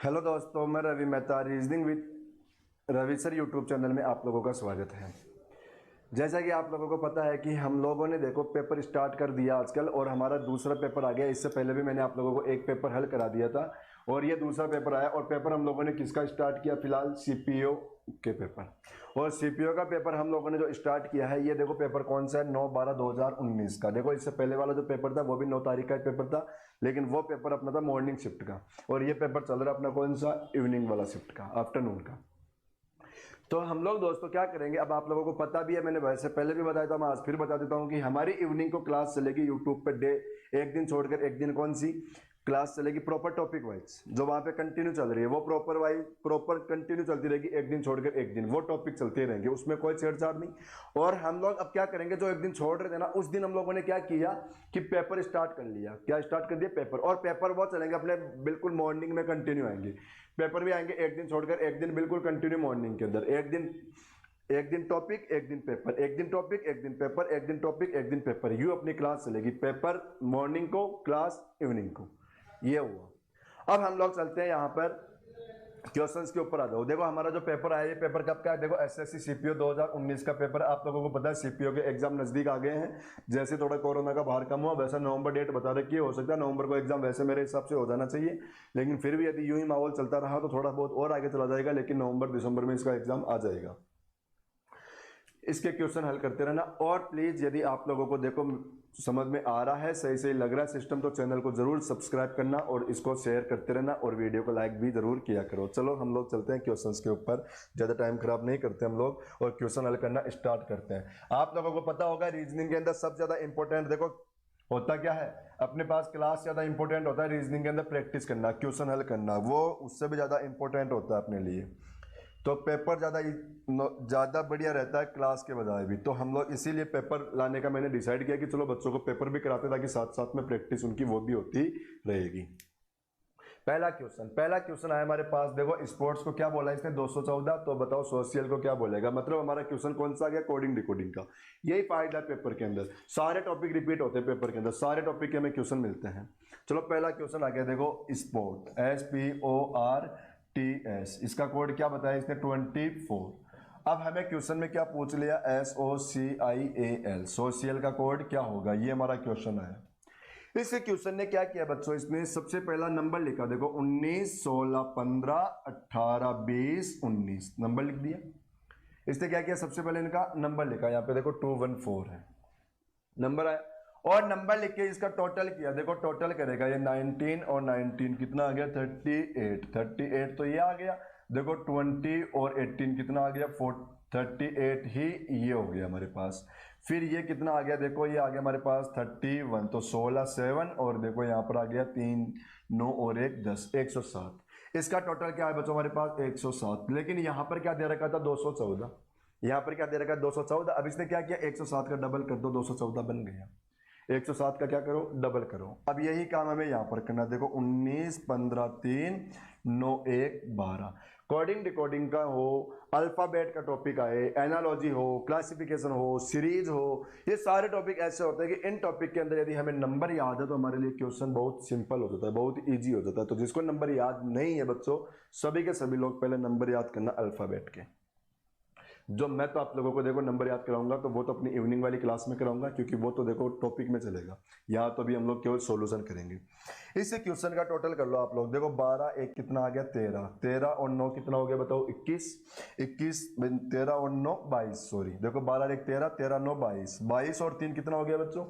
Hello दोस्तों, मैं Ravi Mehta reasoning with Ravi sir YouTube channel में आप लोगों का स्वागत है। जैसा कि आप लोगों को पता है कि हम लोगों ने देखो पेपर स्टार्ट कर दिया आजकल और हमारा दूसरा पेपर आ गया। इससे पहले भी मैंने आप लोगों को एक पेपर हल करा दिया था और ये दूसरा पेपर आया। और पेपर हम लोगों ने किसका स्टार्ट किया? फिलहाल सीपीओ के पेपर। और सीपीओ का पेपर हम लोगों ने जो स्टार्ट किया है, ये देखो पेपर कौन सा है, 9/12/2019 का। देखो इससे पहले वाला जो पेपर था वो भी 9 तारीख का पेपर था, लेकिन वो पेपर अपना था मॉर्निंग शिफ्ट का। और ये पेपर चल रहा है अपना कौन सा, इवनिंग वाला शिफ्ट का, आफ्टरनून का। तो हम लोग दोस्तों क्या करेंगे, अब आप लोगों को पता भी है, मैंने वैसे पहले भी बताया था, मैं आज फिर बता देता हूं कि हमारी इवनिंग को क्लास चलेगी यूट्यूब पे डे, एक दिन छोड़कर एक दिन कौन सी क्लास चलेगी, प्रॉपर टॉपिक वाइज जो वहां पे कंटिन्यू चल रही है वो प्रॉपर कंटिन्यू चलती रहेगी। एक दिन छोड़कर एक दिन वो टॉपिक चलते रहेंगे, उसमें कोई छेड़छाड़ नहीं। और हम लोग अब क्या करेंगे, जो एक दिन छोड़ रहे थे ना, उस दिन हम लोगों ने क्या किया कि पेपर स्टार्ट कर लिया। क्या स्टार्ट कर दिया? पेपर। और पेपर वो चलेंगे अपने बिल्कुल मॉर्निंग में कंटिन्यू आएंगे। पेपर भी आएंगे एक दिन छोड़कर एक दिन, बिल्कुल कंटिन्यू मॉर्निंग के अंदर। एक दिन टॉपिक, एक दिन पेपर, एक दिन टॉपिक, एक दिन पेपर, एक दिन टॉपिक, एक दिन पेपर। यू अपनी क्लास चलेगी, पेपर मॉर्निंग को, क्लास इवनिंग को। ये हुआ। अब हम लोग चलते हैं यहाँ पर क्वेश्चंस के ऊपर आ जाओ। देखो हमारा जो पेपर आया, ये पेपर कब का है? देखो एसएससी सीपीओ 2019 का पेपर। आप लोगों को पता है सीपीओ के एग्जाम नजदीक आ गए हैं। जैसे थोड़ा कोरोना का भार कम हुआ, वैसा नवंबर डेट बता रखी है। हो सकता है नवंबर को एग्जाम वैसे मेरे हिसाब से हो जाना चाहिए, लेकिन फिर भी यदि यूं ही माहौल चलता रहा तो थोड़ा बहुत और आगे चला जाएगा, लेकिन नवंबर दिसंबर में इसका एग्जाम आ जाएगा। इसके क्वेश्चन हल करते रहना। और प्लीज यदि आप लोगों को देखो समझ में आ रहा है, सही सही लग रहा है सिस्टम, तो चैनल को जरूर सब्सक्राइब करना और इसको शेयर करते रहना और वीडियो को लाइक भी जरूर किया करो। चलो हम लोग चलते हैं क्वेश्चंस के ऊपर, ज्यादा टाइम खराब नहीं करते हम लोग और क्वेश्चन हल करना स्टार्ट करते हैं। आप लोगों को पता होगा रीजनिंग के अंदर सबसे ज्यादा इंपॉर्टेंट देखो होता क्या है, अपने पास क्लास ज्यादा इंपॉर्टेंट होता है, रीजनिंग के अंदर प्रैक्टिस करना, क्वेश्चन हल करना, वो उससे भी ज्यादा इंपॉर्टेंट होता है अपने लिए। तो पेपर ज़्यादा बढ़िया रहता है क्लास के बजाय भी। तो हम लोग इसीलिए पेपर लाने का मैंने डिसाइड किया कि चलो बच्चों को पेपर भी कराते ताकि साथ साथ में प्रैक्टिस उनकी वो भी होती रहेगी। पहला क्वेश्चन आया हमारे पास। देखो स्पोर्ट्स को क्या बोला इसने? 214। तो बताओ सोशल को क्या बोलेगा? मतलब हमारा क्वेश्चन कौन सा आ गया? कोडिंग डिकोडिंग का। यही फायदा है पेपर के अंदर, सारे टॉपिक रिपीट होते हैं पेपर के अंदर, सारे टॉपिक के हमें क्वेश्चन मिलते हैं। चलो पहला क्वेश्चन आ गया। देखो स्पोर्ट, SPORTS, इसका कोड क्या बताया इसने? 24। अब हमें क्वेश्चन में क्या पूछ लिया? SOCIAL, सोशल का कोड क्या होगा? ये हमारा क्वेश्चन है। इस क्वेश्चन ने क्या किया बच्चों, इसने सबसे पहला नंबर लिखा। देखो 19, 16, 15, 18, 20, 19 नंबर लिख दिया। इसने क्या किया? सबसे पहले इनका नंबर लिखा। यहाँ पे देखो 214 है नंबर आया, और नंबर लिख के इसका टोटल किया। देखो टोटल करेगा ये 19 और 19 कितना आ गया? 38 तो ये आ गया। देखो 20 और 18 कितना आ गया? 38 ही ये हो गया हमारे पास। फिर ये कितना आ गया? देखो ये आ गया हमारे पास 31, तो 16 7, और देखो यहाँ पर आ गया 3 9 और 1 10, 107। इसका टोटल क्या है बच्चों हमारे पास? 107। लेकिन यहाँ पर क्या दे रखा था? 214। यहाँ पर क्या दे रखा है? 214। अब इसने क्या किया? 107 का डबल कर दो, 214 बन गया। 107 का क्या करो? डबल करो। अब यही काम हमें यहां पर करना। देखो 19 15 3 9 1 12। कोडिंग डिकोडिंग का हो, अल्फाबेट का टॉपिक आए, एनालॉजी हो, क्लासिफिकेशन हो, सीरीज हो, ये सारे टॉपिक ऐसे होते हैं कि इन टॉपिक के अंदर यदि हमें नंबर याद है तो हमारे लिए क्वेश्चन बहुत सिंपल हो जाता है, बहुत ईजी हो जाता है। तो जिसको नंबर याद नहीं है बच्चों, सभी के सभी लोग पहले नंबर याद करना अल्फाबेट के। जो मैं तो आप लोगों को देखो नंबर याद कराऊंगा तो वो तो अपनी इवनिंग वाली क्लास में कराऊंगा, क्योंकि वो तो देखो टॉपिक में चलेगा। यहाँ तो भी हम लोग केवल सॉल्यूशन करेंगे। इस क्वेश्चन का टोटल कर लो आप लोग। देखो 12 1 कितना आ गया? 13, 13 और 9 कितना हो गया बताओ? 21, 21 13 और 9 22, सॉरी। देखो 12 1 13, 13 9 22, 22 और 3 कितना हो गया बच्चों?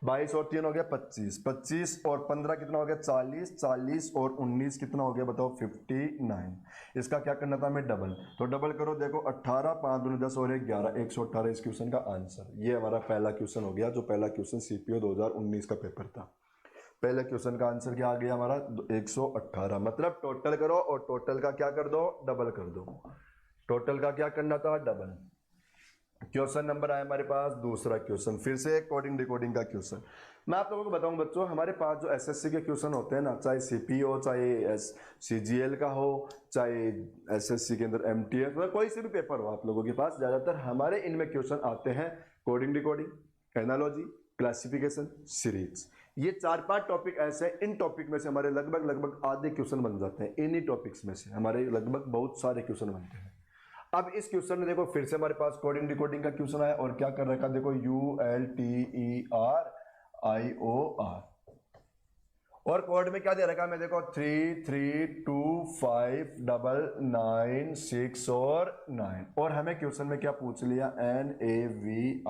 22 और 3 हो गया 25, 25 और 15 कितना हो गया? 40, 40 और 19 कितना हो गया बताओ? 59। इसका क्या करना था हमें? डबल। तो डबल करो। देखो 18 5 2 10 और 1 11, 118 इस क्वेश्चन का आंसर। ये हमारा पहला क्वेश्चन हो गया, जो पहला क्वेश्चन सीपीओ 2019 का पेपर था। पहले क्वेश्चन का आंसर क्या आ गया हमारा? 118। मतलब टोटल करो और टोटल का क्या कर दो? डबल कर दो। टोटल का क्या करना था? डबल। क्वेश्चन नंबर आया हमारे पास दूसरा क्वेश्चन, फिर से कोडिंग डिकोडिंग का क्वेश्चन। मैं आप लोगों को बताऊं बच्चों, हमारे पास जो एसएससी के क्वेश्चन होते हैं ना, चाहे सीपीओ, चाहे सीजीएल का हो, चाहे एसएससी के अंदर एमटीएस, कोई से भी पेपर हो आप लोगों के पास, ज्यादातर हमारे इनमें क्वेश्चन आते हैं coding decoding, analogy, classification, series. ये 4-5 टॉपिक ऐसे हैं, इन टॉपिक में से हमारे लगभग आधे क्वेश्चन बन जाते हैं। इन्हीं टॉपिक्स में से हमारे लगभग बहुत सारे क्वेश्चन बनते हैं। अब इस क्वेश्चन में देखो फिर से हमारे पास कोडिंग डिकोडिंग का क्वेश्चन आया और क्या कर रखा, देखो ULTERIOR और कोड में क्या दे रखा मैं देखो 3325996 और 9 और हमें क्वेश्चन में क्या पूछ लिया NAVIGATION,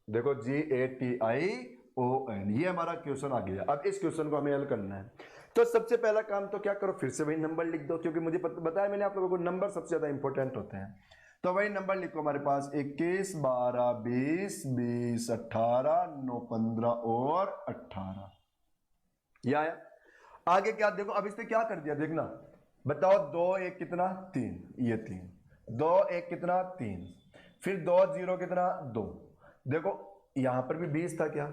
देखो GATION, ये हमारा क्वेश्चन आ गया। अब इस क्वेश्चन को हमें हल करना है। तो सबसे पहला काम तो क्या करो, फिर से वही नंबर लिख दो, क्योंकि मुझे बताया मैंने आप लोगों को नंबर सबसे ज्यादा इंपॉर्टेंट होते हैं। तो वही नंबर लिखो हमारे पास 21 12 20 20 18 9 15 और 18, ये आया। आगे क्या देखो, अब इसने क्या कर दिया देखना, बताओ 2 1 कितना 3, ये 3, 2 1 कितना 3, फिर 2 0 कितना 2, देखो यहां पर भी 20 था, क्या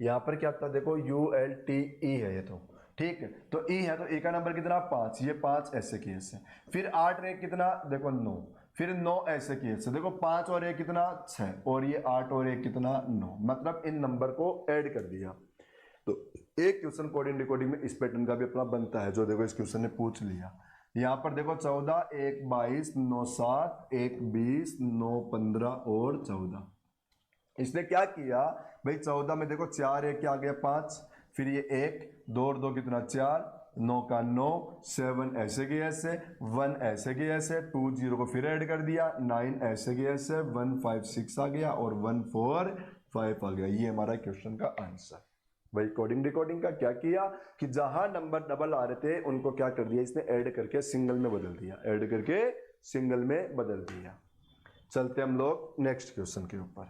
यहां पर क्या था, देखो ULTE है ये, तो ठीक है, तो E है तो E का नंबर कितना 5, ये 5 ऐसे की ऐसे, फिर 8 1 कितना देखो 9, फिर 9 ऐसे की ऐसे, देखो 5 और 1 कितना 6 और ये 8 और 1 कितना 9, मतलब इन नंबर को ऐड कर दिया। तो एक क्वेश्चन कोडिंग डिकोडिंग में इस पैटर्न का भी अपना बनता है, जो देखो इस क्वेश्चन ने पूछ लिया। यहाँ पर देखो 14 1 22 9 7 1 20 9 15 और 14, इसने क्या किया भाई 14 में देखो 4 1 क्या आ गया 5, फिर ये 1 2 और 2 कितना 4, 9 का 9, 7 ऐसे की ऐसे, 1 ऐसे की ऐसे, 2 0 को फिर ऐड कर दिया, 9 ऐसे की ऐसे, 1 5 6 आ गया और 1 4 5 आ गया। ये हमारा क्वेश्चन का आंसर। भाई कोडिंग डिकोडिंग का क्या किया कि जहां नंबर डबल आ रहे थे उनको क्या कर दिया इसने, ऐड करके सिंगल में बदल दिया, ऐड करके सिंगल में बदल दिया। चलते हम लोग नेक्स्ट क्वेश्चन के ऊपर।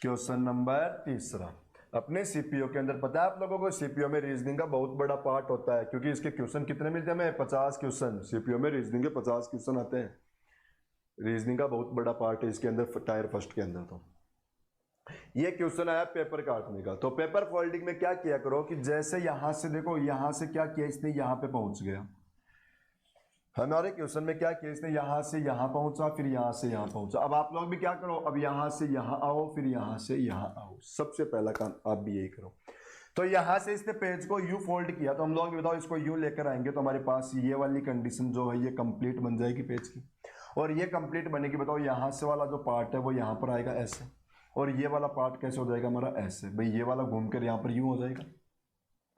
क्वेश्चन नंबर तीसरा, अपने सीपीओ के अंदर पता है आप लोगों को सीपीओ में रीजनिंग का बहुत बड़ा पार्ट होता है, क्योंकि इसके क्वेश्चन कितने मिलते हैं हमें 50 क्वेश्चन, सीपीओ में रीजनिंग के 50 क्वेश्चन आते हैं। रीजनिंग का बहुत बड़ा पार्ट है इसके अंदर, टायर फर्स्ट के अंदर। तो ये क्वेश्चन आया पेपर काटने का, तो पेपर फोल्डिंग में क्या किया करो कि जैसे यहां से देखो, यहां से क्या किया इसने, यहां पे पहुंच गया। हमारे क्वेश्चन में क्या किया इसने, यहां से यहां पहुंचा, फिर यहां से यहां पहुंचा। अब आप लोग भी क्या करो, अब यहां से यहां आओ, फिर यहां से यहां आओ, सबसे पहला काम आप भी यही करो। तो यहां से इसने पेज को यू फोल्ड किया, तो हम लोग बताओ इसको यू लेकर आएंगे तो हमारे पास ये वाली कंडीशन जो है ये कंप्लीट बन जाएगी पेज की, और ये कंप्लीट बनेगी। बताओ यहां से वाला जो पार्ट है वो यहां पर आएगा ऐसे, और ये वाला पार्ट कैसे हो जाएगा हमारा ऐसे, भाई ये वाला घूमकर यहां पर यूं हो जाएगा,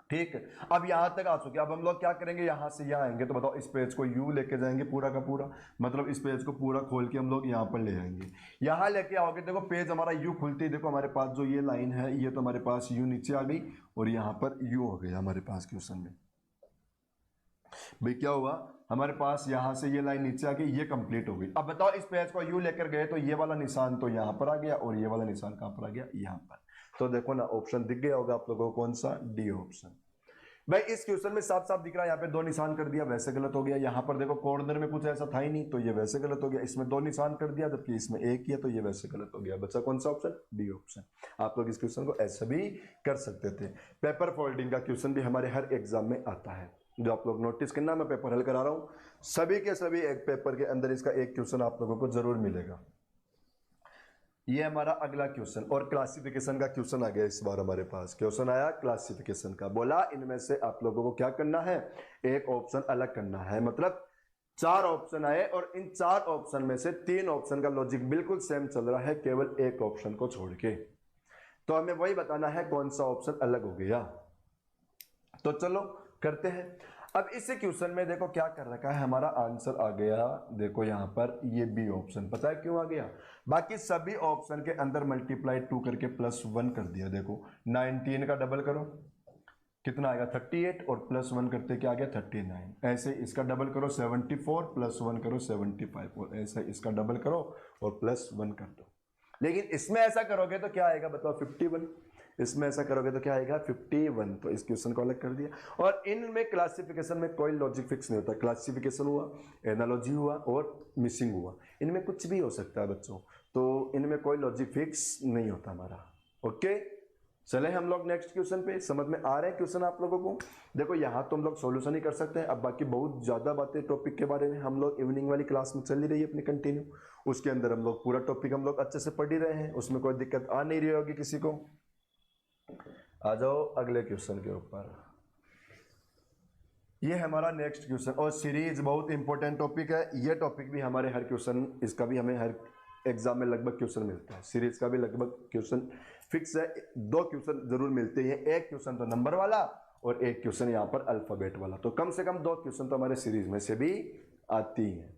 ठीक है। अब यहां तक आ चुके, अब हम लोग क्या करेंगे, यहां से यहां आएंगे, तो बताओ इस पेज को यू लेके जाएंगे पूरा का पूरा, मतलब इस पेज को पूरा खोल के हम लोग यहां पर ले आएंगे। यहां लेके आओगे देखो पेज हमारा यू खुलती है, देखो हमारे पास जो ये लाइन है ये तो हमारे पास यू नीचे आ गई और यहां पर यू हो गया हमारे पास क्वेश्चन में। भाई क्या हुआ, हमारे पास यहां से ये लाइन नीचे आ गई, ये कंप्लीट हो गई। अब बताओ इस पेज को यू लेकर गए तो ये वाला निशान तो यहां पर आ गया और ये वाला निशान कहां पर आ गया, यहां पर। तो देखो ना ऑप्शन दिख गया होगा आप लोगों को, कौन सा, डी ऑप्शन। भाई इस क्वेश्चन में साफ साफ दिख रहा है, यहाँ पे 2 निशान कर दिया वैसे गलत हो गया, यहाँ पर देखो कॉर्नर में कुछ ऐसा था ही नहीं तो ये वैसे गलत हो गया, इसमें 2 निशान कर दिया जबकि इसमें 1 किया तो ये वैसे गलत हो गया। बच्चा कौन सा ऑप्शन, डी ऑप्शन। आप लोग इस क्वेश्चन को ऐसा भी कर सकते थे। पेपर फोल्डिंग का क्वेश्चन भी हमारे हर एग्जाम में आता है, जो आप लोग नोटिस करना, मैं पेपर हल करा रहा हूँ सभी के सभी, एक पेपर के अंदर इसका एक क्वेश्चन आप लोगों को जरूर मिलेगा। ये हमारा अगला क्वेश्चन, और क्लासिफिकेशन का क्वेश्चन आ गया इस बार हमारे पास। क्वेश्चन आया क्लासिफिकेशन का, बोला इनमें से आप लोगों को क्या करना है, एक ऑप्शन अलग करना है। मतलब 4 ऑप्शन आए और इन 4 ऑप्शन में से 3 ऑप्शन का लॉजिक बिल्कुल सेम चल रहा है, केवल एक ऑप्शन को छोड़ के। तो हमें वही बताना है कौन सा ऑप्शन अलग हो गया। तो चलो करते हैं। अब इस क्वेश्चन में देखो क्या कर रखा है, हमारा आंसर आ गया देखो यहां पर ये बी ऑप्शन। पता है क्यों आ गया, बाकी सभी ऑप्शन के अंदर मल्टीप्लाई 2 करके +1 कर दिया। देखो 19 का डबल करो कितना आएगा 38 और +1 करते क्या आ गया 39। ऐसे इसका डबल करो 74 +1 करो 75 और ऐसे इसका डबल करो और +1 कर दो। लेकिन इसमें ऐसा करोगे तो क्या आएगा बताओ 51, इसमें ऐसा करोगे तो क्या आएगा 51। तो इस क्वेश्चन को अलग कर दिया। और इनमें क्लासिफिकेशन में कोई लॉजिक फिक्स नहीं होता, क्लासिफिकेशन हुआ, एनालॉजी हुआ और मिसिंग हुआ, इनमें कुछ भी हो सकता है बच्चों, तो इनमें कोई लॉजिक फिक्स नहीं होता हमारा। ओके चले हम लोग नेक्स्ट क्वेश्चन पे। समझ में आ रहे हैं क्वेश्चन आप लोगों को? देखो यहाँ तो हम लोग सॉल्यूशन ही कर सकते हैं। अब बाकी बहुत ज़्यादा बातें टॉपिक के बारे में हम लोग इवनिंग वाली क्लास में चल ही रही है अपनी कंटिन्यू, उसके अंदर हम लोग पूरा टॉपिक हम लोग अच्छे से पढ़ ही रहे हैं, उसमें कोई दिक्कत आ नहीं रही होगी किसी को। आ जाओ अगले क्वेश्चन के ऊपर। ये हमारा नेक्स्ट क्वेश्चन, और सीरीज बहुत इंपॉर्टेंट टॉपिक है। ये टॉपिक भी हमारे हर क्वेश्चन, इसका भी हमें हर एग्जाम में लगभग क्वेश्चन मिलता है। सीरीज का भी लगभग क्वेश्चन फिक्स है, 2 क्वेश्चन जरूर मिलते हैं। एक क्वेश्चन तो नंबर वाला और एक क्वेश्चन यहाँ पर अल्फाबेट वाला। तो कम से कम 2 क्वेश्चन तो हमारे सीरीज में से भी आती है।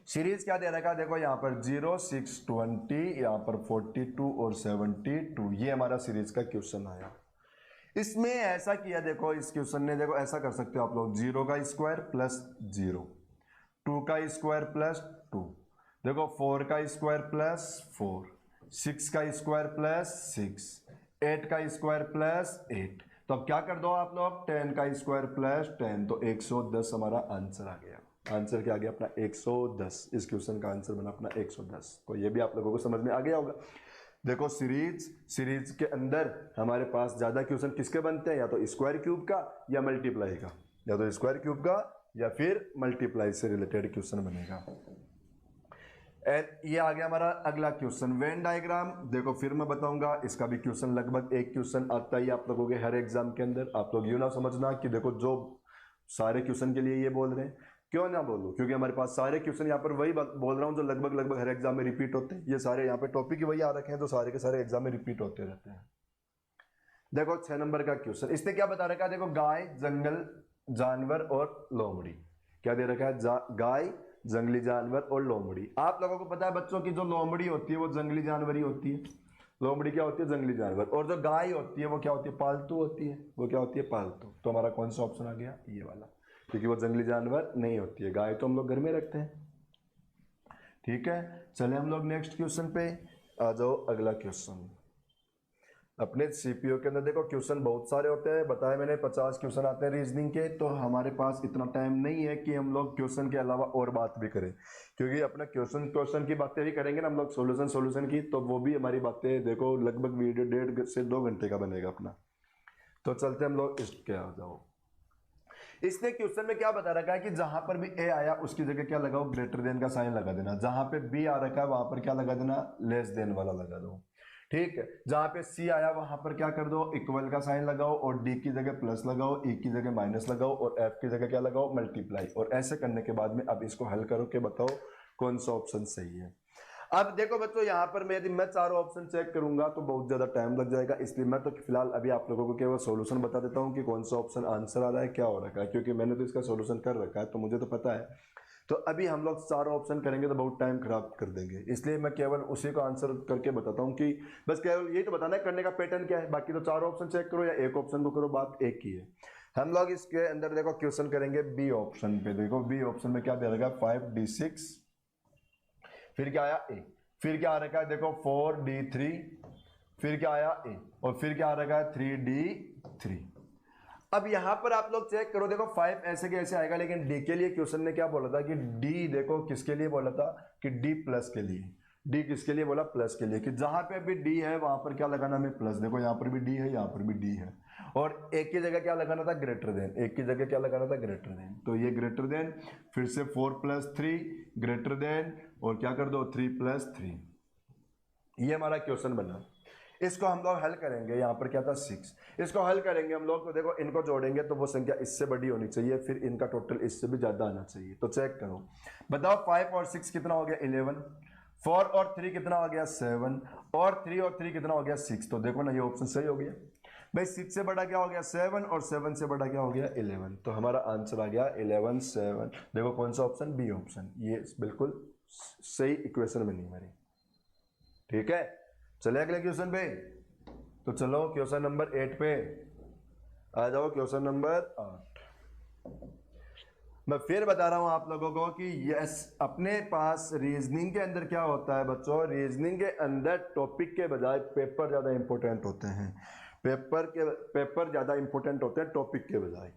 सीरीज क्या दे रखा है? देखो यहाँ पर 0, 6, 20, यहाँ पर 42 और 72, ये हमारा सीरीज का क्वेश्चन आया। इसमें ऐसा किया, देखो इस क्वेश्चन ने, देखो ऐसा कर सकते हो आप लोग, 0 का स्क्वायर प्लस 0, 2 का स्क्वायर प्लस 2, देखो 4 का स्क्वायर प्लस 4, 6 का स्क्वायर प्लस 6, 8 का स्क्वायर प्लस 8। तो अब क्या कर दो आप लोग, 10 का स्क्वायर प्लस 10, तो 110 हमारा आंसर आ गया। आंसर क्या आ गया अपना 110। इस क्वेश्चन का आंसर बना अपना 110। तो ये भी आप लोगों को समझ में आ गया होगा। देखो सीरीज के अंदर हमारे पास ज्यादा क्वेश्चन किसके बनते हैं, या तो स्क्वायर क्यूब का या मल्टीप्लाई का, या तो स्क्वायर क्यूब का या फिर मल्टीप्लाई से रिलेटेड क्वेश्चन बनेगा। ये आ गया हमारा अगला क्वेश्चन, वेन डायग्राम। देखो फिर मैं बताऊंगा, इसका भी क्वेश्चन लगभग एक क्वेश्चन आता ही आप लोगों के हर एग्जाम के अंदर। आप लोग यूं ना समझना कि देखो जो सारे क्वेश्चन के लिए ये बोल रहे हैं, क्यों ना बोलूं, क्योंकि हमारे पास सारे क्वेश्चन यहाँ पर वही बोल रहा हूँ जो लगभग हर एग्जाम में रिपीट होते हैं। ये सारे यहाँ पे टॉपिक ही वही आ रखे हैं जो सारे के सारे एग्जाम में रिपीट होते रहते हैं। देखो 6 नंबर का क्वेश्चन, इसने क्या बता रखा है? देखो गाय, जंगल जानवर और लोमड़ी। क्या दे रखा है? गाय, जंगली जानवर और लोमड़ी। आप लोगों को पता है बच्चों की जो लोमड़ी होती है वो जंगली जानवर ही होती है। लोमड़ी क्या होती है? जंगली जानवर। और जो गाय होती है वो क्या होती है? पालतू होती है। वो क्या होती है? पालतू। तो हमारा कौन सा ऑप्शन आ गया? ये वाला, क्योंकि वो जंगली जानवर नहीं होती है। गाय तो हम लोग घर में रखते हैं। ठीक है, चले हम लोग नेक्स्ट क्वेश्चन पे आ जाओ। अगला क्वेश्चन अपने सीपीओ के अंदर देखो क्वेश्चन बहुत सारे होते हैं, बताया मैंने 50 क्वेश्चन आते हैं रीजनिंग के। तो हमारे पास इतना टाइम नहीं है कि हम लोग क्वेश्चन के अलावा और बात भी करें, क्योंकि अपना क्वेश्चन की बातें भी करेंगे ना हम लोग, सोल्यूशन की, तो वो भी हमारी बातें देखो लगभग वीडियो 1.5 से 2 घंटे का बनेगा अपना। तो चलते हम लोग इसके आ जाओ। इसने क्वेश्चन में क्या बता रखा है कि जहां पर भी ए आया उसकी जगह क्या लगाओ? ग्रेटर देन का साइन लगा देना। जहां पे बी आ रखा है वहां पर क्या लगा देना? लेस देन वाला लगा दो। ठीक है, जहां पे सी आया वहां पर क्या कर दो? इक्वल का साइन लगाओ, और डी की जगह प्लस लगाओ, ई की जगह माइनस लगाओ, और एफ की जगह क्या लगाओ? मल्टीप्लाई। और ऐसे करने के बाद में अब इसको हल करो कि बताओ कौन सा ऑप्शन सही है। अब देखो बच्चों, यहाँ पर मैं चारों ऑप्शन चेक करूंगा तो बहुत ज्यादा टाइम लग जाएगा, इसलिए मैं तो फिलहाल अभी आप लोगों को केवल सॉल्यूशन बता देता हूँ कि कौन सा ऑप्शन आंसर आ रहा है, क्या हो रखा है, क्योंकि मैंने तो इसका सॉल्यूशन कर रखा है तो मुझे तो पता है। तो अभी हम लोग चारों ऑप्शन करेंगे तो बहुत टाइम खराब कर देंगे, इसलिए मैं केवल उसी को आंसर करके बताता हूँ कि बस केवल यही तो बताना है करने का पैटर्न क्या है। बाकी तो चारों ऑप्शन चेक करो या एक ऑप्शन को करो, बात एक ही है। हम लोग इसके अंदर देखो क्वेश्चन करेंगे बी ऑप्शन पे। देखो बी ऑप्शन में क्या दे रखा है? 5d6, फिर क्या आया? ए। फिर क्या आ रखा है? देखो 4d3, फिर क्या आया? ए। और फिर क्या आ रखा है? 3d3। अब यहां पर आप लोग चेक करो, देखो 5 ऐसे के ऐसे आएगा, लेकिन डी के लिए क्वेश्चन ने क्या बोला था कि डी, देखो किसके लिए बोला था कि डी प्लस के लिए। डी किसके लिए बोला? प्लस के लिए, कि जहां पे अभी डी है वहां पर क्या लगाना हमें? प्लस। देखो यहां पर भी डी है, यहां पर भी डी है, और एक की जगह क्या लगाना था? Greater than. एक की जगह क्या लगाना था? Greater than. तो ये ग्रेटर देन, फिर से 4 + 3 ग्रेटर देन, और क्या कर दो? 3 + 3। ये हमारा क्वेश्चन बना। इसको हम लोग हल करेंगे। यहाँ पर क्या था? 6। इसको हल करेंगे हम लोग, तो देखो इनको जोड़ेंगे तो वो संख्या इससे बड़ी होनी चाहिए, फिर इनका टोटल इससे भी ज्यादा आना चाहिए। तो चेक करो, बताओ 5 और 6 कितना हो गया? 11। 4 और 3 कितना हो गया? 7। और 3 और 3 कितना हो गया? 6। तो देखो ना ये ऑप्शन सही हो गया भाई। 6 से बड़ा क्या हो गया? 7, और 7 से बड़ा क्या हो गया? 11। तो हमारा आंसर आ गया 11, 7। देखो कौन सा ऑप्शन? B option. ये बिल्कुल सही इक्वेशन बनी हमारी। ठीक है, चले अगले क्वेश्चन पे। तो चलो क्वेश्चन नंबर 8 पे आ जाओ। क्वेश्चन नंबर 8 मैं फिर बता रहा हूं आप लोगों को कि यस, अपने पास रीजनिंग के अंदर क्या होता है बच्चों? रीजनिंग के अंदर टॉपिक के बजाय पेपर ज्यादा इंपॉर्टेंट होते हैं। पेपर ज्यादा इंपॉर्टेंट होते हैं टॉपिक के बजाय।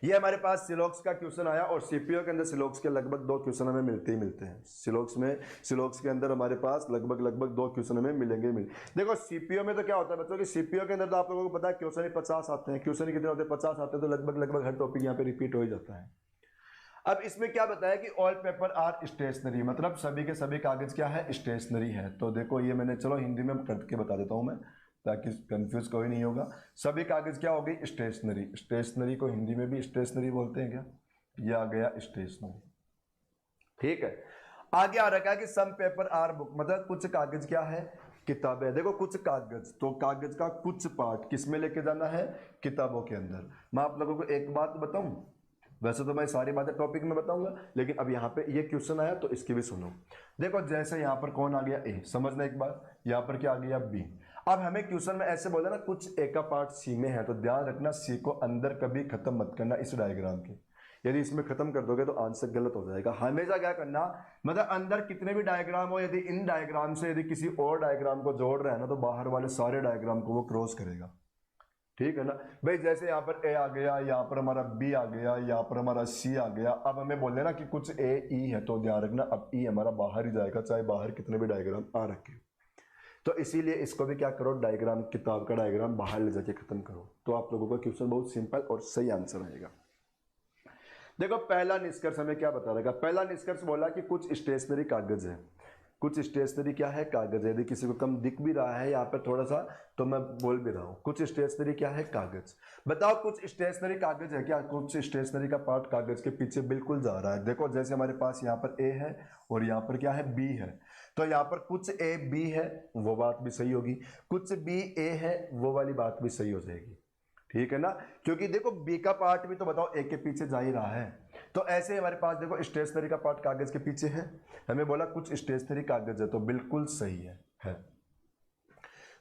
ये हमारे पास सिलोक्स का क्वेश्चन आया और सीपीओ के अंदर सिलोक्स के लगभग 2 क्वेश्चन हमें मिलते ही मिलते हैं। सिलोक्स के अंदर हमारे पास लगभग 2 क्वेश्चन हमें मिलेंगे देखो सीपीओ में तो क्या होता है बच्चों कि सीपीओ के अंदर तो आप लोगों को पता है क्वेश्चन ही 50 आते हैं। क्वेश्चन कितने होते हैं? 50 आते हैं, तो लगभग हर टॉपिक यहाँ पे रिपीट हो ही जाता है। अब इसमें क्या बताया कि ऑल पेपर आर स्टेशनरी, मतलब सभी के सभी कागज क्या है? स्टेशनरी है। तो देखो ये मैंने चलो हिंदी में करके बता देता हूँ मैं, ताकि कंफ्यूज कोई नहीं होगा। सभी कागज क्या हो गई? स्टेशनरी। स्टेशनरी को हिंदी में भी स्टेशनरी बोलते हैं क्या? ये आ गया स्टेशनरी, ठीक है। आगे आ रखा है कि सम पेपर आर बुक, मतलब कुछ कागज क्या है? किताबें। देखो कुछ कागज, तो कागज का कुछ पार्ट किस में लेके जाना है? किताबों के अंदर। मैं आप लोगों को एक बात बताऊं, वैसे तो मैं सारी बातें टॉपिक में बताऊंगा, लेकिन अब यहाँ पे ये क्वेश्चन आया तो इसकी भी सुनो। देखो जैसे यहाँ पर कौन आ गया? ए। समझना एक बार, यहाँ पर क्या आ गया? बी। अब हमें क्वेश्चन में ऐसे बोला ना कुछ ए का पार्ट सी में है, तो ध्यान रखना सी को अंदर कभी खत्म मत करना इस डायग्राम के। यदि इसमें खत्म कर दोगे तो आंसर गलत हो जाएगा। हमेशा क्या करना, मतलब अंदर कितने भी डायग्राम हो, यदि इन डायग्राम से यदि किसी और डायग्राम को जोड़ रहे हैं ना, तो बाहर वाले सारे डायग्राम को वो क्रॉस करेगा, ठीक है ना भाई। जैसे यहाँ पर ए आ गया, यहाँ पर हमारा बी आ गया, यहाँ पर हमारा सी आ गया। अब हमें बोल देना कि कुछ ए ई है, तो ध्यान रखना अब ई हमारा बाहर ही जाएगा, चाहे बाहर कितने भी डायग्राम आ रखे। तो इसीलिए इसको भी क्या करो, डायग्राम, किताब का डायग्राम बाहर ले जाके खत्म करो, तो आप लोगों का क्वेश्चन बहुत सिंपल और सही आंसर आएगा। देखो पहला निष्कर्ष हमें क्या बता रहेगा? पहला निष्कर्ष बोला कि कुछ स्टेशनरी कागज है। कुछ स्टेशनरी क्या है? कागज है। यदि किसी को कम दिख भी रहा है यहाँ पर थोड़ा सा, तो मैं बोल भी रहा हूँ, कुछ स्टेशनरी क्या है? कागज। बताओ कुछ स्टेशनरी कागज है क्या? कुछ स्टेशनरी का पार्ट कागज के पीछे बिल्कुल जा रहा है। देखो जैसे हमारे पास यहाँ पर ए है और यहाँ पर क्या है? बी है। तो यहाँ पर कुछ ए बी है, वो बात भी सही होगी। कुछ बी ए है, वो वाली बात भी सही हो जाएगी, ठीक है ना। क्योंकि देखो बी का पार्ट भी तो बताओ ए के पीछे जा ही रहा है। तो ऐसे हमारे पास देखो स्टेशनरी का पार्ट कागज के पीछे है। हमें बोला कुछ स्टेशनरी कागज है, तो बिल्कुल सही है।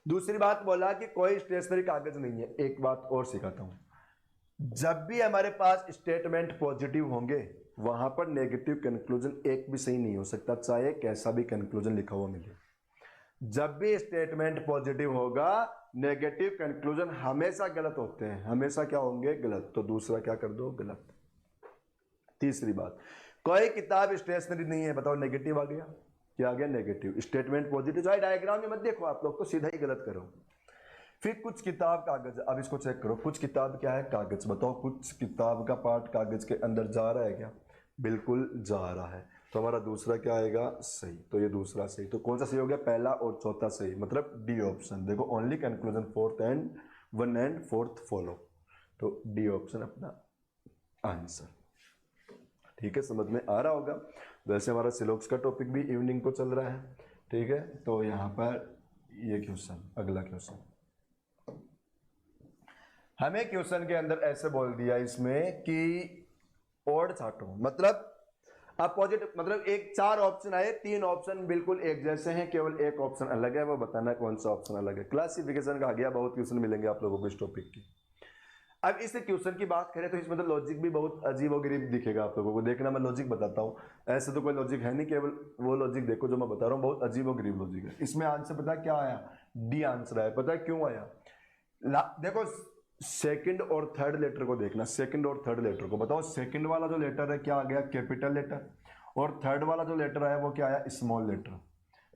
दूसरी बात बोला कि कोई स्टेशनरी कागज नहीं है। एक बात और सिखाता हूं, जब भी हमारे पास स्टेटमेंट पॉजिटिव होंगे वहां पर नेगेटिव कंक्लूजन एक भी सही नहीं हो सकता, चाहे कैसा भी कंक्लूजन लिखा हुआ मिले। जब भी स्टेटमेंट पॉजिटिव होगा, नेगेटिव कंक्लूजन हमेशा गलत होते हैं, हमेशा क्या होंगे? गलत। तो दूसरा क्या कर दो? गलत। तीसरी बात, कोई किताब स्टेशनरी नहीं है। बताओ नेगेटिव आ गया, क्या आ गया? नेगेटिव। स्टेटमेंट पॉजिटिव, चाहे डायग्राम में मत देखो आप लोग, तो सीधा ही गलत करो। फिर कुछ किताब कागज, अब इसको चेक करो, कुछ किताब क्या है? कागज। बताओ कुछ किताब का पार्ट कागज के अंदर जा रहा है क्या? बिल्कुल जा रहा है। तो हमारा दूसरा क्या आएगा? सही। तो ये दूसरा सही। तो कौन सा सही हो गया? पहला और चौथा सही, मतलब डी ऑप्शन। देखो only conclusion fourth and one and fourth follow, तो डी ऑप्शन अपना आंसर, ठीक है। समझ में आ रहा होगा। वैसे हमारा सिलोक्स का टॉपिक भी इवनिंग को चल रहा है, ठीक है। तो यहाँ पर ये क्वेश्चन, अगला क्वेश्चन हमें क्वेश्चन के अंदर ऐसे बोल दिया इसमें कि ओड छाटो, मतलब अपोजिट, मतलब एक 4 ऑप्शन आए, 3 ऑप्शन बिल्कुल एक जैसे हैं, केवल एक ऑप्शन अलग है, वो बताना कौन सा ऑप्शन अलग है। क्लासिफिकेशन का आ गया, बहुत क्वेश्चन मिलेंगे आप लोगों को इस टॉपिक की। अब इस क्वेश्चन की बात करें तो इसमें तो लॉजिक भी बहुत अजीब और गरीब दिखेगा आप लोगों को। देखना मैं लॉजिक बताता हूँ, ऐसे तो कोई लॉजिक है नहीं, केवल वो लॉजिक देखो जो मैं बता रहा हूँ, बहुत अजीब और गरीब लॉजिक है। इसमें आंसर पता है क्या आया? डी आंसर आया। पता है क्यों आया? देखो सेकंड और थर्ड लेटर को देखना, सेकंड और थर्ड लेटर को बताओ। सेकंड वाला जो लेटर है क्या आ गया? Capital letter. और थर्ड वाला जो लेटर आया वो क्या आया? Small letter.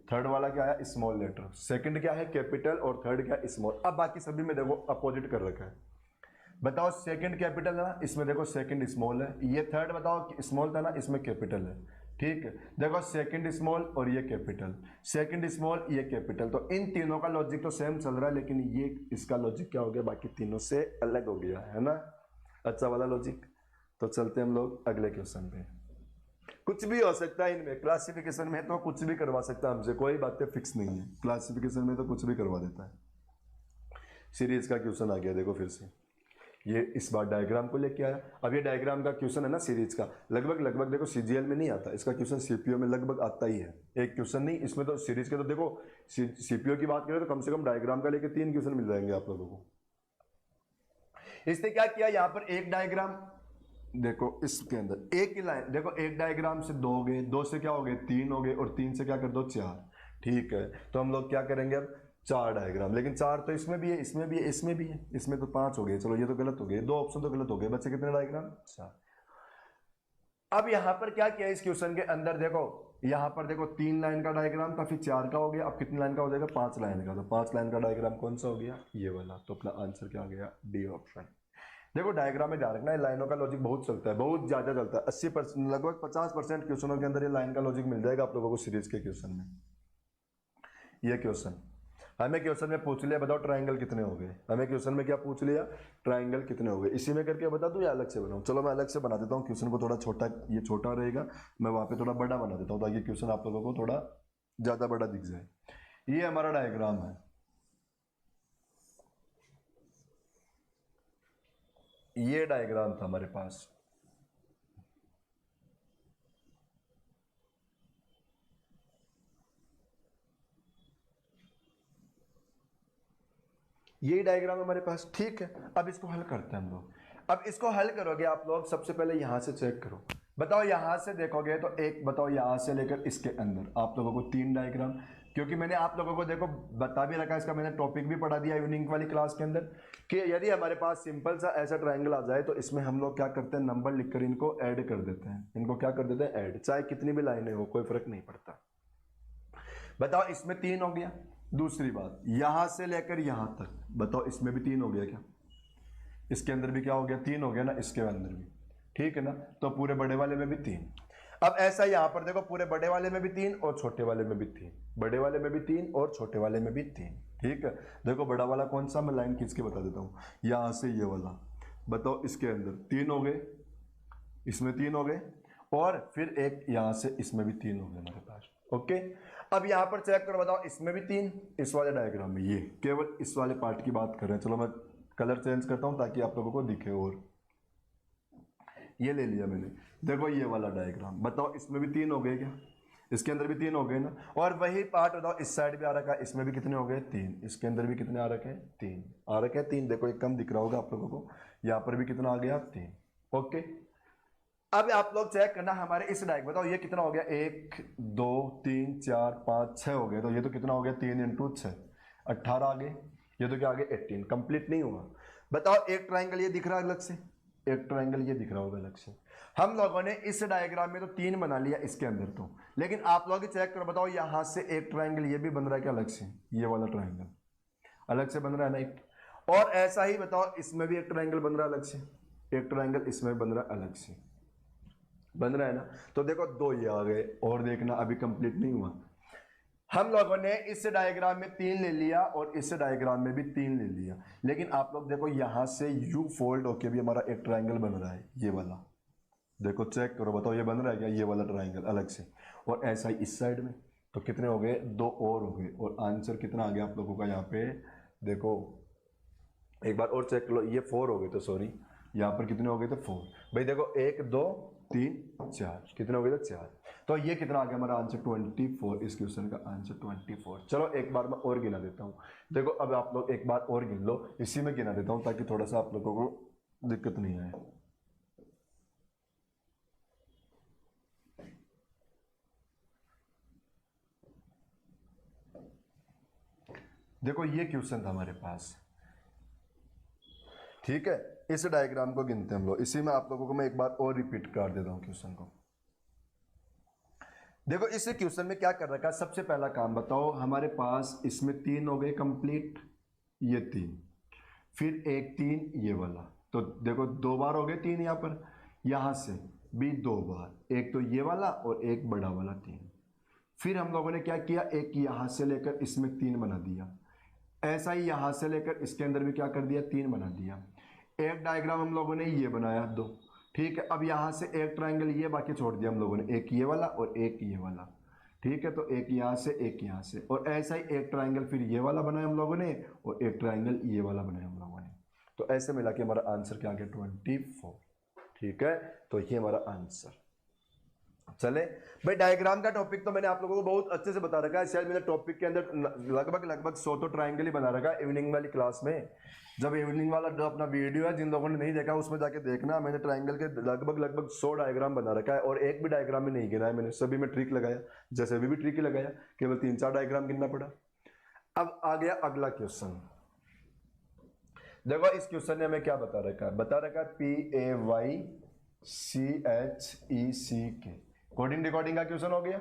थर्ड वाला क्या आया? Small letter. सेकंड क्या है? कैपिटल, और थर्ड क्या? स्मॉल। अब बाकी सभी में देखो अपोजिट कर रखा है। बताओ सेकंड कैपिटल है ना, इसमें देखो सेकंड स्मॉल है। ये थर्ड बताओ स्मॉल था ना, इसमें कैपिटल है, ठीक है। देखो सेकंड स्मॉल और ये कैपिटल, सेकंड स्मॉल ये कैपिटल। तो इन तीनों का लॉजिक तो सेम चल रहा है, लेकिन ये इसका लॉजिक क्या हो गया? बाकी तीनों से अलग हो गया है ना, अच्छा वाला लॉजिक। तो चलते हम लोग अगले क्वेश्चन पे। कुछ भी हो सकता है इनमें, क्लासिफिकेशन में तो कुछ भी करवा सकता है हमसे, कोई बातें फिक्स नहीं है। क्लासिफिकेशन में तो कुछ भी करवा देता है। सीरीज का क्वेश्चन आ गया, देखो फिर से ये इस बार डायग्राम को लेके आया। अब ये डायग्राम का क्वेश्चन है ना सीरीज का, लगभग देखो सीजीएल में नहीं आता, इसका क्वेश्चन सीपीओ में लगभग आता ही है। एक क्वेश्चन नहीं, इसमें तो सीरीज के तो देखो सीपीओ की बात करें तो कम से कम डायग्राम का लेके 3 क्वेश्चन मिल जाएंगे आप लोगों को। इसने क्या किया, यहाँ पर एक डायग्राम देखो, इसके अंदर एक ही लाइन देखो, एक डायग्राम से 2 हो गए, 2 से क्या हो गए? 3 हो गए, और 3 से क्या कर दो? 4, ठीक है। तो हम लोग क्या करेंगे अब? 4 डायग्राम, लेकिन 4 तो इसमें भी है, इसमें भी है, इसमें भी है, इसमें तो 5 हो गए। चलो ये तो गलत हो गए, 2 ऑप्शन तो गलत हो गए, बच्चे कितने डायग्राम? 4। अब यहां पर क्या किया इस क्वेश्चन के अंदर, देखो यहां पर देखो 3 लाइन का डायग्राम था, फिर 4 का हो गया, अब कितनी लाइन का हो जाएगा? 5 लाइन का। तो 5 लाइन का डायग्राम कौन सा हो गया? ये वाला। तो अपना आंसर क्या आ गया? D option. देखो डायग्राम में ध्यान रखना है, लाइनों का लॉजिक बहुत चलता है, बहुत ज्यादा चलता है। 80% लगभग 50% क्वेश्चनों के अंदर ये लाइन का लॉजिक मिल जाएगा आप लोगों को सीरीज के क्वेश्चन में। ये क्वेश्चन हमें क्वेश्चन में पूछ लिया, बताओ ट्राइंगल कितने हो गए। हमें क्वेश्चन में क्या पूछ लिया? ट्राइंगल कितने हो गए। इसी में करके बता दूं या अलग से बनाऊं? चलो मैं अलग से बना देता हूं, क्वेश्चन को थोड़ा छोटा, ये छोटा रहेगा, मैं वहां पे थोड़ा बड़ा बना देता हूं ताकि क्वेश्चन आप लोगों को थोड़ा ज्यादा बड़ा दिख जाए। ये हमारा डायग्राम है, ये डायग्राम था हमारे पास। यही डायग्राम हमारे पास, ठीक है। अब इसको हल करते हैं हम लोग। अब इसको हल करोगे आप लोग, सबसे पहले यहां से चेक करो। बताओ यहां से देखोगे तो एक, बताओ यहां से लेकर इसके अंदर आप लोगों को 3 डायग्राम, क्योंकि मैंने आप लोगों को देखो बता भी रखा है, इसका मैंने टॉपिक भी पढ़ा दिया इवनिंग वाली क्लास के अंदर, कि यदि हमारे पास सिंपल सा ऐसा ट्रायंगल आ जाए तो इसमें हम लोग क्या करते हैं? नंबर लिखकर इनको ऐड कर देते हैं। इनको क्या कर देते हैं? ऐड। चाहे कितनी भी लाइनें हो, कोई फर्क नहीं पड़ता। बताओ इसमें 3 हो गया। दूसरी बात, यहां से लेकर यहां तक, बताओ इसमें भी 3 हो गया क्या? इसके अंदर भी क्या हो गया? 3 हो गया ना, इसके अंदर भी, ठीक है ना। तो पूरे बड़े वाले में भी 3। अब ऐसा यहां पर देखो, पूरे बड़े वाले में भी 3 और छोटे वाले में भी 3, बड़े वाले में भी 3 और छोटे वाले में भी 3, ठीक है। देखो बड़ा वाला कौन सा, मैं लाइन खींच के बता देता हूं। यहां से ये वाला, बताओ इसके अंदर 3 हो गए, इसमें 3 हो गए, और फिर एक यहां से इसमें भी 3 हो गए हमारे पास, ओके। अब यहां पर चेक करो, बताओ इसमें भी 3, इस वाले डायग्राम में, ये केवल इस वाले पार्ट की बात कर रहे हैं। चलो मैं कलर चेंज करता हूं ताकि आप लोगों को दिखे। और ये ले लिया मैंने, देखो ये वाला डायग्राम, बताओ इसमें भी 3 हो गए क्या? इसके अंदर भी 3 हो गए ना। और वही पार्ट बताओ इस साइड भी आ रखा है, इसमें भी कितने हो गए? 3। इसके अंदर भी कितने आ रखे हैं? 3 आ रखे हैं। 3 देखो, एक कम दिख रहा होगा आप लोगों को, यहाँ पर भी कितना आ गया? 3, ओके। अब आप लोग चेक करना हमारे इस डायग्राम, बताओ ये कितना हो गया? 1 2 3 4 5 6 हो गए। तो ये तो कितना हो गया? 3 × 6 18 आ गए। ये तो क्या आ गया? 18। कंप्लीट नहीं हुआ। बताओ एक ट्राइंगल ये दिख रहा है अलग से, एक ट्राइंगल ये दिख रहा होगा अलग से। हम लोगों ने इस डायग्राम में तो 3 बना लिया इसके अंदर तो, लेकिन आप लोग चेक करो, बताओ यहां से एक ट्राइंगल ये भी बन रहा है क्या अलग से? ये वाला ट्राइंगल अलग से बन रहा है ना एक। और ऐसा ही बताओ इसमें भी एक ट्राइंगल बन रहा है अलग से, एक ट्राइंगल इसमें भी बन रहा है अलग से, बन रहा है ना। तो देखो 2 ये आ गए, और देखना अभी कंप्लीट नहीं हुआ। हम लोगों ने इस डायग्राम में 3 ले लिया और इस डायग्राम में भी 3 ले लिया, लेकिन आप लोग देखो यहां से यू फोल्ड होके भी हमारा एक ट्राइंगल बन रहा है, ये वाला। देखो चेक करो, बताओ ये बन रहा है क्या? ये वाला ट्राइंगल अलग से। और ऐसा ही इस साइड में। तो कितने हो गए? 2 और हो गए। और आंसर कितना आ गया आप लोगों का यहाँ पे? देखो एक बार और चेक कर लो, ये 4 हो गए, तो सॉरी यहाँ पर कितने हो गए थे? 4। भाई देखो 1 2 3 4, कितने हो गए थे? 4। तो ये कितना आ गया हमारा आंसर? 24। इस क्वेश्चन का आंसर 24। चलो एक बार मैं और गिना देता हूँ। देखो अब आप लोग एक बार और गिन लो, इसी में गिना देता हूँ ताकि थोड़ा सा आप लोगों को दिक्कत नहीं आए। देखो ये क्वेश्चन था हमारे पास, ठीक है। इस डायग्राम को गिनते हैं हम लोग, इसी में आप लोगों को मैं एक बार और रिपीट कर देता हूं क्वेश्चन को। देखो इस क्वेश्चन में क्या कर रखा है? सबसे पहला काम बताओ, हमारे पास इसमें 3 हो गए कंप्लीट, ये 3, फिर एक 3 ये वाला। तो देखो 2 बार हो गए 3 यहां पर, यहां से भी 2 बार, एक तो ये वाला और एक बड़ा वाला 3। फिर हम लोगों ने क्या किया? एक यहां से लेकर इसमें 3 बना दिया, ऐसा ही यहां से लेकर इसके अंदर भी क्या कर दिया? 3 बना दिया। एक डायग्राम हम लोगों ने ये बनाया 2, ठीक है। अब यहां से एक ट्राइंगल ये बाकी छोड़ दिया हम लोगों ने, एक ये वाला और एक ये वाला, ठीक है। तो एक यहां से एक यहां से, और ऐसा ही एक ट्राइंगल फिर ये वाला बनाया हम लोगों ने, और एक ट्राइंगल ये वाला बनाया हम लोगों ने। तो ऐसे मिला के हमारा आंसर क्या आ गया? 24, ठीक है। तो ये हमारा आंसर। चले भाई, डायग्राम का टॉपिक तो मैंने आप लोगों को बहुत अच्छे से बता रखा है। शायद मैंने टॉपिक के अंदर लगभग 100 तो ट्राइंगल ही बना रखा है इवनिंग वाली क्लास में। जब इवनिंग वाला जो अपना वीडियो है, जिन लोगों ने नहीं देखा उसमें जाके देखना, मैंने ट्राइंगल के लगभग 100 डायग्राम बना रखा है, और एक भी डायग्राम में नहीं गिना है मैंने, सभी में ट्रिक लगाया, जैसे अभी भी ट्रिक ही लगाया, केवल 3-4 डायग्राम गिनना पड़ा। अब आ गया अगला क्वेश्चन। देखो इस क्वेश्चन ने हमें क्या बता रखा है, बता रखा है PAYCHECK, कोडिंग डिकोडिंग का क्वेश्चन हो गया।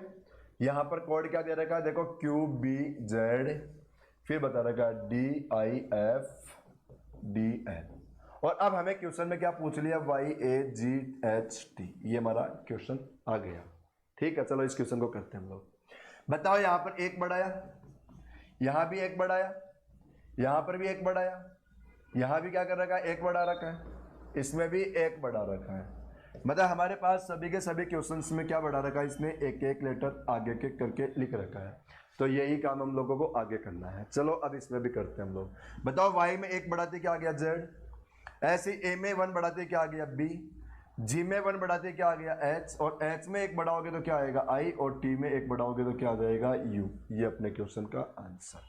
यहां पर कोड क्या दे रखा है, देखो QBZ, फिर बता रखा है DIFDN, और अब हमें क्वेश्चन में क्या पूछ लिया, YAGHT, ये हमारा क्वेश्चन आ गया। ठीक है, चलो इस क्वेश्चन को करते हैं हम लोग। बताओ यहां पर एक बढ़ाया, यहां भी एक बढ़ाया, यहां पर भी एक बढ़ाया, यहां भी क्या कर रखा है, एक बढ़ा रखा है, इसमें भी एक बढ़ा रखा है। मतलब हमारे पास सभी के सभी क्वेश्चंस में क्या बढ़ा रखा है, इसने एक एक लेटर आगे के करके लिख रखा है। तो यही काम हम लोगों को आगे करना है। चलो अब इसमें भी करते हैं हम लोग। बताओ y में एक बढ़ाते क्या आ गया z, ऐसे a में 1 बढ़ाते क्या आ गया b, g में 1 बढ़ाते क्या आ गया h, और h में एक बढ़ाओगे तो क्या आएगा i, और t में एक बढ़ाओगे तो क्या आ जाएगा u। ये अपने क्वेश्चन का आंसर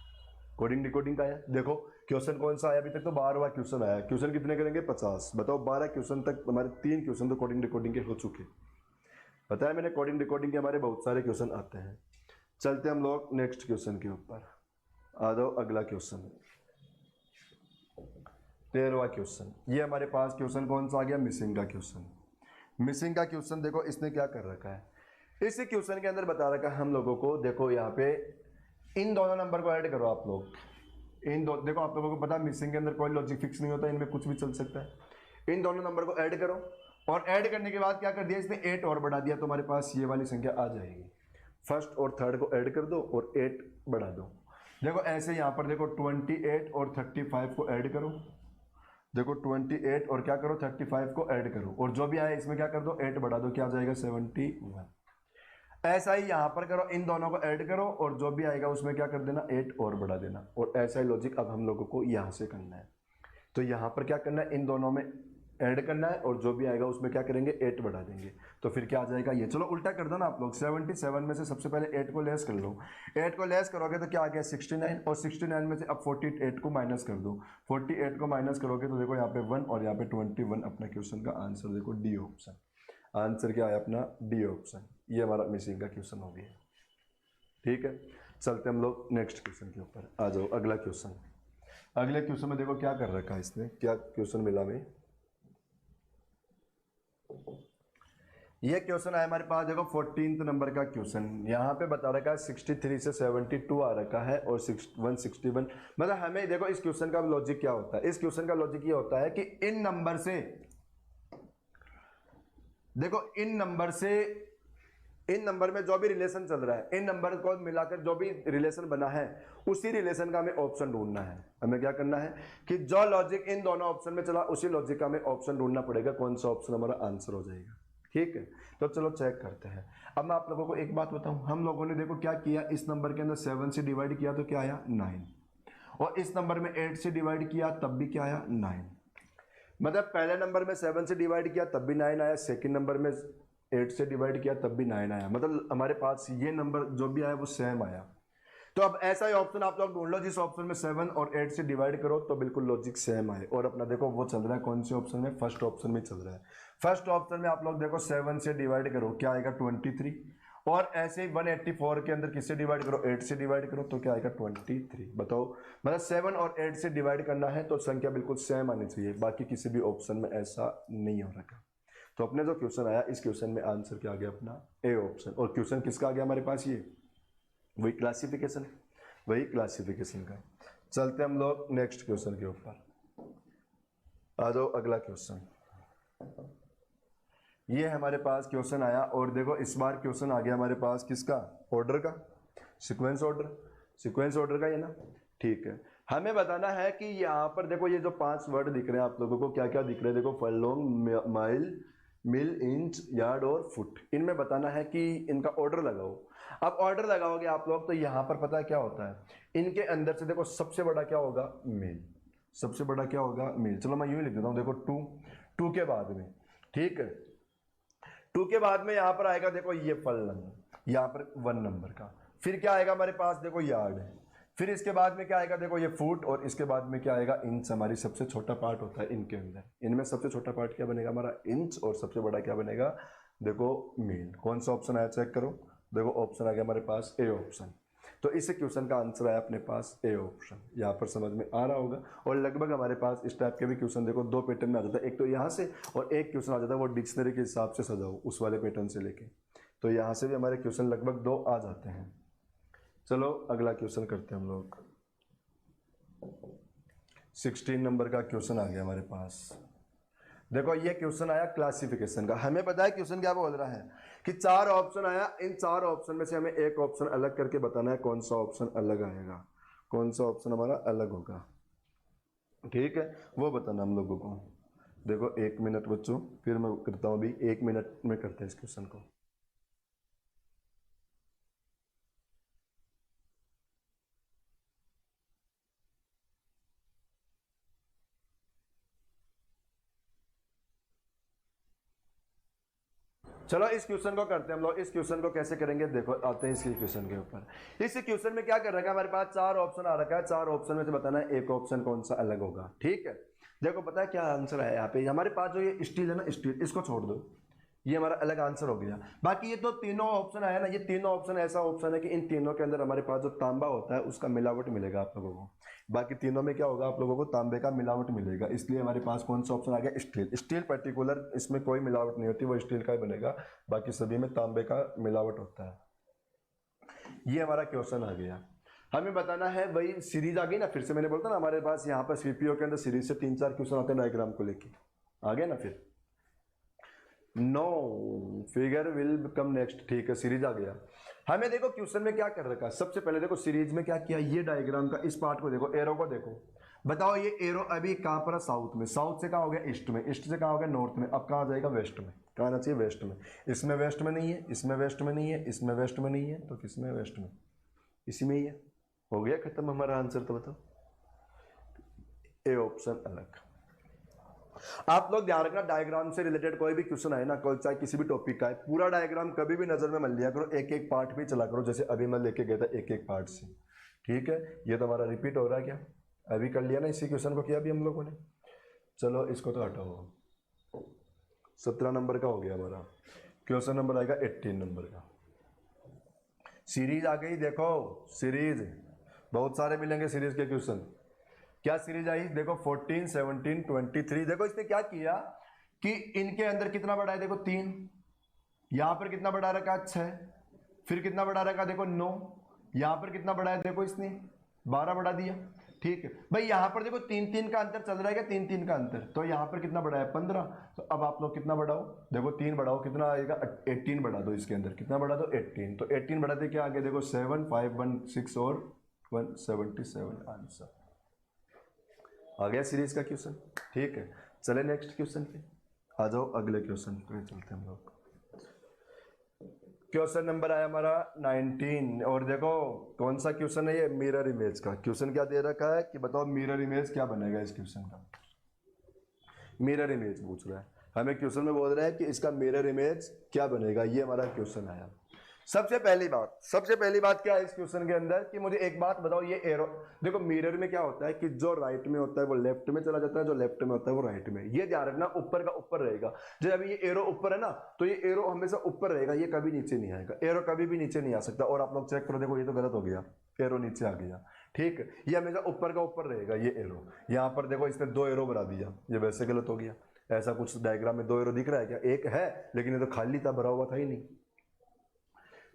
कोडिंग डिकोडिंग का है। देखो क्वेश्चन कौन सा आया, अभी तक तो 12वां क्वेश्चन आया। क्वेश्चन कितने करेंगे, 50। बताओ 12 क्वेश्चन तक हमारे 3 क्वेश्चन तो कोडिंग डिकोडिंग के हो चुके। बताया मैंने, कोडिंग डिकोडिंग के हमारे बहुत सारे क्वेश्चन आते हैं। चलते हम लोग नेक्स्ट क्वेश्चन के ऊपर। आ जाओ अगला क्वेश्चन, 13वां क्वेश्चन। ये हमारे पास क्वेश्चन कौन सा आ गया, मिसिंग का क्वेश्चन। मिसिंग का क्वेश्चन देखो इसने क्या कर रखा है, इस क्वेश्चन के अंदर बता रखा है हम लोगों को, देखो यहाँ पे इन दोनों नंबर को ऐड करो आप लोग। इन दो, देखो आप लोगों को पता है मिसिंग के अंदर कोई लॉजिक फिक्स नहीं होता, इनमें कुछ भी चल सकता है। इन दोनों नंबर को ऐड करो, और ऐड करने के बाद क्या कर दिया, इसने 8 और बढ़ा दिया, तो हमारे पास ये वाली संख्या आ जाएगी। फर्स्ट और थर्ड को ऐड कर दो और 8 बढ़ा दो। देखो ऐसे यहाँ पर देखो 28 और 35 को ऐड करो, देखो 28 और क्या करो 35 को ऐड करो, और जो भी आए इसमें क्या कर दो 8 बढ़ा दो, क्या आ जाएगा 71। ऐसा ही यहाँ पर करो, इन दोनों को ऐड करो और जो भी आएगा उसमें क्या कर देना 8 और बढ़ा देना, और ऐसा ही लॉजिक अब हम लोगों को यहाँ से करना है। तो यहाँ पर क्या करना है, इन दोनों में ऐड करना है और जो भी आएगा उसमें क्या करेंगे 8 बढ़ा देंगे, तो फिर क्या आ जाएगा ये। चलो उल्टा कर दो ना आप लोग, 77 में से सबसे पहले 8 को लेस कर लो, 8 को लेस करोगे तो क्या आ गया 69, और 69 में से अब 48 को माइनस कर दो, 48 को माइनस करोगे तो देखो यहाँ पे 1 और यहाँ पे 21। अपना क्वेश्चन का आंसर देखो डी ऑप्शन, आंसर क्या है अपना डी ऑप्शन। ये हमारा मिसिंग का क्वेश्चन हो गया। ठीक है, चलते हम लोग नेक्स्ट क्वेश्चन के ऊपर। आ जाओ अगला क्वेश्चन। अगले क्वेश्चन में देखो क्या कर रखा है इसने, क्या क्वेश्चन मिला हमें। ये क्वेश्चन है हमारे पास, देखो 14th नंबर का क्वेश्चन। यहाँ पे बता रखा है 63 से 72 आ रखा है, और 161। मतलब हमें देखो इस क्वेश्चन का लॉजिक क्या होता है, इस क्वेश्चन का लॉजिक ये होता है कि इन नंबर से, देखो इन नंबर में जो भी रिलेशन चल रहा है, इन नंबर को मिलाकर जो भी रिलेशन बना है, उसी रिलेशन का हमें ऑप्शन ढूंढना है। हमें क्या करना है कि जो लॉजिक इन दोनों ऑप्शन में चला, उसी लॉजिक का हमें ऑप्शन ढूंढना पड़ेगा, कौन सा ऑप्शन हमारा आंसर हो जाएगा। ठीक है, तो चलो चेक करते हैं। अब मैं आप लोगों को एक बात बताऊं, हम लोगों ने देखो क्या किया, इस नंबर के अंदर 7 से डिवाइड किया तो क्या आया 9, और इस नंबर में 8 से डिवाइड किया तब भी क्या आया 9। मतलब पहले नंबर में 7 से डिवाइड किया तब भी 9 आया, सेकंड नंबर में 8 से डिवाइड किया तब भी 9 आया। मतलब हमारे पास ये नंबर जो भी आया वो सेम आया। तो अब ऐसा ही ऑप्शन आप लोग ढूंढ लो जिस ऑप्शन में 7 और 8 से डिवाइड करो तो बिल्कुल लॉजिक सेम आए। और अपना देखो वो चल रहा है कौन से ऑप्शन में, फर्स्ट ऑप्शन में चल रहा है। फर्स्ट ऑप्शन में आप लोग देखो 7 से डिवाइड करो क्या आएगा 23, और ऐसे ही 184 के अंदर किससे डिवाइड करो 8 से डिवाइड करो तो क्या आएगा 23। बताओ, मतलब 7 और 8 से डिवाइड करना है तो संख्या बिल्कुल सेम आनी चाहिए, बाकी किसी भी ऑप्शन में ऐसा नहीं हो रखा। तो अपने जो क्वेश्चन आया इस क्वेश्चन में आंसर क्या आ गया अपना ए ऑप्शन। और क्वेश्चन किसका आ गया हमारे पास, ये वही क्लासिफिकेशन, वही क्लासिफिकेशन का। चलते हम लोग नेक्स्ट क्वेश्चन के ऊपर। आ जाओ अगला क्वेश्चन। ये हमारे पास क्वेश्चन आया, और देखो इस बार क्वेश्चन आ गया हमारे पास किसका, ऑर्डर का, सीक्वेंस ऑर्डर, सीक्वेंस ऑर्डर का ये ना। ठीक है, हमें बताना है कि यहाँ पर देखो ये जो 5 वर्ड दिख रहे हैं आप लोगों को, क्या क्या दिख रहे हैं, देखो फरलोंग, माइल, मिल, इंच, यार्ड और फुट। इनमें बताना है कि इनका ऑर्डर लगाओ। अब ऑर्डर लगाओगे आप लोग तो यहाँ पर पता है क्या होता है, इनके अंदर से देखो सबसे बड़ा क्या होगा मिल, सबसे बड़ा क्या होगा मिल। चलो मैं यूं लिख देता हूँ, देखो 2 के बाद में, ठीक है 2 के बाद में यहाँ पर आएगा देखो ये फरलोंग, यहाँ पर 1 नंबर का। फिर क्या आएगा हमारे पास देखो यार्ड है, फिर इसके बाद में क्या आएगा देखो ये फुट, और इसके बाद में क्या आएगा इंच। हमारी सबसे छोटा पार्ट होता है इनके अंदर, इनमें सबसे छोटा पार्ट क्या बनेगा हमारा इंच, और सबसे बड़ा क्या बनेगा देखो मील। कौन सा ऑप्शन आया चेक करो, देखो ऑप्शन आ गया हमारे पास ए ऑप्शन। तो इस क्वेश्चन का आंसर आया अपने पास ए ऑप्शन। यहाँ पर समझ में आ रहा होगा। और लगभग हमारे पास इस टाइप के भी क्वेश्चन देखो दो पैटर्न में आ जाता है, एक तो यहाँ से और एक क्वेश्चन आ जाता है वो डिक्शनरी के हिसाब से सजाओ उस वाले पैटर्न से लेके। तो यहाँ से भी हमारे क्वेश्चन लगभग दो आ जाते हैं। चलो अगला क्वेश्चन करते हैं हम लोग। 16 नंबर का क्वेश्चन आ गया हमारे पास। देखो ये क्वेश्चन आया क्लासिफिकेशन का। हमें पता है क्वेश्चन क्या बोल रहा है कि 4 ऑप्शन आया, इन 4 ऑप्शन में से हमें एक ऑप्शन अलग करके बताना है कौन सा ऑप्शन अलग आएगा, कौन सा ऑप्शन हमारा अलग होगा। ठीक है, वो बताना हम लोगों को। देखो 1 मिनट बच्चों, फिर मैं करता हूँ अभी 1 मिनट में करते हैं इस क्वेश्चन को। चलो इस क्वेश्चन को करते हैं हम लोग। इस क्वेश्चन को कैसे करेंगे देखो, आते हैं इस क्वेश्चन के ऊपर। इस क्वेश्चन में क्या कर रखा है हमारे पास 4 ऑप्शन आ रखा है, 4 ऑप्शन में से बताना है एक ऑप्शन कौन सा अलग होगा। ठीक है, देखो पता है क्या आंसर है यहाँ पे हमारे पास, जो ये स्टील है ना, स्टील इसको छोड़ दो, ये हमारा अलग आंसर हो गया। बाकी ये तो तीनों ऑप्शन आया ना, ये तीनों ऑप्शन ऐसा ऑप्शन है कि इन तीनों के अंदर हमारे पास जो तांबा होता है उसका मिलावट मिलेगा आप लोगों को। बाकी तीनों में क्या होगा, आप लोगों को तांबे का मिलावट मिलेगा। इसलिए हमारे पास कौन सा ऑप्शन आ गया, स्टील। स्टील पर्टिकुलर इसमें कोई मिलावट नहीं होती, वो स्टील का ही बनेगा, बाकी सभी में तांबे का मिलावट होता है। ये हमारा क्वेश्चन आ गया। हमें बताना है वही सीरीज आ गई ना, फिर से मैंने बोलता ना हमारे पास यहाँ पर सीपीओ के अंदर सीरीज से 3-4 क्वेश्चन आते हैं डायग्राम को लेके। आ गया ना, फिर know figure will come next. ठीक है, सीरीज आ गया। हमें देखो क्वेश्चन में क्या कर रखा है, सबसे पहले देखो सीरीज में क्या किया, ये डायग्राम का इस पार्ट को देखो, एरो को देखो, बताओ ये एरो अभी कहां पर है, साउथ में। साउथ से कहां हो गया, ईस्ट में। ईस्ट से कहां हो गया, नॉर्थ में। अब कहां आ जाएगा, वेस्ट में। कहां आना चाहिए, वेस्ट में। इसमें वेस्ट में नहीं है, इसमें वेस्ट में नहीं है, इसमें वेस्ट में नहीं है, तो किसमें, वेस्ट में, इसी में ही है। हो गया खत्म हमारा आंसर। तो बताओ ए ऑप्शन अलग। आप लोग ध्यान रखना, डायग्राम से रिलेटेड कोई भी क्वेश्चन आए ना, कोई चाहे किसी भी टॉपिक का है, पूरा डायग्राम कभी भी नजर में मत लिया करो, एक एक पार्ट भी चला करो, जैसे अभी मैं लेके गया था एक एक पार्ट से। ठीक है, ये तो हमारा रिपीट हो रहा है क्या, अभी कर लिया ना, इसी क्वेश्चन को किया अभी हम लोगों ने। चलो इसको तो हटाओ। 17 नंबर का हो गया हमारा। क्वेश्चन नंबर आएगा 18 नंबर का। सीरीज आ गई, देखो सीरीज बहुत सारे मिलेंगे सीरीज के क्वेश्चन। क्या सीरीज आई, देखो 14, 17, 23। देखो इसने क्या किया कि इनके अंदर कितना बढ़ा है, देखो 3, यहां पर कितना बढ़ा रखा है 6, फिर कितना बढ़ा रखा देखो 9, यहां पर कितना बढ़ा है देखो इसने 12 बढ़ा दिया। ठीक है भाई, यहां पर देखो 3-3 का अंतर चल रहा है क्या, 3-3 का अंतर, तो यहां पर कितना बढ़ा है 15। तो अब आप लोग कितना बढ़ाओ, देखो 3 बढ़ाओ, कितना आएगा 18 बढ़ा दो, इसके अंदर कितना बढ़ा दो 18, तो 18 बढ़ा दे क्या आगे देखो 7, 5, 1, 6 और 177 आंसर आ गया सीरीज का क्वेश्चन। ठीक है, चले नेक्स्ट क्वेश्चन पे आ जाओ, अगले क्वेश्चन पे चलते हैं हम लोग। क्वेश्चन नंबर आया हमारा 19, और देखो कौन सा क्वेश्चन है ये, मिरर इमेज का क्वेश्चन। क्या दे रखा है कि बताओ मिरर इमेज क्या बनेगा इस क्वेश्चन का। मिरर इमेज पूछ रहा है हमें, क्वेश्चन में बोल रहा है कि इसका मिरर इमेज क्या बनेगा, ये हमारा क्वेश्चन आया। सबसे पहली बात क्या है इस क्वेश्चन के अंदर कि मुझे एक बात बताओ, ये एरो देखो, मिरर में क्या होता है कि जो राइट में होता है वो लेफ्ट में चला जाता है, जो लेफ्ट में होता है वो राइट में। ये ध्यान रखना, ऊपर का ऊपर रहेगा। जब अभी ये एरो ऊपर है ना, तो ये एरो हमेशा ऊपर रहेगा, ये कभी नीचे नहीं आएगा। एरो कभी भी नीचे नहीं आ सकता। और आप लोग चेक करो, देखो ये तो गलत हो गया, एरो नीचे आ गया। ठीक है, ये हमेशा ऊपर का ऊपर रहेगा ये एरो। यहाँ पर देखो इसने 2 एरो बना दिया, ये वैसे गलत हो गया। ऐसा कुछ डायग्राम में 2 एरो दिख रहा है क्या, एक है, लेकिन ये तो खाली था, भरा हुआ था ही नहीं।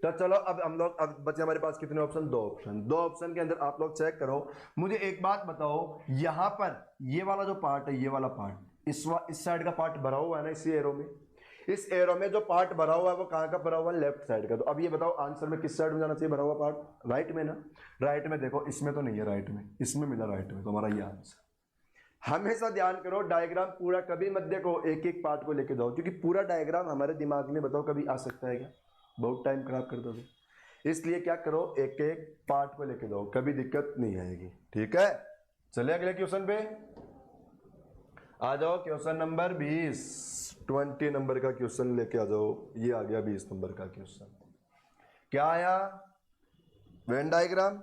तो चलो अब हम लोग, अब बचे हमारे पास कितने ऑप्शन, 2 ऑप्शन। 2 ऑप्शन के अंदर आप लोग चेक करो, मुझे एक बात बताओ, यहां पर ये वाला जो पार्ट है, ये वाला पार्ट, इस साइड का पार्ट भरा हुआ है ना इसी एरो में। इस एरो में जो पार्ट भरा हुआ है वो कहां का भरा हुआ है, लेफ्ट साइड का। तो अब ये बताओ आंसर में किस साइड में जाना चाहिए भरा हुआ पार्ट, राइट में ना। राइट में देखो, इसमें तो नहीं है राइट में, इसमें मिला राइट में, तो हमारा ये आंसर। हमेशा ध्यान करो, डायग्राम पूरा कभी मत देखो, एक एक पार्ट को लेके जाओ, क्योंकि पूरा डायग्राम हमारे दिमाग में बताओ कभी आ सकता है क्या, बहुत टाइम खराब कर दोगे। इसलिए क्या करो, एक एक पार्ट को लेके जाओ, कभी दिक्कत नहीं आएगी। ठीक है, चले अगले क्वेश्चन पे आ जाओ। क्वेश्चन नंबर 20 नंबर का क्वेश्चन लेके आ जाओ। ये आ गया 20 नंबर का क्वेश्चन। क्या आया, वेन डायग्राम।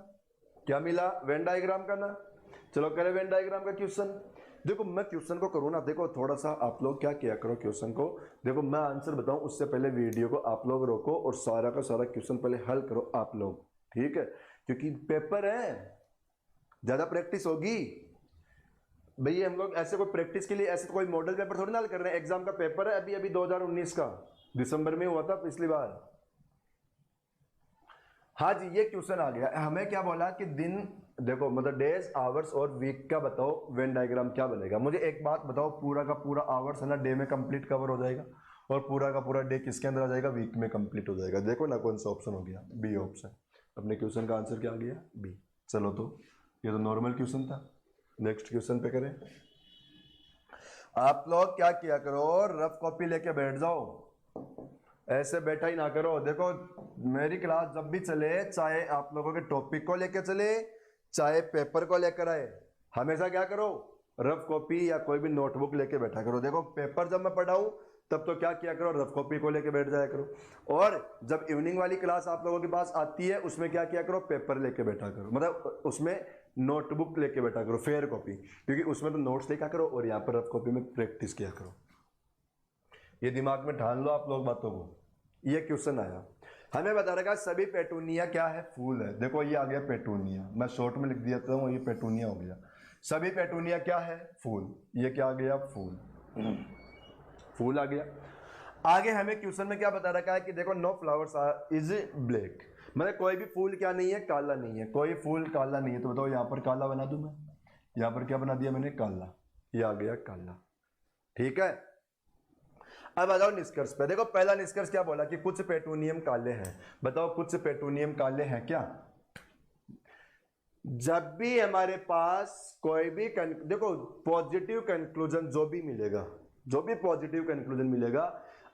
क्या मिला, वेन डायग्राम का ना। चलो करें वेन डायग्राम का क्वेश्चन। देखो मैं क्वेश्चन को करूँ ना, देखो थोड़ा सा आप लोग क्या किया करो, क्वेश्चन को देखो, मैं आंसर बताऊं उससे पहले वीडियो को आप लोग रोको और सारा का सारा क्वेश्चन पहले हल करो आप लोग। ठीक है, क्योंकि पेपर है, ज्यादा प्रैक्टिस होगी। भैया हम लोग ऐसे कोई प्रैक्टिस के लिए ऐसे तो कोई मॉडल पेपर थोड़ी ना हल कर रहे हैं, एग्जाम का पेपर है अभी 2019 का, दिसंबर में हुआ था पिछली बार। हाँ जी, ये क्वेश्चन आ गया, हमें क्या बोला कि दिन, देखो मतलब डेज, आवर्स और वीक का बताओ वेन डायग्राम क्या बनेगा। मुझे एक बात बताओ, पूरा का पूरा आवर्स है ना डे में कंप्लीट कवर हो जाएगा, और पूरा का पूरा डे किसके अंदर आ जाएगा, वीक में कंप्लीट हो जाएगा। देखो ना कौन सा ऑप्शन हो गया, बी ऑप्शन। अपने क्वेश्चन का आंसर क्या आ गया, बी। चलो तो ये तो नॉर्मल क्वेश्चन था, नेक्स्ट क्वेश्चन पे करें। आप लोग क्या किया करो, रफ कॉपी लेके बैठ जाओ, ऐसे बैठा ही ना करो। देखो मेरी क्लास जब भी चले, चाहे आप लोगों के टॉपिक को लेकर चले, चाहे पेपर को लेकर आए, हमेशा क्या करो, रफ कॉपी या कोई भी नोटबुक लेके बैठा करो। देखो पेपर जब मैं पढ़ाऊं तब तो क्या किया करो, रफ कॉपी को लेके बैठ जाया करो, और जब इवनिंग वाली क्लास आप लोगों के पास आती है उसमें क्या किया करो, पेपर लेके बैठा करो, मतलब उसमें नोटबुक लेके बैठा करो, फेयर कॉपी, क्योंकि उसमें तो नोट्स लिखा करो और यहाँ पर रफ कॉपी में प्रैक्टिस किया करो। ये दिमाग में ठान लो आप लोग बातों को। ये क्वेश्चन आया, हमें बता रखा सभी पेटूनिया क्या है, फूल है। देखो ये आ गया पेटूनिया, मैं शॉर्ट में लिख दिया था, ये पेटूनिया हो गया। सभी पेटूनिया क्या है, फूल। ये क्या आ गया, फूल, फूल आ गया। आगे हमें क्वेश्चन में क्या बता रखा है कि देखो no flowers are is black, मतलब कोई भी फूल क्या नहीं है, काला नहीं है, कोई फूल काला नहीं है। तो बताओ यहाँ पर काला बना दूं मैं, यहाँ पर क्या बना दिया मैंने, काला, ये आ गया काला, ठीक है। अब बताओ निष्कर्ष पे, देखो पहला निष्कर्ष क्या बोला कि कुछ पेटूनियम काले हैं। बताओ कुछ पेटूनियम काले हैं क्या। जब भी हमारे पास कोई भी देखो पॉजिटिव कंक्लूजन जो भी मिलेगा, जो भी पॉजिटिव कंक्लूजन मिलेगा,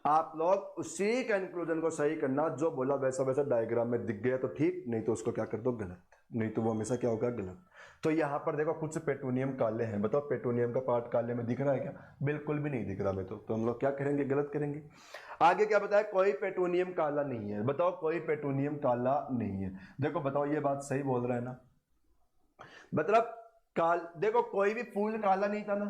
आप लोग उसी कंक्लूजन को सही करना, जो बोला वैसा वैसा डायग्राम में दिख गया तो ठीक, नहीं तो उसको क्या कर दो, गलत, नहीं तो वो हमेशा क्या होगा, गलत। तो यहाँ पर देखो कुछ पेटूनियम काले हैं, बताओ पेटूनियम का पार्ट काले में दिख रहा है क्या, बिल्कुल भी नहीं दिख रहा। मैं तो हम लोग क्या करेंगे, गलत करेंगे। आगे क्या बताया, कोई पेटूनियम काला नहीं है। बताओ कोई पेटूनियम काला नहीं है। देखो बताओ ये बात सही बोल रहा है ना, मतलब देखो कोई भी फूल काला नहीं था ना,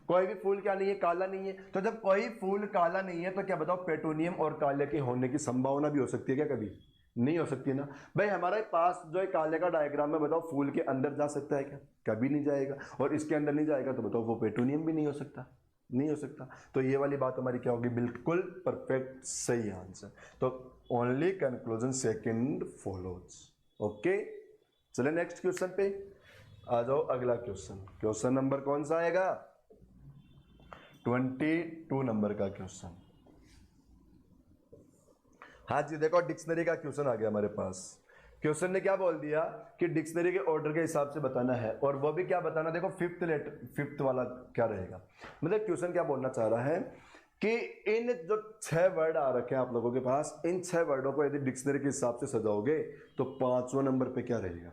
कोई भी फूल क्या नहीं है, काला नहीं है। तो जब कोई फूल काला नहीं है तो क्या बताओ पेटूनियम और काले के होने की संभावना भी हो सकती है क्या, कभी नहीं हो सकती ना भाई। हमारे पास जो है काले का डायग्राम है, बताओ फूल के अंदर जा सकता है क्या, कभी नहीं जाएगा। और इसके अंदर नहीं जाएगा तो बताओ वो पेटूनियम भी नहीं हो सकता, नहीं हो सकता। तो ये वाली बात हमारी क्या होगी, बिल्कुल परफेक्ट सही आंसर। तो only conclusion second follows. Okay, चले नेक्स्ट क्वेश्चन पे आ जाओ। अगला क्वेश्चन, क्वेश्चन नंबर कौन सा आएगा, 22 नंबर का क्वेश्चन। हाँ जी, देखो डिक्शनरी का क्वेश्चन आ गया हमारे पास। क्वेश्चन ने क्या बोल दिया कि डिक्शनरी के ऑर्डर के हिसाब से बताना है, और वो भी क्या बताना, देखो फिफ्थ वाला क्या रहेगा। मतलब क्वेश्चन क्या बोलना चाह रहा है कि इन जो 6 वर्ड आ रखे हैं आप लोगों के पास, इन 6 वर्डों को यदि डिक्शनरी के हिसाब से सजाओगे तो 5वें नंबर पे क्या रहेगा,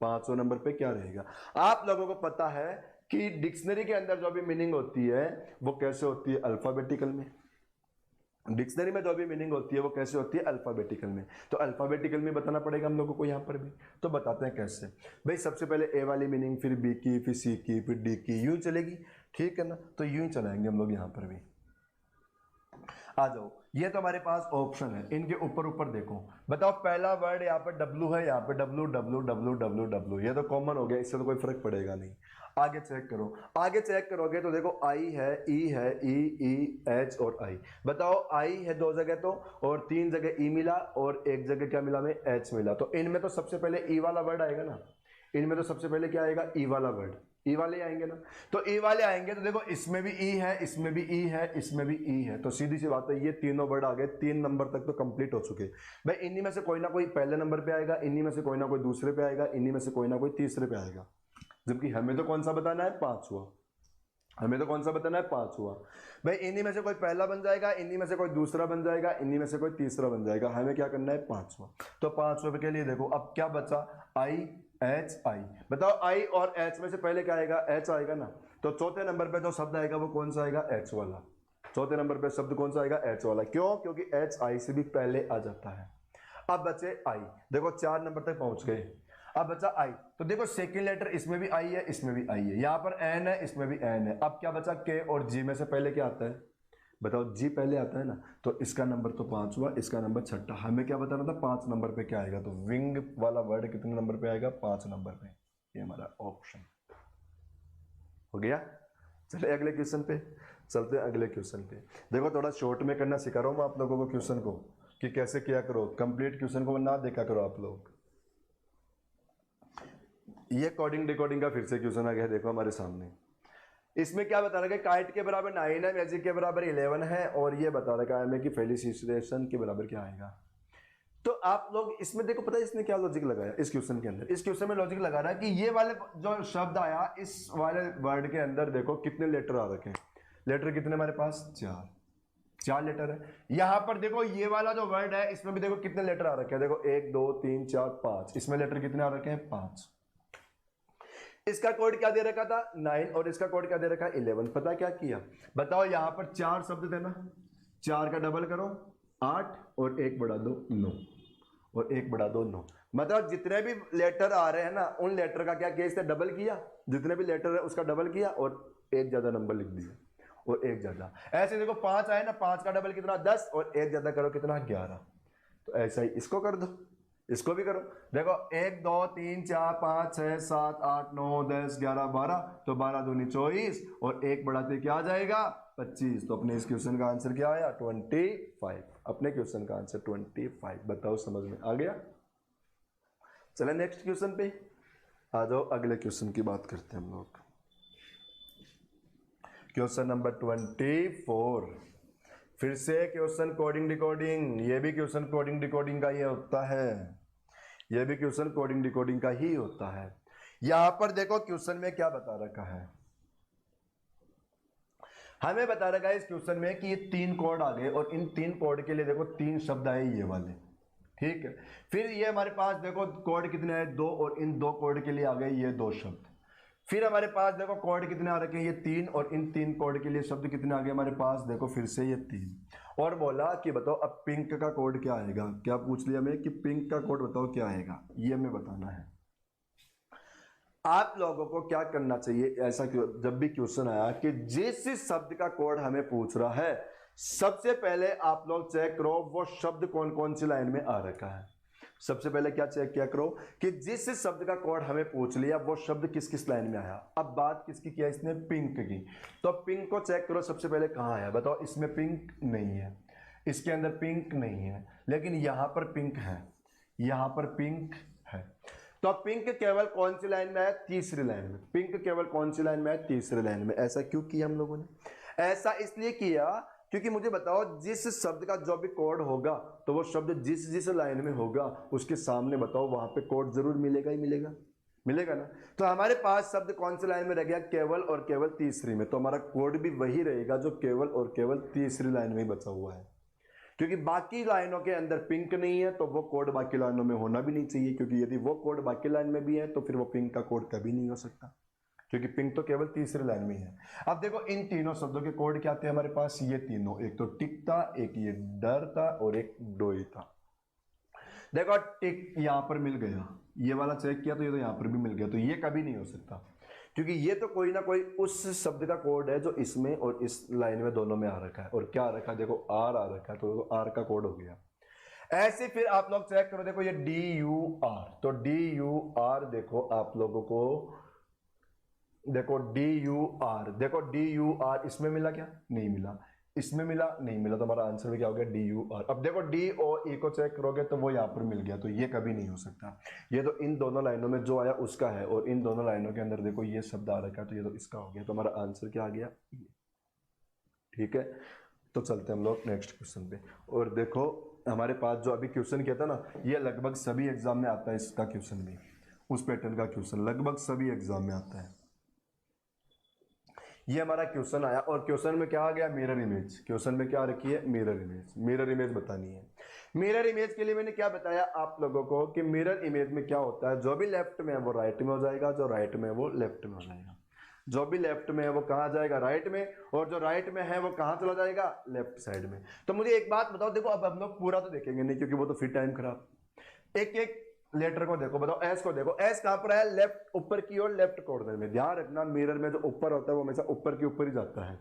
5वें नंबर पे क्या रहेगा। आप लोगों को पता है कि डिक्शनरी के अंदर जो भी मीनिंग होती है वो कैसे होती है, अल्फाबेटिकल में। डिक्शनरी में जो भी मीनिंग होती है वो कैसे होती है, अल्फाबेटिकल में। तो अल्फाबेटिकल में बताना पड़ेगा हम लोगों को यहाँ पर भी। तो बताते हैं कैसे भाई। सबसे पहले ए वाली मीनिंग, फिर बी की, फिर सी की, फिर डी की, यूं चलेगी, ठीक है ना। तो यूं ही चलाएंगे हम लोग यहाँ पर भी। आ जाओ, ये तो हमारे पास ऑप्शन है, इनके ऊपर ऊपर देखो। बताओ पहला वर्ड यहाँ पे डब्लू है, यहाँ पे W W W W W, ये तो कॉमन हो गया, इससे तो कोई फर्क पड़ेगा नहीं। आगे चेक करो, आगे चेक करोगे तो देखो आई है, ई है, ई एच और आई। बताओ आई है 2 जगह तो, और 3 जगह ई मिला, और 1 जगह क्या मिला में, एच मिला। तो इनमें तो सबसे पहले ई वाला वर्ड आएगा ना, इनमें तो सबसे पहले क्या आएगा, ई वाला वर्ड, ई वाले आएंगे ना। तो ई वाले आएंगे तो देखो इसमें भी ई है, इसमें भी ई है, इसमें भी ई है। तो सीधी सी बात है, ये तीनों वर्ड आ गए, 3 नंबर तक तो कंप्लीट हो चुके भाई। इन्हीं में से कोई ना कोई पहले नंबर पे आएगा, इन्हीं में से कोई ना कोई दूसरे पे आएगा, इन्हीं में से कोई ना कोई तीसरे पे आएगा। जबकि हमें तो कौन सा बताना है, 5वां। हमें तो कौन सा बताना है, 5वां। भाई इन्हीं में से कोई पहला बन जाएगा, इन्हीं में से कोई दूसरा बन जाएगा, इन्हीं में से कोई तीसरा बन जाएगा। हमें क्या करना है, 5वां। तो 5वें के लिए देखो अब क्या बचा, आई एच आई। बताओ आई और एच में से पहले क्या आएगा, एच आएगा ना। तो चौथे नंबर पे जो शब्द आएगा वो कौन सा आएगा, एच वाला। चौथे नंबर पे शब्द कौन सा आएगा, एच वाला। क्यों, क्योंकि एच आई से भी पहले आ जाता है। अब बचे आई, देखो 4 नंबर तक पहुंच गए। अब बचा आई, तो देखो सेकंड लेटर इसमें भी आई है, इसमें भी आई है, यहाँ पर एन है, इसमें भी एन है। अब क्या बचा, के और जी में से पहले क्या आता है, बताओ जी पहले आता है ना, तो इसका नंबर तो 5 हुआ, इसका नंबर छठा। हमें क्या बताना था, 5 नंबर पे क्या आएगा, तो विंग वाला वर्ड कितने नंबर पे आएगा, 5 नंबर पे। ये हमारा ऑप्शन हो गया। चले अगले क्वेश्चन पे चलते हैं। अगले क्वेश्चन पे देखो, थोड़ा शॉर्ट में करना सिखा रहा हूँ मैं आप लोगों को क्वेश्चन को, कि कैसे किया करो, कंप्लीट क्वेश्चन को ना देखा करो आप लोग। ये कोडिंग डिकोडिंग का फिर से क्वेश्चन आ गया, देखो हमारे सामने। इसमें क्या बता रखा है, काइट के बराबर 9 है, मैजिक के बराबर 11 है, और ये बता रखा है हमें कि फेलिसिटेशन के बराबर क्या आएगा। तो आप लोग इसमें देखो, पता है इसने क्या लॉजिक लगाया इस क्वेश्चन के अंदर। इस क्वेश्चन में लॉजिक लगा रहा है कि ये वाले जो शब्द आया, इस वाले वर्ड के अंदर देखो कितने लेटर आ रखे हैं। लेटर कितने हमारे पास, 4 लेटर है। यहां पर देखो ये वाला जो वर्ड है, इसमें भी देखो कितने लेटर आ रखे हैं, देखो 1 2 3 4 5, इसमें लेटर कितने आ रखे हैं, 5। इसका कोड क्या दे रखा था, 9, और इसका कोड क्या दे रखा है, 11। पता क्या किया, बताओ, यहां पर 4 शब्द थे ना, 4 का डबल करो 8, और 1 बढ़ा दो 9, और 1 बढ़ा दो 9। मतलब जितने भी लेटर आ रहे हैं ना, उन लेटर का क्या किया, इसने डबल किया, जितने भी लेटर है उसका डबल किया, और एक ज्यादा नंबर लिख दिया, और एक ज्यादा। ऐसे देखो 5 आए ना, 5 का डबल कितना, 10, और एक ज्यादा करो कितना, 11। तो ऐसा ही इसको कर दो, इसको भी करो। देखो 1 2 3 4 5 6 7 8 9 10 11 12, तो 12 दूनी 24, और एक बढ़ाते क्या आ जाएगा, 25। तो अपने इस क्वेश्चन का आंसर क्या आया, 25। अपने क्वेश्चन का आंसर 25। बताओ समझ में आ गया। चले नेक्स्ट क्वेश्चन पे आ जाओ, अगले क्वेश्चन की बात करते हैं हम लोग। क्वेश्चन नंबर 24, फिर से क्वेश्चन कोडिंग डिकोडिंग। ये भी क्वेश्चन कोडिंग डिकोडिंग का ही होता है, ये भी क्वेश्चन कोडिंग डिकोडिंग का ही होता है। यहां पर देखो क्वेश्चन में क्या बता रखा है, हमें बता रखा है इस क्वेश्चन में कि ये 3 कोड आ गए, और इन 3 कोड के लिए देखो 3 शब्द आए ये वाले, ठीक है। फिर ये हमारे पास देखो कोड कितने आए, 2, और इन 2 कोड के लिए आ गए ये 2 शब्द। फिर हमारे पास देखो कोड कितने आ रखे हैं, ये 3, और इन 3 कोड के लिए शब्द कितने आ गए हमारे पास, देखो फिर से ये 3। और बोला कि बताओ अब पिंक का कोड क्या आएगा। क्या पूछ लिया हमें कि पिंक का कोड बताओ क्या आएगा, ये हमें बताना है। आप लोगों को क्या करना चाहिए, ऐसा जब भी क्वेश्चन आया कि जिस शब्द का कोड हमें पूछ रहा है, सबसे पहले आप लोग चेक करो वो शब्द कौन कौन सी लाइन में आ रखा है। सबसे पहले क्या चेक किया करो कि जिस शब्द का कोड हमें पूछ लिया, वो शब्द किस किस लाइन में आया। अब बात किसकी किया इसने, पिंक की। तो पिंक को चेक करो सबसे पहले कहां आया, बताओ। इसमें पिंक नहीं है, इसके अंदर पिंक नहीं है, लेकिन यहां पर पिंक है, यहां पर पिंक है। तो पिंक केवल कौन सी लाइन में है, तीसरी लाइन में। पिंक केवल कौन सी लाइन में है, तीसरी लाइन में। ऐसा क्यों किया हम लोगों ने, ऐसा इसलिए किया क्योंकि मुझे बताओ जिस शब्द का जो भी कोड होगा, तो वो शब्द जिस जिस लाइन में होगा उसके सामने बताओ वहां पे कोड जरूर मिलेगा ही मिलेगा, मिलेगा ना। तो हमारे पास शब्द कौन सी लाइन में रह गया, केवल और केवल तीसरी में। तो हमारा कोड भी वही रहेगा जो केवल और केवल तीसरी लाइन में ही बचा हुआ है, क्योंकि बाकी लाइनों के अंदर पिंक नहीं है, तो वो कोड बाकी लाइनों में होना भी नहीं चाहिए, क्योंकि यदि वो कोड बाकी लाइन में भी है तो फिर वो पिंक का कोड कभी नहीं हो सकता, क्योंकि पिंक तो केवल तीसरी लाइन में ही है। अब देखो इन तीनों शब्दों के कोड क्या थे हमारे पास, ये तीनों, एक तो टिक था, एक ये डर था, और एक डोई था। देखो टिक यहां पर मिल गया, ये वाला चेक किया तो ये तो यहां पर भी मिल गया, तो ये कभी नहीं हो सकता, क्योंकि ये तो कोई ना कोई उस शब्द का कोड है जो इसमें और इस लाइन में दोनों में आ रखा है। और क्या आ रखा है, देखो आर आ रखा है, तो आर का कोड हो गया। ऐसे फिर आप लोग चेक करो, देखो ये डी यू आर, तो डी यू आर देखो आप लोगों को, देखो डी यू आर, देखो डी यू आर इसमें मिला क्या, नहीं मिला, इसमें मिला, नहीं मिला, तो हमारा आंसर भी क्या हो गया, डी यू आर। अब देखो डी और ई को चेक करोगे तो वो यहाँ पर मिल गया, तो ये कभी नहीं हो सकता। ये तो इन दोनों लाइनों में जो आया उसका है, और इन दोनों लाइनों के अंदर देखो ये शब्द आ रखा है, तो ये तो इसका हो गया, तो हमारा आंसर क्या आ गया, ठीक है। तो चलते हम लोग नेक्स्ट क्वेश्चन पे। और देखो हमारे पास जो अभी क्वेश्चन किया था ना, ये लगभग सभी एग्जाम में आता है, इसका क्वेश्चन भी, उस पैटर्न का क्वेश्चन लगभग सभी एग्जाम में आता है। ये हमारा क्वेश्चन आया, और क्वेश्चन में क्या आ गया, मिरर इमेज। क्वेश्चन में क्या रखी है, मिरर इमेज। मिरर इमेज बतानी है। मिरर इमेज के लिए मैंने क्या बताया आप लोगों को कि मिरर इमेज में क्या होता है, जो भी लेफ्ट में है वो राइट में हो जाएगा, जो राइट में है वो लेफ्ट में हो जाएगा। जो भी लेफ्ट में है वो कहां जाएगा, राइट में, और जो राइट में है वो कहां चला जाएगा, लेफ्ट साइड में। तो मुझे एक बात बताओ, देखो अब हम लोग पूरा तो देखेंगे नहीं, क्योंकि वो तो फिर टाइम खराब। एक एक लेटर को देखो, बताओ एस को देखो, एस कहां पर है, लेफ्ट ऊपर की ओर, लेफ्ट कॉर्नर में। ध्यान रखना मिरर में जो ऊपर होता है वो हमेशा ऊपर के ऊपर ही जाता है,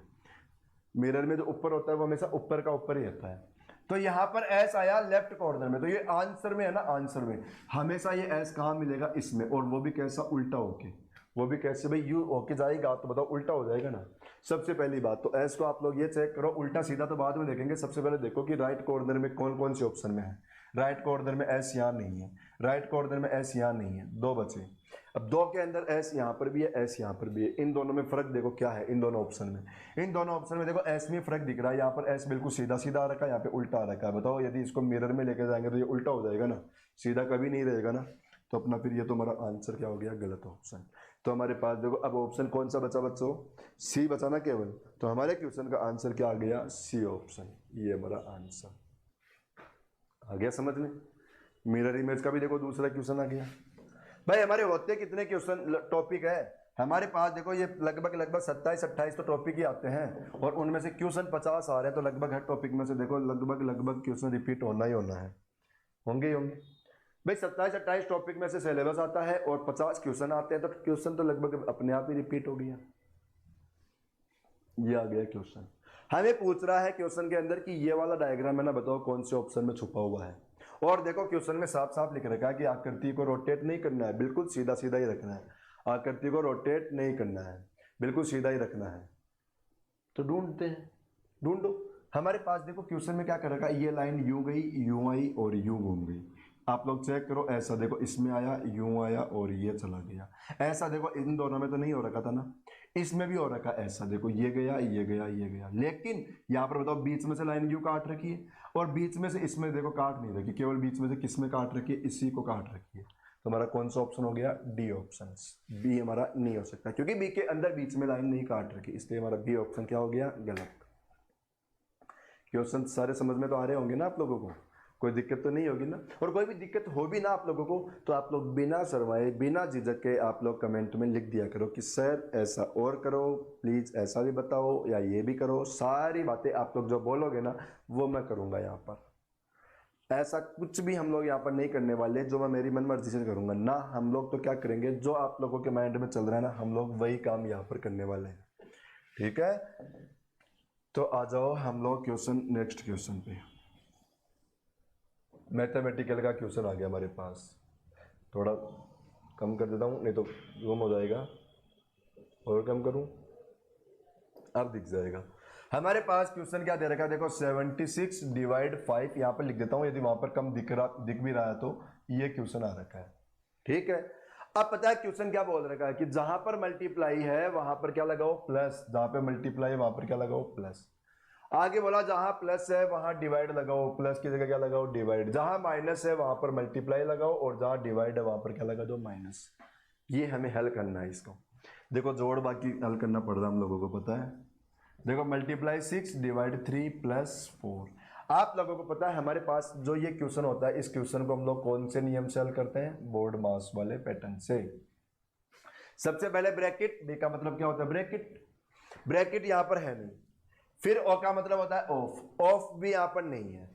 मिरर में जो ऊपर होता है वो हमेशा ऊपर का ऊपर ही रहता है। तो यहाँ पर एस आया लेफ्ट कॉर्नर में, तो ये आंसर में है ना, आंसर में हमेशा ये एस कहाँ मिलेगा, इसमें, और वो भी कैसा, उल्टा होके। वो भी कैसे भाई, यू होके जाएगा तो बताओ उल्टा हो जाएगा ना, सबसे पहली बात। तो एस को आप लोग ये चेक करो, उल्टा सीधा तो बाद में देखेंगे, सबसे पहले देखो कि राइट कॉर्नर में कौन कौन से ऑप्शन में है। राइट कॉर्नर में एस यहाँ नहीं है, राइट कॉर्नर में एस यहाँ नहीं है, दो बचे। अब दो के अंदर एस यहाँ पर भी है, एस यहाँ पर भी है, इन दोनों में फर्क देखो क्या है, इन दोनों ऑप्शन में, इन दोनों ऑप्शन में देखो एस में फर्क दिख रहा है। यहाँ पर एस बिल्कुल सीधा सीधा आ रखा है, यहाँ पे उल्टा आ रखा है। बताओ यदि इसको मिरर में लेके जाएंगे तो ये उल्टा हो जाएगा ना, सीधा कभी नहीं रहेगा ना। तो अपना फिर ये तो हमारा आंसर क्या हो गया, गलत ऑप्शन। तो हमारे पास देखो अब ऑप्शन कौन सा बचा बच्चों, सी बचा ना केवल। तो हमारे क्वेश्चन का आंसर क्या आ गया, सी ऑप्शन, ये हमारा आंसर आ गया समझ में। मिरर इमेज का भी देखो दूसरा क्वेश्चन आ गया। भाई हमारे होते कितने क्वेश्चन टॉपिक है हमारे पास, देखो ये लगभग 27-28 तो टॉपिक ही आते हैं, और उनमें से क्वेश्चन 50 आ रहे हैं। तो लगभग हर टॉपिक में से देखो लगभग क्वेश्चन रिपीट होना ही होना है, होंगे भाई। 27-28 टॉपिक में से सिलेबस आता है और 50 क्वेश्चन आते हैं, तो क्वेश्चन तो लगभग अपने आप ही रिपीट हो गया। ये आ गया क्वेश्चन। हमें पूछ रहा है क्वेश्चन के अंदर कि ये वाला डायग्राम है ना, बताओ कौन से ऑप्शन में छुपा हुआ है। और देखो क्वेश्चन में साफ साफ लिख रखा है कि आकृति को रोटेट नहीं करना है, बिल्कुल सीधा सीधा ही रखना है। आकृति को रोटेट नहीं करना है, बिल्कुल सीधा ही रखना है। तो ढूंढते हैं, ढूंढो। हमारे पास देखो क्वेश्चन में क्या कर रखा है, ये लाइन यूं गई, यूं आई और यूं घूम गई। आप लोग चेक करो, ऐसा देखो इसमें आया, यूं आया और ये चला गया। ऐसा देखो इन दोनों में तो नहीं हो रखा था ना, इसमें भी हो रखा। ऐसा देखो ये गया, ये गया, ये गया। लेकिन यहाँ पर बताओ बीच में से लाइन यूं काट रखी है, और बीच में से इसमें देखो काट नहीं रखी, केवल बीच में से किस में काट रखी है, इसी को काट रखी है। तो हमारा कौन सा ऑप्शन हो गया, डी ऑप्शन। बी हमारा नहीं हो सकता, क्योंकि बी के अंदर बीच में लाइन नहीं काट रखी, इसलिए हमारा बी ऑप्शन क्या हो गया, गलत। क्वेश्चन सारे समझ में तो आ रहे होंगे ना आप लोगों को, कोई दिक्कत तो नहीं होगी ना। और कोई भी दिक्कत हो भी ना आप लोगों को, तो आप लोग बिना शर्माए बिना झिझक के आप लोग कमेंट में लिख दिया करो कि सर ऐसा और करो, प्लीज़ ऐसा भी बताओ या ये भी करो। सारी बातें आप लोग जो बोलोगे ना वो मैं करूँगा यहाँ पर। ऐसा कुछ भी हम लोग यहाँ पर नहीं करने वाले जो मैं मेरी मन मर्जी से करूँगा ना। हम लोग तो क्या करेंगे, जो आप लोगों के माइंड में चल रहा है ना, हम लोग वही काम यहाँ पर करने वाले हैं। ठीक है, तो आ जाओ हम लोग क्वेश्चन, नेक्स्ट क्वेश्चन पे। मैथमेटिकल का क्वेश्चन आ गया हमारे पास। थोड़ा कम कर देता हूँ नहीं तो गुम हो जाएगा, और कम करूँ अब दिख जाएगा। हमारे पास क्वेश्चन क्या दे रखा है, देखो 76 डिवाइड 5, यहाँ पर लिख देता हूँ, यदि वहाँ पर कम दिख भी रहा है तो ये क्वेश्चन आ रखा है। ठीक है, अब पता है क्वेश्चन क्या बोल रखा है कि जहां पर मल्टीप्लाई है वहां पर क्या लगाओ, प्लस। जहां पर मल्टीप्लाई है वहां पर क्या लगाओ, प्लस। आगे बोला जहां प्लस है वहां डिवाइड लगाओ, प्लस की जगह क्या लगाओ, डिवाइड। जहां माइनस है वहां पर मल्टीप्लाई लगाओ, और जहां डिवाइड है वहां पर क्या लगा दो, माइनस। ये हमें हल करना है इसको। देखो जोड़ बाकी हल करना पड़ रहा है हम लोगों को, पता है। देखो मल्टीप्लाई 6 डिवाइड 3 प्लस 4। आप लोगों को पता है हमारे पास जो ये क्वेश्चन होता है, इस क्वेश्चन को हम लोग कौन से नियम से हल करते हैं, बोर्ड मास वाले पैटर्न से। सबसे पहले ब्रैकेट, बी का मतलब क्या होता है, ब्रैकेट। ब्रैकेट यहां पर है नहीं। फिर ओ का मतलब होता है ऑफ, ऑफ भी यहां पर नहीं है।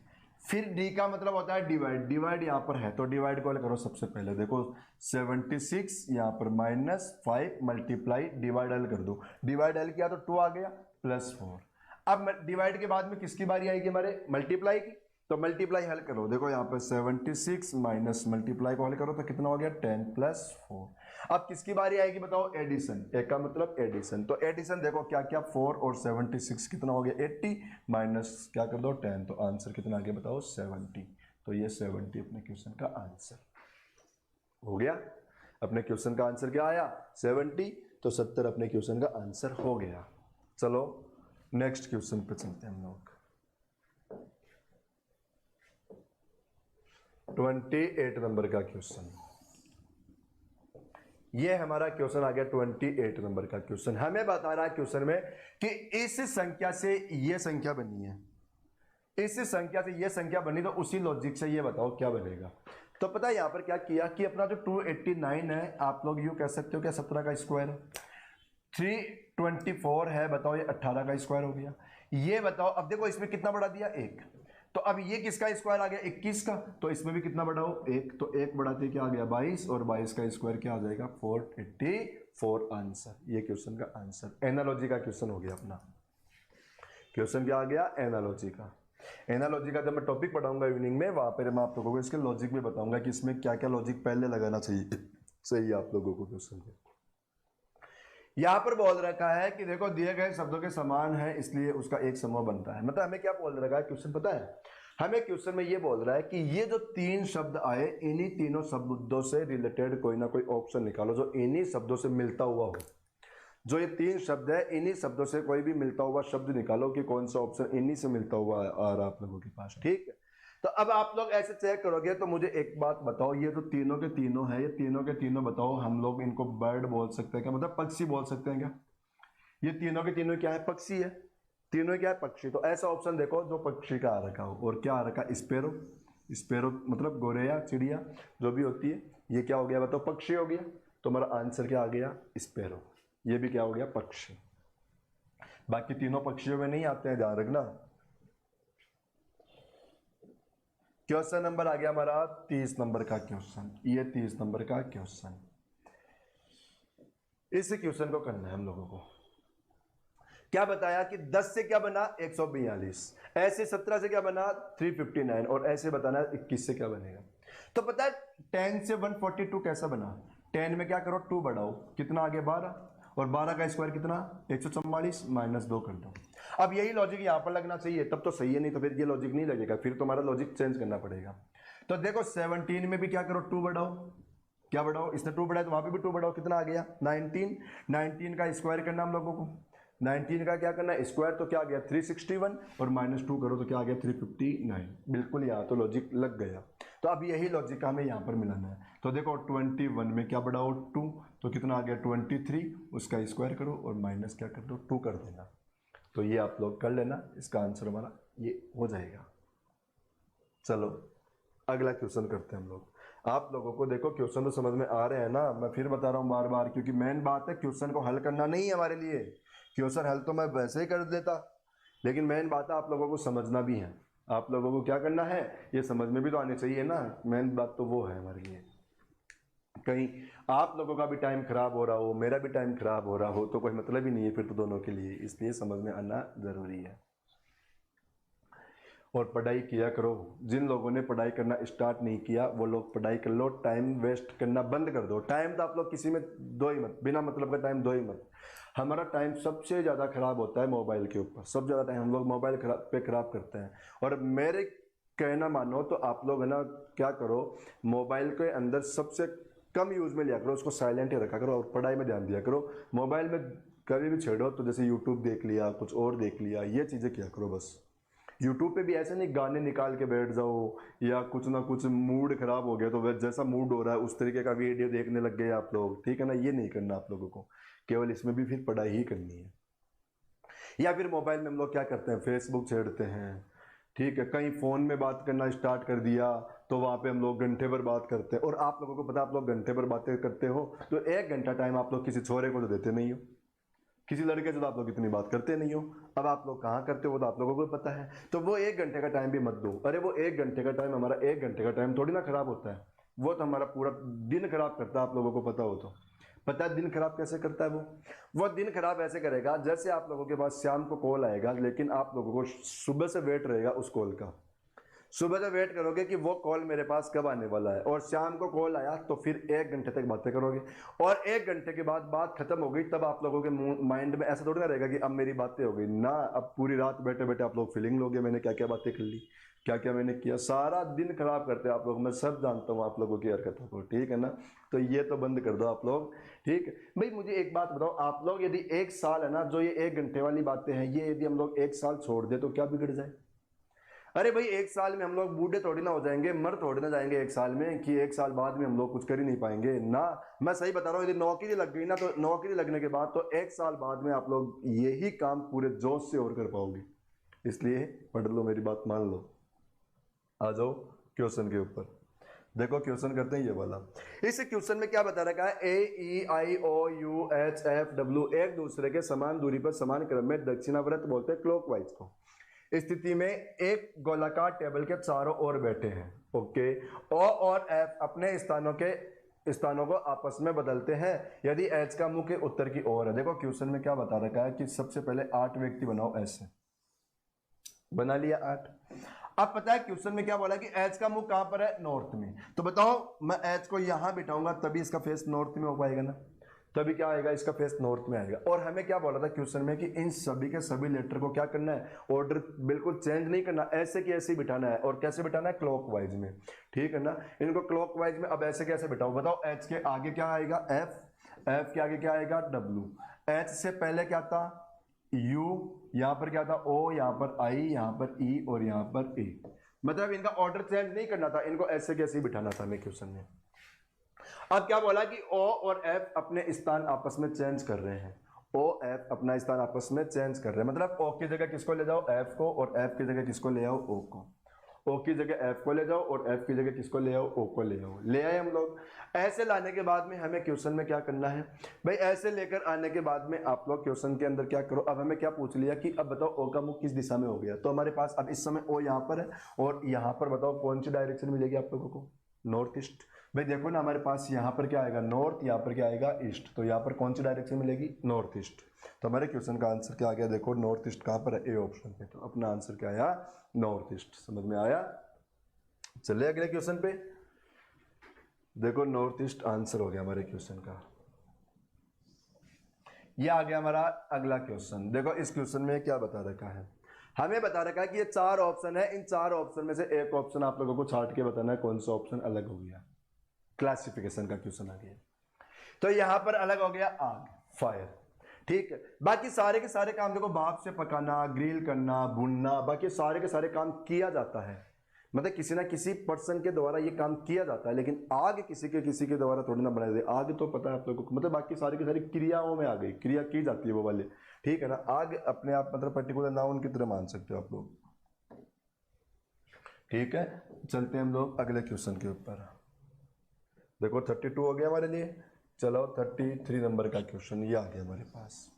फिर डी का मतलब होता है डिवाइड, डिवाइड यहां पर है, तो डिवाइड को करो। सबसे पहले देखो 76 यहां पर -5 मल्टीप्लाई डिवाइड एल कर दो। डिवाइड एल किया तो 2 आ गया, प्लस 4। अब डिवाइड के बाद में किसकी बारी आएगी, हमारे मल्टीप्लाई की। तो मल्टीप्लाई हल करो, देखो यहाँ पर 76 माइनस मल्टीप्लाई को हल करो तो कितना हो गया, 10 प्लस 4। अब किसकी बारी आएगी बताओ, एडिशन। एक का मतलब एडिशन, तो एडिशन देखो क्या क्या, 4 और 76 कितना हो गया, 80 माइनस क्या कर दो 10, तो आंसर कितना आ गया बताओ, 70। तो ये 70 अपने क्वेश्चन का आंसर हो गया। अपने क्वेश्चन का आंसर क्या आया, 70। तो 70 अपने क्वेश्चन का आंसर हो गया। चलो नेक्स्ट क्वेश्चन पे चलते हैं हम लोग। 28 नंबर का क्वेश्चन, ये हमारा क्वेश्चन आ गया 28 नंबर का क्वेश्चन। हमें बता रहा है क्वेश्चन में कि इस संख्या से ये संख्या बनी है, इस संख्या से ये संख्या बनी, तो उसी लॉजिक से ये बताओ क्या बनेगा। तो पता है यहां पर क्या किया कि अपना जो 289 है, आप लोग यूं कह सकते हो क्या 17 का स्क्वायर है। 324 है, बताओ ये 18 का स्क्वायर हो गया। ये बताओ, अब देखो इसमें कितना बढ़ा दिया, 1। तो अब ये किसका स्क्वायर आ गया, 21 का। तो इसमें भी कितना बढ़ाओ, 1। तो 1 बढ़ाते क्या आ गया, 22, और 22 का स्क्वायर क्या आ जाएगा, 484 आंसर। ये क्वेश्चन का आंसर, एनालॉजी का क्वेश्चन हो गया अपना। क्वेश्चन क्या आ गया, एनालॉजी का। एनालॉजी का जब मैं टॉपिक पढ़ाऊंगा इवनिंग में, वहां पर मैं आप लोगों को इसके लॉजिक भी बताऊंगा कि इसमें क्या क्या लॉजिक पहले लगाना चाहिए, सही है आप लोगों को क्वेश्चन में। यहां पर बोल रखा है कि देखो दिए गए शब्दों के समान है इसलिए उसका एक समूह बनता है। मतलब हमें क्या बोल रखा है क्वेश्चन पता है, हमें क्वेश्चन में ये बोल रहा है कि ये जो तीन शब्द आए, इन्हीं तीनों शब्दों से रिलेटेड कोई ना कोई ऑप्शन निकालो जो इन्हीं शब्दों से मिलता हुआ हो। जो ये तीन शब्द है इन्हीं शब्दों से कोई भी मिलता हुआ शब्द निकालो कि कौन सा ऑप्शन इन्हीं से मिलता हुआ आ रहा आप लोगों के पास, ठीक है। तो अब आप लोग ऐसे चेक करोगे तो मुझे एक बात बताओ, ये जो तीनों के तीनों है, ये तीनों के तीनों बताओ, हम लोग इनको बर्ड बोल सकते हैं क्या, मतलब पक्षी बोल सकते हैं क्या? ये तीनों के तीनों क्या है, पक्षी है। तीनों क्या है, पक्षी। तो ऐसा ऑप्शन देखो जो पक्षी का आ रखा हो। और क्या आ रखा, स्पेरो। स्पेरो मतलब गोरैया, चिड़िया जो भी होती है, ये क्या हो गया बताओ, पक्षी हो गया। तो हमारा आंसर क्या आ गया, स्पेरो। ये भी क्या हो गया, पक्षी। बाकी तीनों पक्षियों में नहीं आते हैं, ध्यान रखना। क्वेश्चन नंबर आ गया हमारा 30 नंबर का क्वेश्चन। ये 30 नंबर का क्वेश्चन, इस क्वेश्चन को करना है हम लोगों को। क्या बताया कि 10 से क्या बना 142, ऐसे 17 से क्या बना 359, और ऐसे बताना 21 से क्या बनेगा। तो पता है 10 से 142 कैसा बना, 10 में क्या करो 2 बढ़ाओ, कितना आ गया 12, और 12 का स्क्वायर कितना 144, -2 कर दो। अब यही लॉजिक यहां पर लगना चाहिए, तब तो सही है, नहीं तो फिर ये लॉजिक नहीं लगेगा, फिर तुम्हारा लॉजिक चेंज करना पड़ेगा। तो देखो 17 में भी क्या करो 2 बढ़ाओ, क्या बढ़ाओ, इसने 2 बढ़ाया तो वहां पे भी 2 बढ़ाओ, कितना आ गया 19। 19 का स्क्वायर करना हम लोगों को, 19 का क्या करना स्क्वायर, तो क्या आ गया 361, और -2 करो तो क्या आ गया 359। बिल्कुल यहाँ तो लॉजिक लग गया। तो अब यही लॉजिक हमें यहाँ पर मिलाना है। तो देखो 21 में क्या बढ़ाओ 2, तो कितना आ गया 23, उसका स्क्वायर करो और माइनस क्या कर दो 2 कर देना। तो ये आप लोग कर लेना, इसका आंसर हमारा ये हो जाएगा। चलो अगला क्वेश्चन करते हैं हम लोग। आप लोगों को देखो क्वेश्चन तो समझ में आ रहे हैं ना, मैं फिर बता रहा हूँ बार बार, क्योंकि मेन बात है क्वेश्चन को हल करना नहीं है हमारे लिए। क्वेश्चन हल तो मैं वैसे ही कर देता, लेकिन मेन बात है आप लोगों को समझना भी है। आप लोगों को क्या करना है, ये समझ में भी तो आनी चाहिए ना, मेन बात तो वो है हमारे लिए। कहीं आप लोगों का भी टाइम खराब हो रहा हो, मेरा भी टाइम खराब हो रहा हो, तो कोई मतलब ही नहीं है फिर तो दोनों के लिए, इसलिए समझ में आना जरूरी है। और पढ़ाई किया करो। जिन लोगों ने पढ़ाई करना स्टार्ट नहीं किया वो लोग पढ़ाई कर लो, टाइम वेस्ट करना बंद कर दो। टाइम तो आप लोग किसी में दो ही मत, बिना मतलब का टाइम दो ही मत। हमारा टाइम सबसे ज़्यादा खराब होता है मोबाइल के ऊपर, सबसे ज़्यादा टाइम हम लोग मोबाइल पे खराब करते हैं। और मेरे कहना मानो तो आप लोग है ना क्या करो, मोबाइल के अंदर सबसे कम यूज़ में लिया करो, उसको साइलेंट ही रखा करो और पढ़ाई में ध्यान दिया करो। मोबाइल में कभी भी छेड़ो तो जैसे यूट्यूब देख लिया, कुछ और देख लिया, ये चीज़ें किया करो बस। यूट्यूब पे भी ऐसे नहीं गाने निकाल के बैठ जाओ, या कुछ ना कुछ मूड खराब हो गया तो वह जैसा मूड हो रहा है उस तरीके का वीडियो देखने लग गए आप लोग, ठीक है ना। ये नहीं करना आप लोगों को, केवल इसमें भी फिर पढ़ाई ही करनी है। या फिर मोबाइल में हम लोग क्या करते हैं, फेसबुक छेड़ते हैं, ठीक है। कहीं फ़ोन में बात करना स्टार्ट कर दिया तो वहाँ पे हम लोग घंटे भर बात करते हैं। और आप लोगों को पता है आप लोग घंटे भर बातें करते हो तो 1 घंटा टाइम आप लोग किसी छोरे को तो देते नहीं हो, किसी लड़के से तो आप लोग इतनी बात करते नहीं हो। अब आप लोग कहाँ करते हो तो आप लोगों को पता है। तो वो 1 घंटे का टाइम भी मत दो। अरे वो 1 घंटे का टाइम, हमारा 1 घंटे का टाइम थोड़ी ना खराब होता है, वो तो हमारा पूरा दिन खराब करता है। आप लोगों को पता हो तो पता है दिन खराब कैसे करता है वो दिन खराब ऐसे करेगा जैसे आप लोगों के पास शाम को कॉल आएगा, लेकिन आप लोगों को सुबह से वेट रहेगा उस कॉल का। सुबह से वेट करोगे कि वो कॉल मेरे पास कब आने वाला है, और शाम को कॉल आया तो फिर 1 घंटे तक बातें करोगे, और 1 घंटे के बाद बात खत्म हो गई तब आप लोगों के माइंड में ऐसा थोड़ी ना रहेगा कि अब मेरी बातें हो गई ना। अब पूरी रात बैठे बैठे आप लोग फीलिंग लोगे मैंने क्या क्या बातें कर ली, क्या क्या मैंने किया। सारा दिन खराब करते हैं आप लोग, मैं सब जानता हूँ आप लोगों की हरकतों को, ठीक है ना। तो ये तो बंद कर दो आप लोग, ठीक है भाई। मुझे एक बात बताओ, आप लोग यदि 1 साल है ना, जो ये 1 घंटे वाली बातें हैं, ये यदि हम लोग 1 साल छोड़ दे तो क्या बिगड़ जाए। अरे भाई 1 साल में हम लोग बूढ़े थोड़ी ना हो जाएंगे, मर थोड़ी ना जाएंगे 1 साल में, कि 1 साल बाद में हम लोग कुछ कर ही नहीं पाएंगे ना। मैं सही बता रहा हूँ, यदि नौकरी लग गई ना तो नौकरी लगने के बाद तो 1 साल बाद में आप लोग यही काम पूरे जोश से और कर पाओगे। इसलिए पढ़ लो, मेरी बात मान लो। आ जाओ क्वेश्चन के ऊपर। देखो क्वेश्चन करते हैं ये वाला। इस क्वेश्चन में क्या बता रखा है, AEIOUHFW एक दूसरे के समान दूरी पर समान क्रम में दक्षिणावर्त बोलते हैं क्लॉकवाइज को। स्थिति में एक गोलाकार टेबल के चारों ओर बैठे हैं, ओके। ओ और एफ अपने स्थानों को आपस में बदलते हैं यदि एच का मुख्य उत्तर की ओर है। देखो क्वेश्चन में क्या बता रखा है कि सबसे पहले 8 व्यक्ति बनाओ ऐसे, बना लिया 8। अब पता है क्वेश्चन में क्या बोला कि एच का मुंह कहां पर है, नॉर्थ में। तो बताओ मैं एच को यहां बिठाऊंगा तभी इसका फेस नॉर्थ में हो पाएगा ना, तभी क्या आएगा, इसका फेस नॉर्थ में आएगा। और हमें क्या बोला था क्वेश्चन में कि इन सभी के सभी लेटर को क्या करना है, ऑर्डर बिल्कुल चेंज नहीं करना, ऐसे की ऐसे ही बिठाना है। और कैसे बिठाना है, क्लॉकवाइज में, ठीक है ना। इनको क्लॉकवाइज में अब ऐसे कैसे बिठाओ, बताओ। एच के आगे क्या आएगा, एफ, एफ के आगे क्या आएगा, डब्ल्यू। एच से पहले क्या था, यू, यहां पर क्या था, ओ, यहां पर आई, यहां पर ई और यहां पर ए। मतलब इनका ऑर्डर चेंज नहीं करना था, इनको ऐसे कैसे ही बिठाना था हमें क्वेश्चन में। अब क्या बोला कि ओ और एफ अपने स्थान आपस में चेंज कर रहे हैं, ओ एफ अपना स्थान आपस में चेंज कर रहे हैं। मतलब ओ की जगह किसको ले जाओ, एफ को, और एफ की जगह किसको ले आओ, ओ को। ओ की जगह एफ को ले जाओ और एफ की जगह किसको ले आओ, ओ को ले आओ। ले आए हम लोग। ऐसे लाने के बाद में हमें क्वेश्चन में क्या करना है भाई, ऐसे लेकर आने के बाद में आप लोग क्वेश्चन के अंदर क्या करो। अब हमें क्या पूछ लिया कि अब बताओ ओ का मुख किस दिशा में हो गया। तो हमारे पास अब इस समय ओ यहाँ पर है और यहाँ पर बताओ कौन सी डायरेक्शन मिलेगी आप लोगों को, नॉर्थ ईस्ट। भाई देखो ना हमारे पास यहाँ पर क्या आएगा, नॉर्थ, यहाँ पर क्या आएगा, ईस्ट। तो यहाँ पर कौन सी डायरेक्शन मिलेगी, नॉर्थ ईस्ट। तो हमारे क्वेश्चन का आंसर क्या आ गया, देखो नॉर्थ ईस्ट कहाँ पर है, ए ऑप्शन पे। तो अपना आंसर क्या आया, नॉर्थ ईस्ट। समझ में आया। चलिए अगले क्वेश्चन पे। देखो नॉर्थ ईस्ट आंसर हो गया हमारे क्वेश्चन का। ये आ गया हमारा अगला क्वेश्चन। देखो इस क्वेश्चन में क्या बता रखा है, हमें बता रखा है कि ये 4 ऑप्शन है, इन 4 ऑप्शन में से एक ऑप्शन आप लोगों को छांट के बताना है कौन सा ऑप्शन अलग हो गया। क्लासिफिकेशन का क्वेश्चन आ गया। तो यहां पर अलग हो गया आग, फायर, ठीक है। बाकी सारे के सारे काम देखो, भाप से पकाना, ग्रिल करना, भुनना, बाकी सारे के सारे काम किया जाता है, मतलब किसी ना किसी पर्सन के द्वारा ये काम किया जाता है। लेकिन आग किसी के द्वारा थोड़ी ना बनाई जाती। आग तो पता है आप लोगों को, मतलब बाकी सारी की सारी क्रियाओं में आ गई, क्रिया की जाती है वो वाले, ठीक है ना। आग अपने आप मतलब पर्टिकुलर नाउन की तरह मान सकते हो आप लोग, ठीक है। चलते हैं हम लोग अगले क्वेश्चन के ऊपर। देखो 32 हो गया हमारे लिए। चलो 33 नंबर का क्वेश्चन ये आ गया हमारे पास।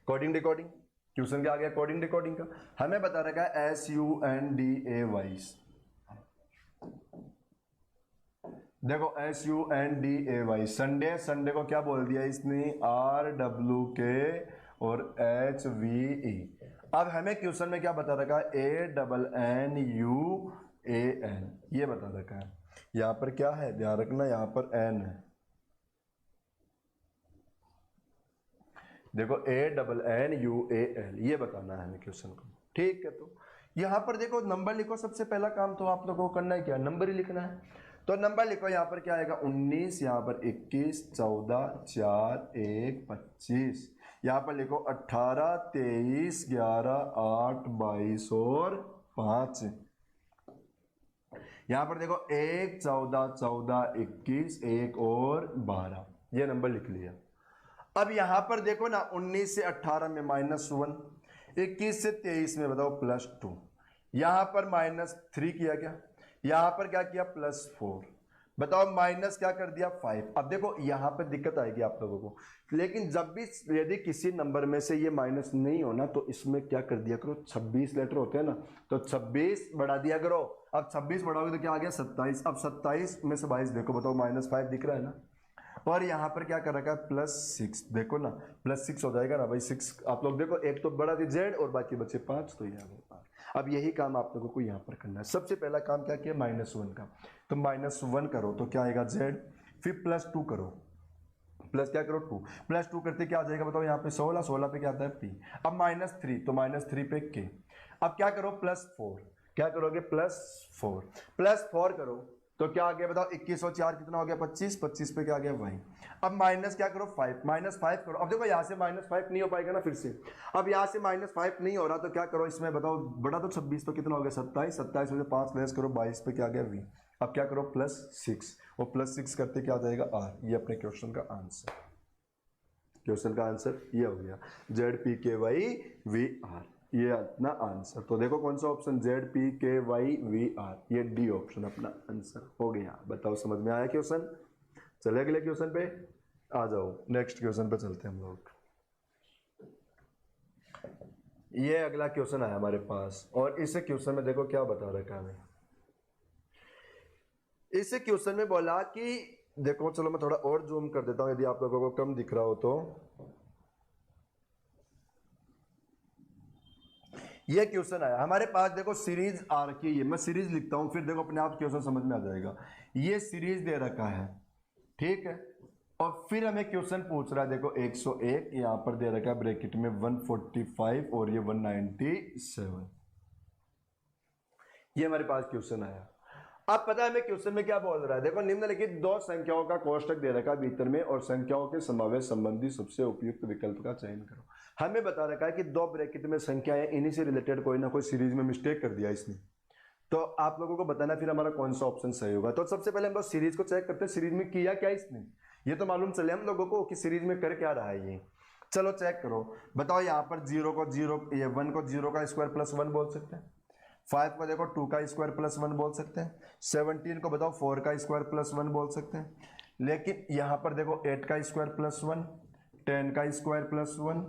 कोडिंग डिकोडिंग क्वेश्चन क्या आ गया, कोडिंग डिकोडिंग का। हमें बता रखा है SUNDAY। देखो SUNDAY, संडे, संडे को क्या बोल दिया इसने, RWK और HVE। अब हमें क्वेश्चन में क्या बता रखा है, ANNUAN, ये बता रखा है। यहां पर क्या है, ध्यान रखना, यहां पर N है। देखो ANNUAL, ये बताना है हमें क्वेश्चन को, ठीक है। तो यहां पर देखो नंबर लिखो, सबसे पहला काम तो आप लोगों को करना है क्या, नंबर ही लिखना है। तो नंबर लिखो, यहां पर क्या आएगा 19, यहां पर 21, 14, 4, 1, 25, यहां पर लिखो 18, 23, 11, 8, 22 और 5। यहां पर देखो 1, 14, 14, 21, 1 और 12, ये नंबर लिख लिया। अब यहां पर देखो ना 19 से 18 में -1, 21 से 23 में बताओ +2, यहां पर -3 किया क्या, यहां पर क्या किया +4, बताओ माइनस क्या कर दिया 5। अब देखो यहां पर दिक्कत आएगी आप लोगों को, लेकिन जब भी यदि किसी नंबर में से ये माइनस नहीं होना तो इसमें क्या कर दिया करो, 26 लेटर होते हैं ना, तो 26 बढ़ा दिया करो। अब 26 बढ़ाओगे तो क्या आ गया 27। अब 27 में से 22 देखो, बताओ -5 दिख रहा है ना। और यहाँ पर क्या कर रखा है +6, देखो ना +6 हो जाएगा ना भाई, 6 आप लोग देखो, एक तो बड़ा थी Z और बाकी बचे 5, तो यहाँ पर 5। अब यही काम आप लोगों को यहाँ पर करना है। सबसे पहला काम क्या किया, -1 का, तो -1 करो तो क्या आएगा Z, फिर +2 करो, प्लस क्या करो 2, +2 करते क्या आ जाएगा बताओ, यहाँ पे 16, 16 पे क्या आता है P। अब -3, तो -3 पे K। अब क्या करो +4, क्या करोगे +4, +4 करो तो क्या आ गया बताओ, 21 और 4 कितना हो गया 25, 25 पे क्या आ गया Y। अब माइनस क्या करो 5, -5 करो। अब देखो यहाँ से -5 नहीं हो पाएगा ना फिर से। अब यहाँ से -5 नहीं हो रहा तो क्या करो इसमें बताओ, बड़ा तो 26, तो कितना हो गया 27, 27 में से 5 लेस करो 22 पे क्या आ गया V। अब क्या करो +6, और +6 करते क्या आ जाएगा R। ये अपने क्वेश्चन का आंसर, क्वेश्चन का आंसर ये हो गया ZPKYVR, ये अपना आंसर। तो देखो कौन सा ऑप्शन, ZPKYVR, ये डी ऑप्शन अपना आंसर हो गया। बताओ समझ में आया क्वेश्चन। चले अगले क्वेश्चन पे आ जाओ, नेक्स्ट क्वेश्चन पे चलते हैं हम लोग। ये अगला क्वेश्चन आया हमारे पास, और इस क्वेश्चन में देखो क्या बता रखा है हमें। इस क्वेश्चन में बोला कि देखो, चलो मैं थोड़ा और जूम कर देता हूं यदि आप लोगों को कम दिख रहा हो तो। ये क्वेश्चन आया हमारे पास, देखो सीरीज आ रखी है, मैं सीरीज लिखता हूं फिर देखो अपने आप क्वेश्चन समझ में आ जाएगा। ये सीरीज दे रखा है, ठीक है, और फिर हमें क्वेश्चन पूछ रहा है, देखो 101 यहाँ पर दे रखा है ब्रैकेट में 145 और ये 197, ये हमारे पास क्वेश्चन आया। अब पता है हमें क्वेश्चन में क्या बोल रहा है, देखो निम्नलिखित दो संख्याओं का कोष्टक दे रखा है भीतर में और संख्याओं के समावेश संबंधी सबसे उपयुक्त विकल्प का चयन करो। हमें बता रखा है कि दो ब्रैकेट में संख्या है, इन्हीं से रिलेटेड कोई ना कोई सीरीज में मिस्टेक कर दिया इसने, तो आप लोगों को बताना फिर हमारा कौन सा ऑप्शन सही होगा। तो सबसे पहले हम लोग सीरीज को चेक करते हैं, सीरीज में किया क्या इसने, ये तो मालूम चले हम लोगों को कि सीरीज में कर क्या रहा है ये। चलो चेक करो, बताओ यहाँ पर 0 को 0, ये 1 को 0 का स्क्वायर प्लस 1 बोल सकते हैं, 5 को देखो 2 का स्क्वायर प्लस 1 बोल सकते हैं, 17 को बताओ 4 का स्क्वायर प्लस 1 बोल सकते हैं, लेकिन यहाँ पर देखो 8 का स्क्वायर प्लस 1, 10 का स्क्वायर प्लस 1,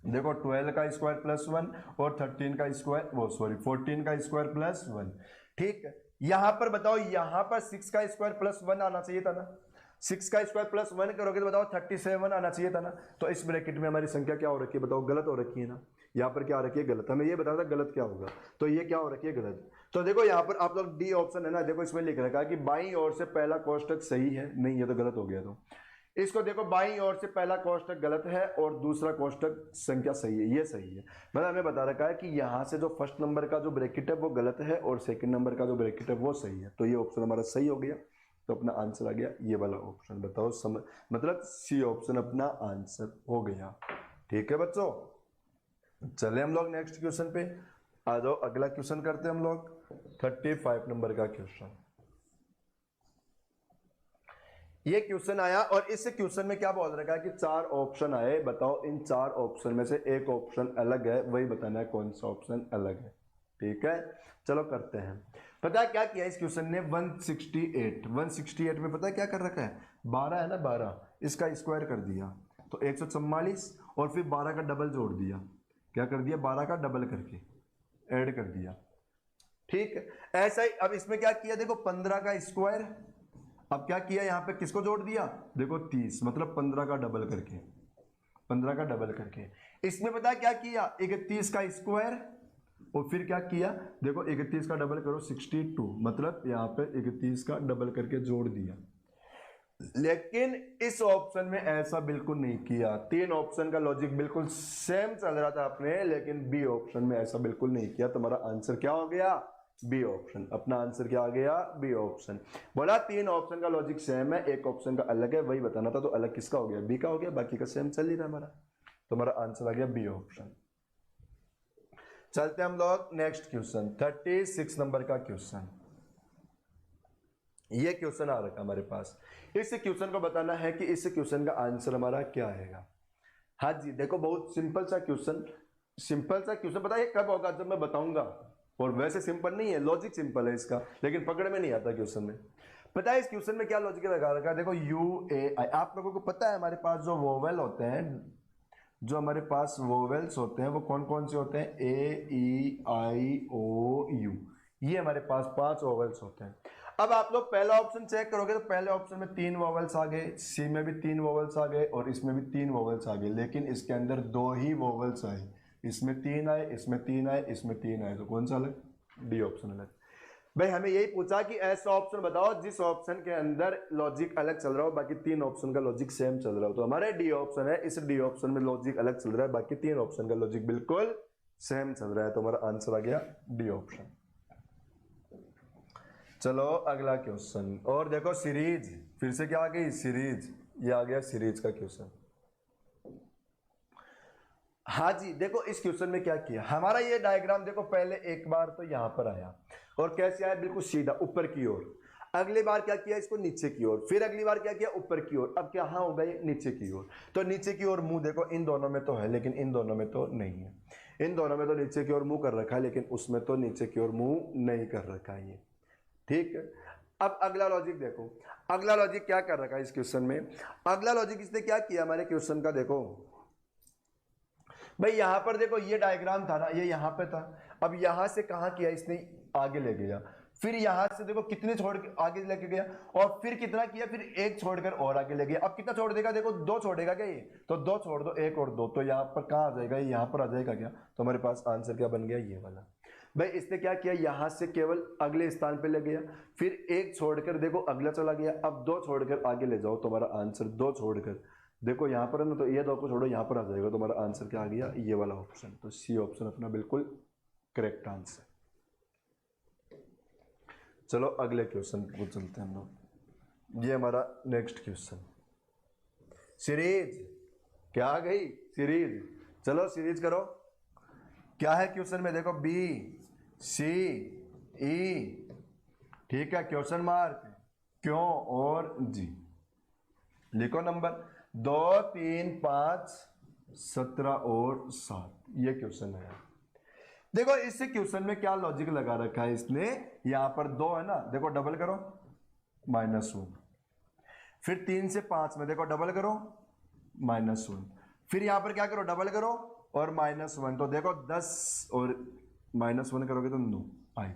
देखो 12 का स्क्वायर प्लस 1 और 13 का स्क्वायर, वो सॉरी 14 का स्क्वायर प्लस 1, ठीक है। यहाँ पर बताओ, यहाँ पर 6 का स्क्वायर प्लस 1 आना चाहिए था ना, 6 का स्क्वायर प्लस 1 करोगे तो बताओ 37 आना चाहिए था ना। तो इस ब्रैकेट में हमारी संख्या क्या हो रखी है, बताओ गलत हो रखी है ना, यहाँ पर क्या हो रखी है गलत, हमें ये बताया था गलत क्या होगा, तो ये क्या हो रखी है गलत। तो देखो यहाँ पर आप लोग डी ऑप्शन है ना, देखो इसमें लिख रखा है कि बाईं ओर से पहला कोष्टक सही है, नहीं ये तो गलत हो गया। तो इसको देखो, बाईं ओर से पहला कोष्टक गलत है और दूसरा कोष्टक संख्या सही है, ये सही है। मतलब हमें बता रखा है कि यहाँ से जो फर्स्ट नंबर का जो ब्रैकेट है वो गलत है और सेकंड नंबर का जो ब्रैकेट है वो सही है, तो ये ऑप्शन हमारा सही हो गया। तो अपना आंसर आ गया ये वाला ऑप्शन, बताओ मतलब सी ऑप्शन अपना आंसर हो गया। ठीक है बच्चों, चले हम लोग नेक्स्ट क्वेश्चन पे आ जाओ, अगला क्वेश्चन करते हैं हम लोग 35 नंबर का क्वेश्चन। ये क्वेश्चन आया और इस क्वेश्चन में क्या बोल रखा है कि 4 ऑप्शन आए, बताओ इन 4 ऑप्शन में से एक ऑप्शन अलग है, वही बताना है कौन सा ऑप्शन अलग है। ठीक है, चलो करते हैं। पता है क्या किया इस क्वेश्चन ने, 168 में पता है क्या कर रखा है, 12 है ना, 12 इसका स्क्वायर कर दिया तो 144 और फिर 12 का डबल जोड़ दिया, क्या कर दिया 12 का डबल करके ऐड कर दिया। ठीक है, ऐसा ही अब इसमें क्या किया, देखो 15 का स्क्वायर, अब क्या किया यहाँ पे किसको जोड़ दिया, देखो 30, मतलब 15 का डबल करके, 15 का डबल करके। इसमें पता है क्या किया, 31 का स्क्वायर और फिर क्या किया, देखो 31 का डबल करो 62, मतलब यहाँ पे 31 का डबल करके जोड़ दिया। लेकिन इस ऑप्शन में ऐसा बिल्कुल नहीं किया, 3 ऑप्शन का लॉजिक बिल्कुल सेम चल रहा था अपने, लेकिन बी ऑप्शन में ऐसा बिल्कुल नहीं किया। तुम्हारा आंसर क्या हो गया, बी ऑप्शन। अपना आंसर क्या आ गया, बी ऑप्शन। बोला 3 ऑप्शन का लॉजिक सेम है, एक ऑप्शन का अलग है, वही बताना था, तो अलग किसका हो गया, बी का हो गया, बाकी का सेम चल ही रहा हमारा। तुम्हारा आंसर आ गया बी ऑप्शन। चलते हम लोग नेक्स्ट क्वेश्चन 36 नंबर का क्वेश्चन। ये क्वेश्चन आ रखा हमारे पास, इस क्वेश्चन को बताना है कि इस क्वेश्चन का आंसर हमारा क्या आएगा। हाँ जी, देखो बहुत सिंपल सा क्वेश्चन, पता है कब होगा, जब मैं बताऊंगा। और वैसे सिंपल नहीं है, लॉजिक सिंपल है इसका, लेकिन पकड़ में नहीं आता क्वेश्चन में। पता है इस क्वेश्चन में क्या लॉजिक लगा रखा है, देखो यू ए आई, आप लोगों को पता है हमारे पास जो वोवेल होते हैं, जो हमारे पास वोवेल्स होते हैं वो कौन कौन से होते हैं, ए ई आई ओ यू, ये हमारे पास 5 वोवेल्स होते हैं। अब आप लोग पहला ऑप्शन चेक करोगे तो पहले ऑप्शन में 3 वोवेल्स आ गए, सी में भी 3 वोवेल्स आ गए और इसमें भी 3 वोवेल्स आ गए, लेकिन इसके अंदर 2 ही वोवेल्स आए, इसमें 3 आए, इसमें 3 आए, इसमें 3 आए, तो कौन सा अलग, डी ऑप्शन अलग। भाई हमें यही पूछा कि ऐसा ऑप्शन बताओ जिस ऑप्शन के अंदर लॉजिक अलग चल रहा हो, बाकी 3 ऑप्शन का लॉजिक सेम चल रहा हो, तो हमारे डी ऑप्शन है, इस डी ऑप्शन में लॉजिक अलग चल रहा है, बाकी 3 ऑप्शन का लॉजिक बिल्कुल सेम चल रहा है, तो हमारा आंसर आ गया डी ऑप्शन। चलो अगला क्वेश्चन, और देखो सीरीज, फिर से क्या आ गई, सीरीज, ये आ गया सीरीज का क्वेश्चन। हाँ जी, देखो इस क्वेश्चन में क्या किया, हमारा ये डायग्राम देखो पहले एक बार तो यहां पर आया और कैसे आया, बिल्कुल सीधा ऊपर की ओर, अगली बार क्या किया इसको नीचे की ओर, फिर अगली बार क्या किया ऊपर की ओर, अब क्या हो गए नीचे की ओर। तो नीचे की ओर मुंह देखो इन दोनों में तो है लेकिन इन दोनों में तो नहीं है, इन दोनों में तो नीचे की ओर मुंह कर रखा है लेकिन उसमें तो नीचे की ओर मुंह नहीं कर रखा है ये। ठीक है, अब अगला लॉजिक देखो, अगला लॉजिक क्या कर रखा है इस क्वेश्चन में, अगला लॉजिक इसने क्या किया हमारे क्वेश्चन का, देखो भाई यहां पर देखो ये डायग्राम था ना, ये यहां पे था, अब यहां से कहां किया इसने, आगे ले गया, फिर यहां से देखो कितने छोड़ के आगे लेके गया, और फिर कितना किया, फिर एक छोड़कर और आगे ले गया। अब कितना छोड़ देगा, देखो 2 छोड़ेगा क्या ये, तो 2 छोड़ दो, 1 और 2, तो यहाँ पर कहाँ आ जाएगा, यहाँ पर आ जाएगा क्या, तो हमारे पास आंसर क्या बन गया, ये वाला। भाई इसने क्या किया, यहां से केवल अगले स्थान पे ले गया, फिर 1 छोड़कर देखो अगला चला गया, अब 2 छोड़कर आगे ले जाओ, तुम्हारा आंसर 2 छोड़कर देखो यहाँ पर है ना, तो ये 2 को छोड़ो, यहाँ पर आ जाएगा, तुम्हारा आंसर क्या आ गया, ये वाला ऑप्शन। तो सी ऑप्शन अपना बिल्कुल करेक्ट आंसर। चलो अगले क्वेश्चन को चलते हैं हम लोग। ये हमारा नेक्स्ट क्वेश्चन, सीरीज क्या आ गई, सीरीज। चलो सीरीज करो, क्या है क्वेश्चन में, देखो बी सी ई, ठीक है, क्वेश्चन मार्क, क्यों और जी। लिखो नंबर 2 3 5 17 और 7, ये क्वेश्चन है। देखो इस क्वेश्चन में क्या लॉजिक लगा रखा है इसने, यहां पर 2 है ना, देखो डबल करो -1, फिर 3 से 5 में देखो डबल करो -1, फिर यहां पर क्या करो, डबल करो और -1, तो देखो 10 और -1 करोगे तो 9 आई।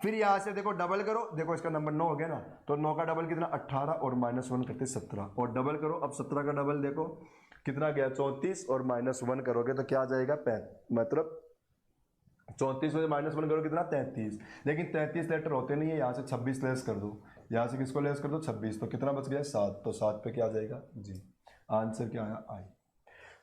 फिर यहां से देखो डबल करो, देखो इसका नंबर 9 हो गया ना, तो 9 का डबल कितना 18 और -1 करते 17, और डबल करो, अब 17 का डबल देखो कितना गया 34, और -1 करोगे तो क्या आ जाएगा 5, मतलब 34 में -1 करो कितना 33, लेकिन 33 लेटर होते नहीं है, यहाँ से 26 लेस कर दो, यहाँ से किसको लेस कर दो 26, तो कितना बच गया 7, तो 7 पे क्या आ जाएगा जी, आंसर क्या आया आई।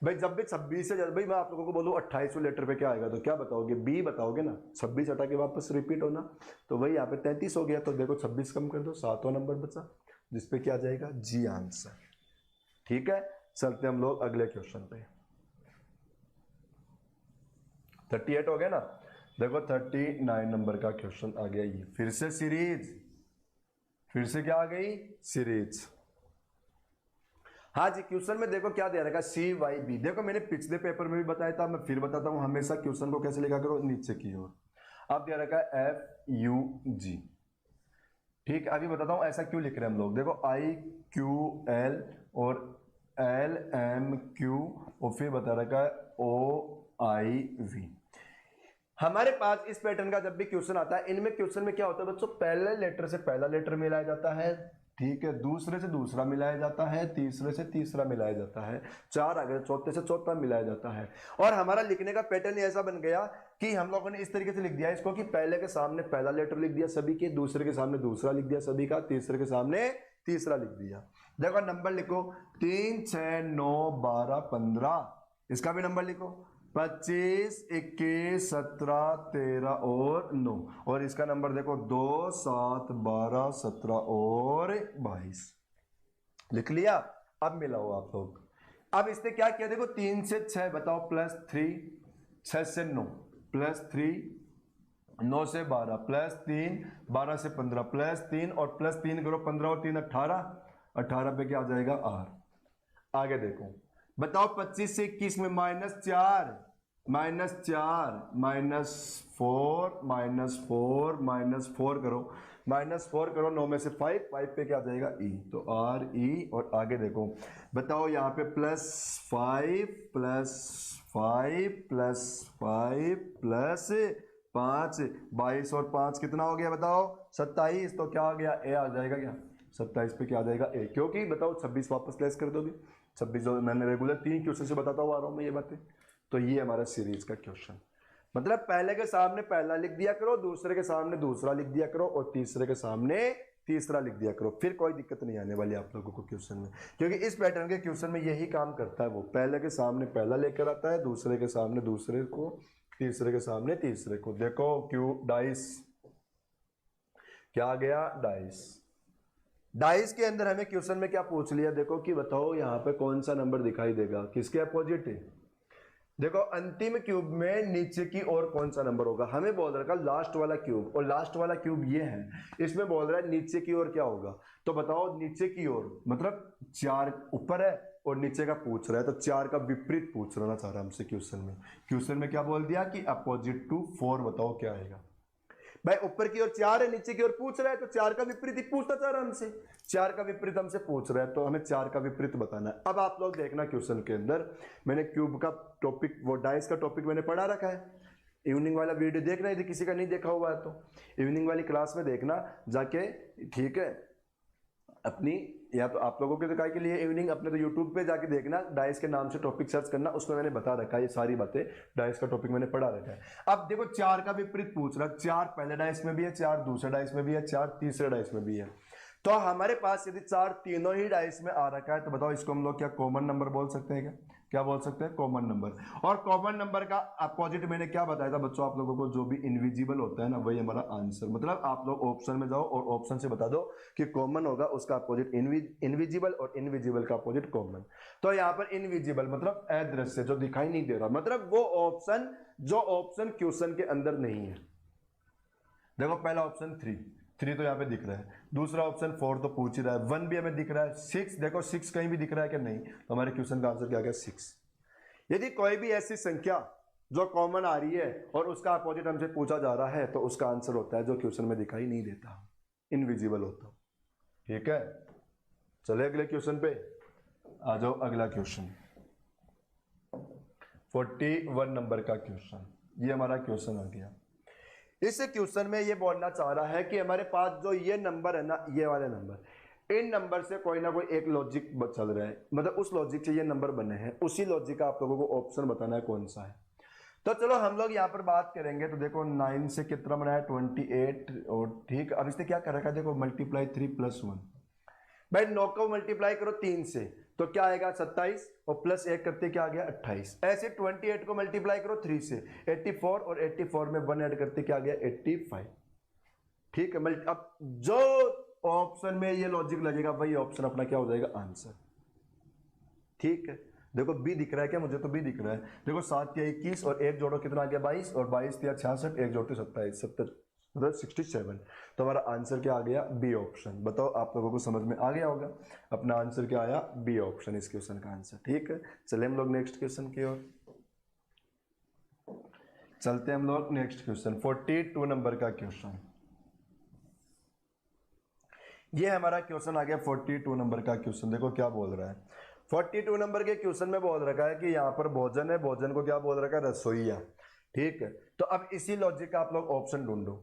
भाई जब भी 26 से भाई मैं आप लोगों को बोलूँ 28 लेटर पे क्या आएगा, तो क्या बताओगे, बी बताओगे ना, 26 हटा के वापस रिपीट होना, तो वही यहाँ पे 33 हो गया, तो देखो 26 कम कर दो, 7वां नंबर बचा, जिसपे क्या आ जाएगा जी आंसर। ठीक है, चलते हम लोग अगले क्वेश्चन पे। 38 हो गया ना, देखो 39 नंबर का क्वेश्चन आ गया, ये फिर से सीरीज, फिर से क्या आ गई सीरीज। हाँ जी, क्वेश्चन में देखो क्या दे रखा है, सी वाई बी। देखो मैंने पिछले पेपर में भी बताया था, मैं फिर बताता हूँ, हमेशा क्वेश्चन को कैसे लिखा करो, नीचे की ओर। अब दे रखा है एफ यू जी, ठीक, अभी बताता हूँ ऐसा क्यों लिख रहे हैं हम लोग। देखो आई क्यू एल और एल एम क्यू, और फिर बता रखा है ओ आई वी। हमारे पास इस पैटर्न का जब भी क्वेश्चन आता है, इनमें क्वेश्चन में क्या होता है बच्चों, पहले लेटर से पहला लेटर मिलाया जाता है, ठीक है, दूसरे से दूसरा मिलाया जाता है, तीसरे से तीसरा मिलाया जाता है, 4 आ गए, चौथे से चौथा मिलाया जाता है। और हमारा लिखने का पैटर्न ऐसा बन गया कि हम लोगों ने इस तरीके से लिख दिया इसको कि पहले के सामने पहला लेटर लिख दिया सभी के, दूसरे के सामने दूसरा लिख दिया सभी का, तीसरे के सामने तीसरा लिख दिया। देखो नंबर लिखो 3 6 9 12 15, इसका भी नंबर लिखो 25 21 17 13 और 9, और इसका नंबर देखो 2 7 12 17 और 22, लिख लिया। अब मिलाओ आप लोग, अब इसने क्या किया, देखो 3 से 6 बताओ +3, 6 से 9 +3, 9 से 12 +3, 12 से 15 +3, और +3 करो 15 और 3 18, 18 पे क्या आ जाएगा R। आगे देखो बताओ 25 से 21 में -4 -4 -4 -4 करो, -4 करो, 9 में से 5 पे क्या आ जाएगा E, तो R E, और आगे देखो बताओ यहाँ पे +5 +5 +5 +5, 22 और 5 कितना हो गया बताओ 27, तो क्या आ गया A आ जाएगा क्या, 27 पे क्या आ जाएगा A, क्योंकि बताओ 26 वापस लेस कर दोगे, 26 मैंने रेगुलर 3 क्वेश्चन से बताता हुआ आ रहा हूँ मैं ये बातें। तो ये हमारा सीरीज का क्वेश्चन, मतलब पहले के सामने पहला लिख दिया करो, दूसरे के सामने दूसरा लिख दिया करो, और तीसरे के सामने तीसरा लिख दिया करो, फिर कोई दिक्कत नहीं आने वाली आप लोगों को क्वेश्चन में, क्योंकि इस पैटर्न के क्वेश्चन में यही काम करता है, वो पहले के सामने पहला लेकर आता है, दूसरे के सामने दूसरे को, तीसरे के सामने तीसरे को। देखो क्यू डाइस, क्या आ गया डाइस। डाइस के अंदर हमें क्वेश्चन में क्या पूछ लिया, देखो कि बताओ यहाँ पे कौन सा नंबर दिखाई देगा, किसके अपोजिट है। देखो अंतिम क्यूब में नीचे की ओर कौन सा नंबर होगा, हमें बोल रहा है लास्ट वाला क्यूब, और लास्ट वाला क्यूब ये है, इसमें बोल रहा है नीचे की ओर क्या होगा, तो बताओ नीचे की ओर मतलब 4 ऊपर है और नीचे का पूछ रहा है, तो 4 का विपरीत पूछ रहा चाह रहा हमसे क्वेश्चन में। क्वेश्चन में क्या बोल दिया कि अपोजिट टू 4, बताओ क्या आएगा। भाई ऊपर की ओर 4 है, नीचे की ओर पूछ रहा है, तो 4 का विपरीत ही पूछता चाह रहा हमसे, 4 का विपरीत हमसे पूछ रहा है, तो हमें 4 का विपरीत बताना है। अब आप लोग देखना क्वेश्चन के अंदर मैंने क्यूब का टॉपिक, वो डाइस का टॉपिक मैंने पढ़ा रखा है, इवनिंग वाला वीडियो देखना, यदि किसी का नहीं देखा हुआ है तो इवनिंग वाली क्लास में देखना जाके, ठीक है। अपनी या तो आप लोगों के तो के लिए इवनिंग अपने तो यूट्यूब पे जाके देखना, डाइस के नाम से टॉपिक सर्च करना, उसमें मैंने बता रखा है ये सारी बातें, डाइस का टॉपिक मैंने पढ़ा रखा है। अब देखो 4 का विपरीत पूछ रहा, 4 पहले डाइस में भी है, 4 दूसरे डाइस में भी है, 4 तीसरे डाइस में भी है। तो हमारे पास यदि 4 तीनों ही डाइस में आ रखा है तो बताओ इसको हम लोग क्या कॉमन नंबर बोल सकते हैं क्या? क्या बोल सकते हैं? Common number. और कॉमन नंबर का अपोजिट मैंने क्या बताया था बच्चों आप लोगों को, जो भी इनविजिबल होता है ना वही हमारा आंसर। मतलब आप लोग ऑप्शन में जाओ और ऑप्शन से बता दो कि कॉमन होगा उसका अपोजिट इनविजिबल और इनविजिबल का अपोजिट कॉमन। तो यहाँ पर इनविजिबल मतलब अदृश्य, जो दिखाई नहीं दे रहा, मतलब वो ऑप्शन जो ऑप्शन क्वेश्चन के अंदर नहीं है। देखो पहला ऑप्शन 3 तो यहाँ पे दिख रहा है, दूसरा ऑप्शन 4 तो पूछ ही रहा है, 1 भी हमें दिख रहा है, 6 देखो 6 कहीं भी दिख रहा है कि नहीं, तो हमारे क्वेश्चन का आंसर क्या गया 6। यदि कोई भी ऐसी संख्या जो कॉमन आ रही है और उसका अपोजिट हमसे पूछा जा रहा है तो उसका आंसर होता है जो क्वेश्चन में दिखाई नहीं देता, इनविजिबल होता। ठीक है, चले अगले क्वेश्चन पे आ जाओ। अगला क्वेश्चन 41 नंबर का क्वेश्चन, ये हमारा क्वेश्चन आ गया। इस क्वेश्चन में ये बोलना चाह रहा है कि हमारे पास जो ये नंबर है ना, ये वाले नंबर, इन नंबर से कोई ना कोई एक लॉजिक चल रहा है, मतलब उस लॉजिक से ये नंबर बने हैं, उसी लॉजिक का आप लोगों को ऑप्शन बताना है कौन सा है। तो चलो हम लोग यहाँ पर बात करेंगे। तो देखो 9 से कितना बना है 28, और ठीक, अब इसने क्या कर रखा है, देखो मल्टीप्लाई 3 + 1, भाई 9 को मल्टीप्लाई करो 3 से तो क्या आएगा 27, और प्लस 1 करते क्या आ गया 28। ऐसे 28 को मल्टीप्लाई करो 3 से 84, और 84 में 1 ऐड करते क्या आ गया 85। ठीक है, अब जो ऑप्शन में ये लॉजिक लगेगा वही ऑप्शन अपना क्या हो जाएगा आंसर। ठीक है, देखो बी दिख रहा है क्या? मुझे तो बी दिख रहा है। देखो 7 या 21 और 1 जोड़ो कितना आ गया 22, और 22 या 66, 1 जोड़ते 27, 70 मतलब 67। तो हमारा आंसर क्या आ गया बी ऑप्शन। बताओ आप लोगों को समझ में आ गया होगा, अपना आंसर क्या आया बी ऑप्शन, इस क्वेश्चन का आंसर। ठीक है, चले हम लोग नेक्स्ट क्वेश्चन की ओर चलते हैं। हम लोग नेक्स्ट क्वेश्चन 42 नंबर का क्वेश्चन, ये हमारा क्वेश्चन आ गया 42 नंबर का क्वेश्चन। देखो क्या बोल रहा है 42 नंबर के क्वेश्चन में बोल रखा है कि यहाँ पर भोजन है, भोजन को क्या बोल रखा है रसोईया। ठीक है, तो अब इसी लॉजिक का आप लोग ऑप्शन ढूंढो।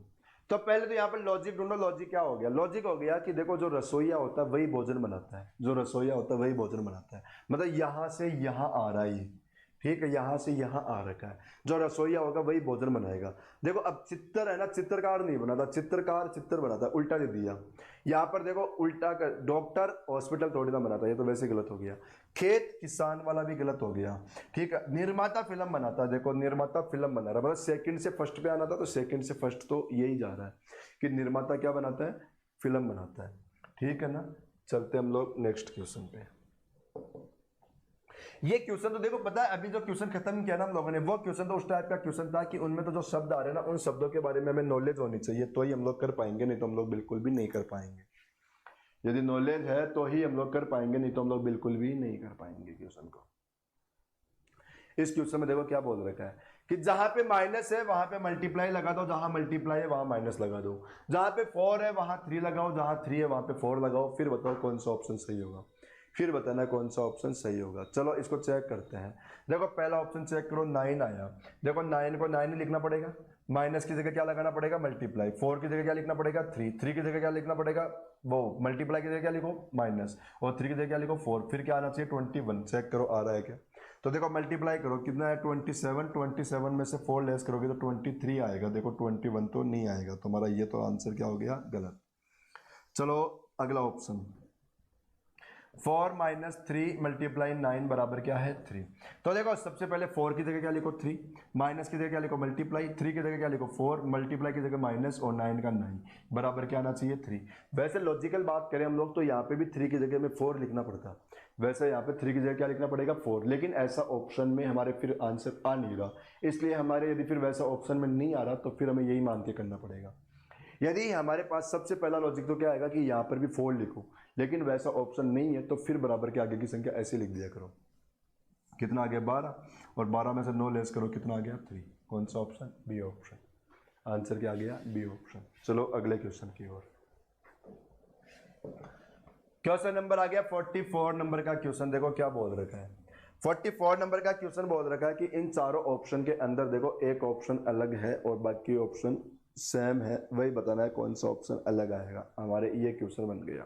तो पहले तो यहाँ पर लॉजिक ढूंढो। लॉजिक क्या हो गया? लॉजिक हो गया कि देखो जो रसोईया होता है वही भोजन बनाता है, जो रसोईया होता है वही भोजन बनाता है, मतलब यहाँ से यहाँ आ रहा है। ठीक है, यहाँ से यहाँ आ रखा है, जो रसोईया होगा वही भोजन बनाएगा। देखो अब चित्र है ना, चित्रकार नहीं बनाता, चित्रकार चित्र बनाता है, उल्टा दे दिया। यहाँ पर देखो उल्टा कर, डॉक्टर हॉस्पिटल थोड़ी ना बनाता है, ये तो वैसे गलत हो गया। खेत किसान वाला भी गलत हो गया। ठीक है, निर्माता फिल्म बनाता है, देखो निर्माता फिल्म बना रहा है, मतलब सेकंड से फर्स्ट पे आना था तो सेकंड से फर्स्ट तो यही जा रहा है कि निर्माता क्या बनाता है फिल्म बनाता है। ठीक है ना, चलते हम लोग नेक्स्ट क्वेश्चन पे। ये क्वेश्चन तो देखो पता है, अभी जो क्वेश्चन खत्म किया ना हम लोगों ने, वो क्वेश्चन तो उस टाइप का क्वेश्चन था कि उनमें तो जो शब्द आ रहे हैं ना उन शब्दों के बारे में हमें नॉलेज होनी चाहिए, तो ही हम लोग कर पाएंगे, नहीं तो हम लोग बिल्कुल भी नहीं कर पाएंगे। यदि नॉलेज है तो ही हम लोग कर पाएंगे, नहीं तो हम लोग बिल्कुल भी नहीं कर पाएंगे क्वेश्चन को। इस क्वेश्चन में देखो क्या बोल रखा है कि जहां पे माइनस है वहां पे मल्टीप्लाई लगा दो, जहां मल्टीप्लाई है वहां माइनस लगा दो, जहां पे 4 है वहां 3 लगाओ, जहां 3 है वहां पे 4 लगाओ, फिर बताओ कौन सा ऑप्शन सही होगा, फिर बताना कौन सा ऑप्शन सही होगा। चलो इसको चेक करते हैं। देखो पहला ऑप्शन चेक करो, 9 आया। देखो 9 को 9 ही लिखना पड़ेगा, माइनस की जगह क्या लगाना पड़ेगा मल्टीप्लाई, 4 की जगह क्या लिखना पड़ेगा 3, 3 की जगह क्या लिखना पड़ेगा वो मल्टीप्लाई की जगह क्या लिखो माइनस, और 3 की जगह क्या लिखो 4, फिर क्या आना चाहिए 21। चेक करो आ रहा है क्या? तो देखो मल्टीप्लाई करो कितना है 27, 27 में से 4 लेस करोगे तो 23 आएगा। देखो 21 तो नहीं आएगा, तो हमारा ये तो आंसर क्या हो गया गलत। चलो अगला ऑप्शन 4 - 3 × 9 बराबर क्या है 3। तो देखो सबसे पहले 4 की जगह क्या लिखो 3, माइनस की जगह क्या लिखो मल्टीप्लाई, 3 की जगह क्या लिखो 4, मल्टीप्लाई की जगह माइनस, और 9 का 9 बराबर क्या आना चाहिए 3। वैसे लॉजिकल बात करें हम लोग तो यहाँ पे भी 3 की जगह में 4 लिखना पड़ता, वैसे यहाँ पे 3 की जगह क्या लिखना पड़ेगा 4, लेकिन ऐसा ऑप्शन में हमारे फिर आंसर आ नहीं रहा, इसलिए हमारे यदि फिर वैसा ऑप्शन में नहीं आ रहा तो फिर हमें यही मान के करना पड़ेगा। यदि हमारे पास सबसे पहला लॉजिक तो क्या आएगा कि यहाँ पर भी 4 लिखो, लेकिन वैसा ऑप्शन नहीं है तो फिर बराबर के आगे की संख्या ऐसे लिख दिया करो। कितना आ गया 12, और 12 में से 9 लेस करो कितना आ गया 3। कौन सा ऑप्शन? B option. आंसर क्या आ गया बी ऑप्शन। चलो अगले क्वेश्चन की ओर। क्वेश्चन नंबर आ गया 44 नंबर का क्वेश्चन। देखो क्या बोल रखा है 44 नंबर का क्वेश्चन बोल रखा है कि इन चारों ऑप्शन के अंदर देखो एक ऑप्शन अलग है और बाकी ऑप्शन सेम है, वही बताना है कौन सा ऑप्शन अलग आएगा। हमारे ये क्वेश्चन बन गया।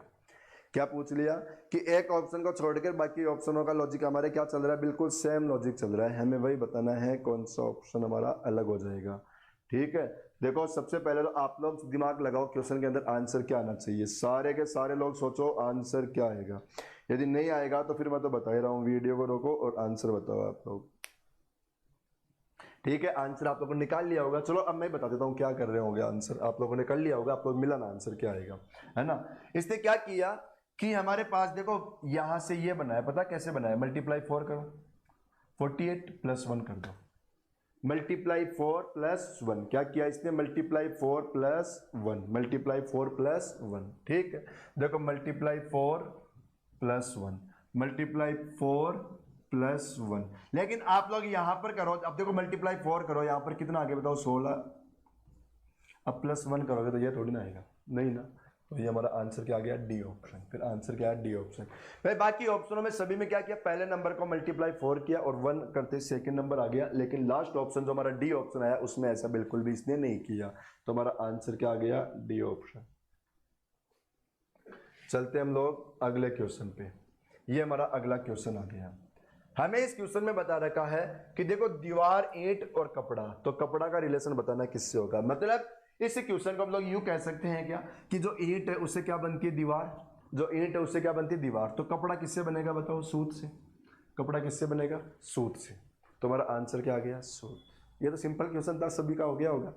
क्या पूछ लिया कि एक ऑप्शन को छोड़कर बाकी ऑप्शनों का लॉजिक हमारे क्या चल रहा है, बिल्कुल सेम लॉजिक चल रहा है, हमें वही बताना है कौन सा ऑप्शन हमारा अलग हो जाएगा। ठीक है, देखो सबसे पहले तो आप लोग दिमाग लगाओ क्वेश्चन के अंदर आंसर क्या आना चाहिए, सारे के सारे लोग सोचो आंसर क्या आएगा। यदि नहीं आएगा तो फिर मैं तो बता ही रहा हूँ, वीडियो को रोको और आंसर बताओ आप लोग। ठीक है, आंसर आप लोगों ने निकाल लिया होगा। चलो अब मैं बता देता हूँ क्या कर रहे होंगे। आंसर आप लोगों ने कर लिया होगा, आप लोग मिला ना आंसर क्या आएगा, है ना। इसने क्या किया कि हमारे पास देखो यहां से ये बनाया, पता कैसे बनाया, मल्टीप्लाई 4 करो, 48 प्लस 1 कर दो, मल्टीप्लाई 4 प्लस 1। क्या किया इसने, मल्टीप्लाई 4 प्लस 1, मल्टीप्लाई 4 प्लस 1। ठीक है, देखो मल्टीप्लाई 4 प्लस 1, मल्टीप्लाई 4 प्लस 1। लेकिन आप लोग यहां पर करो, अब देखो मल्टीप्लाई 4 करो, यहां पर कितना आगे बताओ 16, अब प्लस 1 करोगे तो ये थोड़ी ना आएगा, नहीं ना। तो ये हमारा आंसर क्या आ गया, डी ऑप्शन। फिर आंसर क्या है, डी ऑप्शन। भाई बाकी ऑप्शनों में सभी में क्या किया, पहले नंबर को मल्टीप्लाई 4 किया और 1 करते सेकंड नंबर आ गया, लेकिन लास्ट ऑप्शन जो हमारा डी ऑप्शन आया उसमें ऐसा बिल्कुल भी इसने नहीं किया, तो हमारा आंसर क्या आ गया, डी ऑप्शन। चलते हम लोग अगले क्वेश्चन पे। ये हमारा अगला क्वेश्चन आ गया। हमें इस क्वेश्चन में बता रखा है कि देखो दीवार, ईंट और कपड़ा, तो कपड़ा का रिलेशन बताना किससे होगा। मतलब इस क्वेश्चन को हम लोग यूं कह सकते हैं क्या कि जो ईंट है उससे क्या बनती है, दीवार, जो ईंट है उससे क्या बनती है, दीवार। तो कपड़ा किससे बनेगा बताओ, सूत से। कपड़ा किससे बनेगा, सूत से। तो हमारा आंसर क्या आ गया, सूत। ये तो सिंपल क्वेश्चन था, सभी का हो गया होगा।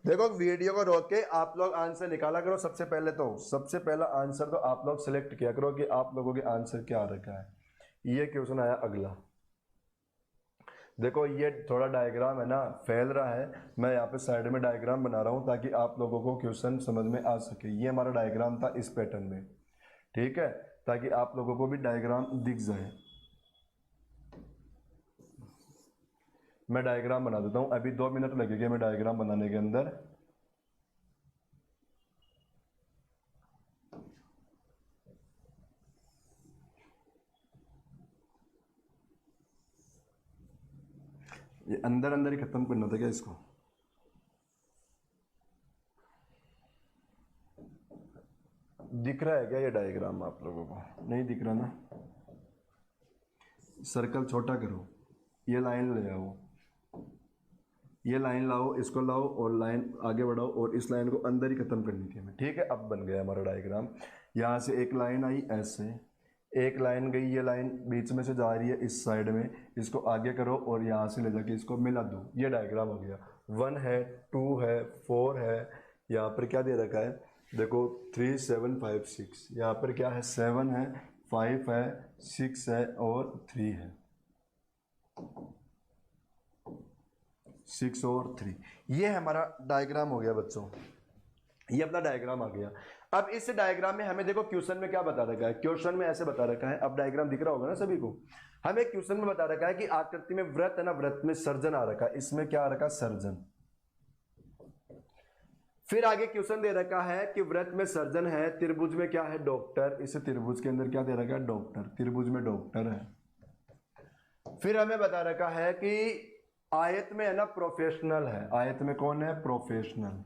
देखो वीडियो को रोक के आप लोग आंसर निकाला करो। सबसे पहले तो सबसे पहला आंसर तो आप लोग सिलेक्ट किया करो कि आप लोगों के आंसर क्या आ रखा है। ये क्वेश्चन आया अगला। देखो ये थोड़ा डायग्राम है ना फैल रहा है, मैं यहाँ पे साइड में डायग्राम बना रहा हूँ ताकि आप लोगों को क्वेश्चन समझ में आ सके। ये हमारा डायग्राम था इस पैटर्न में, ठीक है, ताकि आप लोगों को भी डायग्राम दिख जाए। मैं डायग्राम बना देता हूँ, अभी 2 मिनट लगेंगे मैं डायग्राम बनाने के अंदर। ये अंदर अंदर ही खत्म करना था क्या इसको। दिख रहा है क्या ये डायग्राम आप लोगों को, नहीं दिख रहा ना। सर्कल छोटा करो, ये लाइन ले आओ, ये लाइन लाओ, इसको लाओ और लाइन आगे बढ़ाओ और इस लाइन को अंदर ही खत्म करनी थी हमें। ठीक है, अब बन गया हमारा डायग्राम। यहाँ से एक लाइन आई ऐसे, एक लाइन गई, ये लाइन बीच में से जा रही है इस साइड में, इसको आगे करो और यहाँ से ले जाके इसको मिला दो, ये डायग्राम हो गया। 1 है, 2 है, 4 है, यहाँ पर क्या दे रखा है देखो 3 7 5 6, यहाँ पर क्या है 7 है, 5 है, 6 है और 3 है, 6 और 3। ये हमारा डायग्राम हो गया बच्चों, ये अपना डायग्राम आ गया। अब इस डायग्राम में हमें देखो क्वेश्चन में क्या बता रखा है, क्वेश्चन में ऐसे बता रखा है, अब डायग्राम दिख रहा होगा ना सभी को। हमें क्वेश्चन में बता रखा है कि आकृति में वृत्त है ना, वृत्त में सर्जन आ रखा है, इसमें क्या आ रखा है, सर्जन। फिर आगे क्वेश्चन दे रखा है कि वृत्त में सर्जन है, त्रिभुज में क्या है, डॉक्टर। इस त्रिभुज के अंदर क्या दे रखा है, डॉक्टर, त्रिभुज में डॉक्टर है। फिर हमें बता रखा है कि आयत में है ना प्रोफेशनल है, आयत में कौन है, प्रोफेशनल,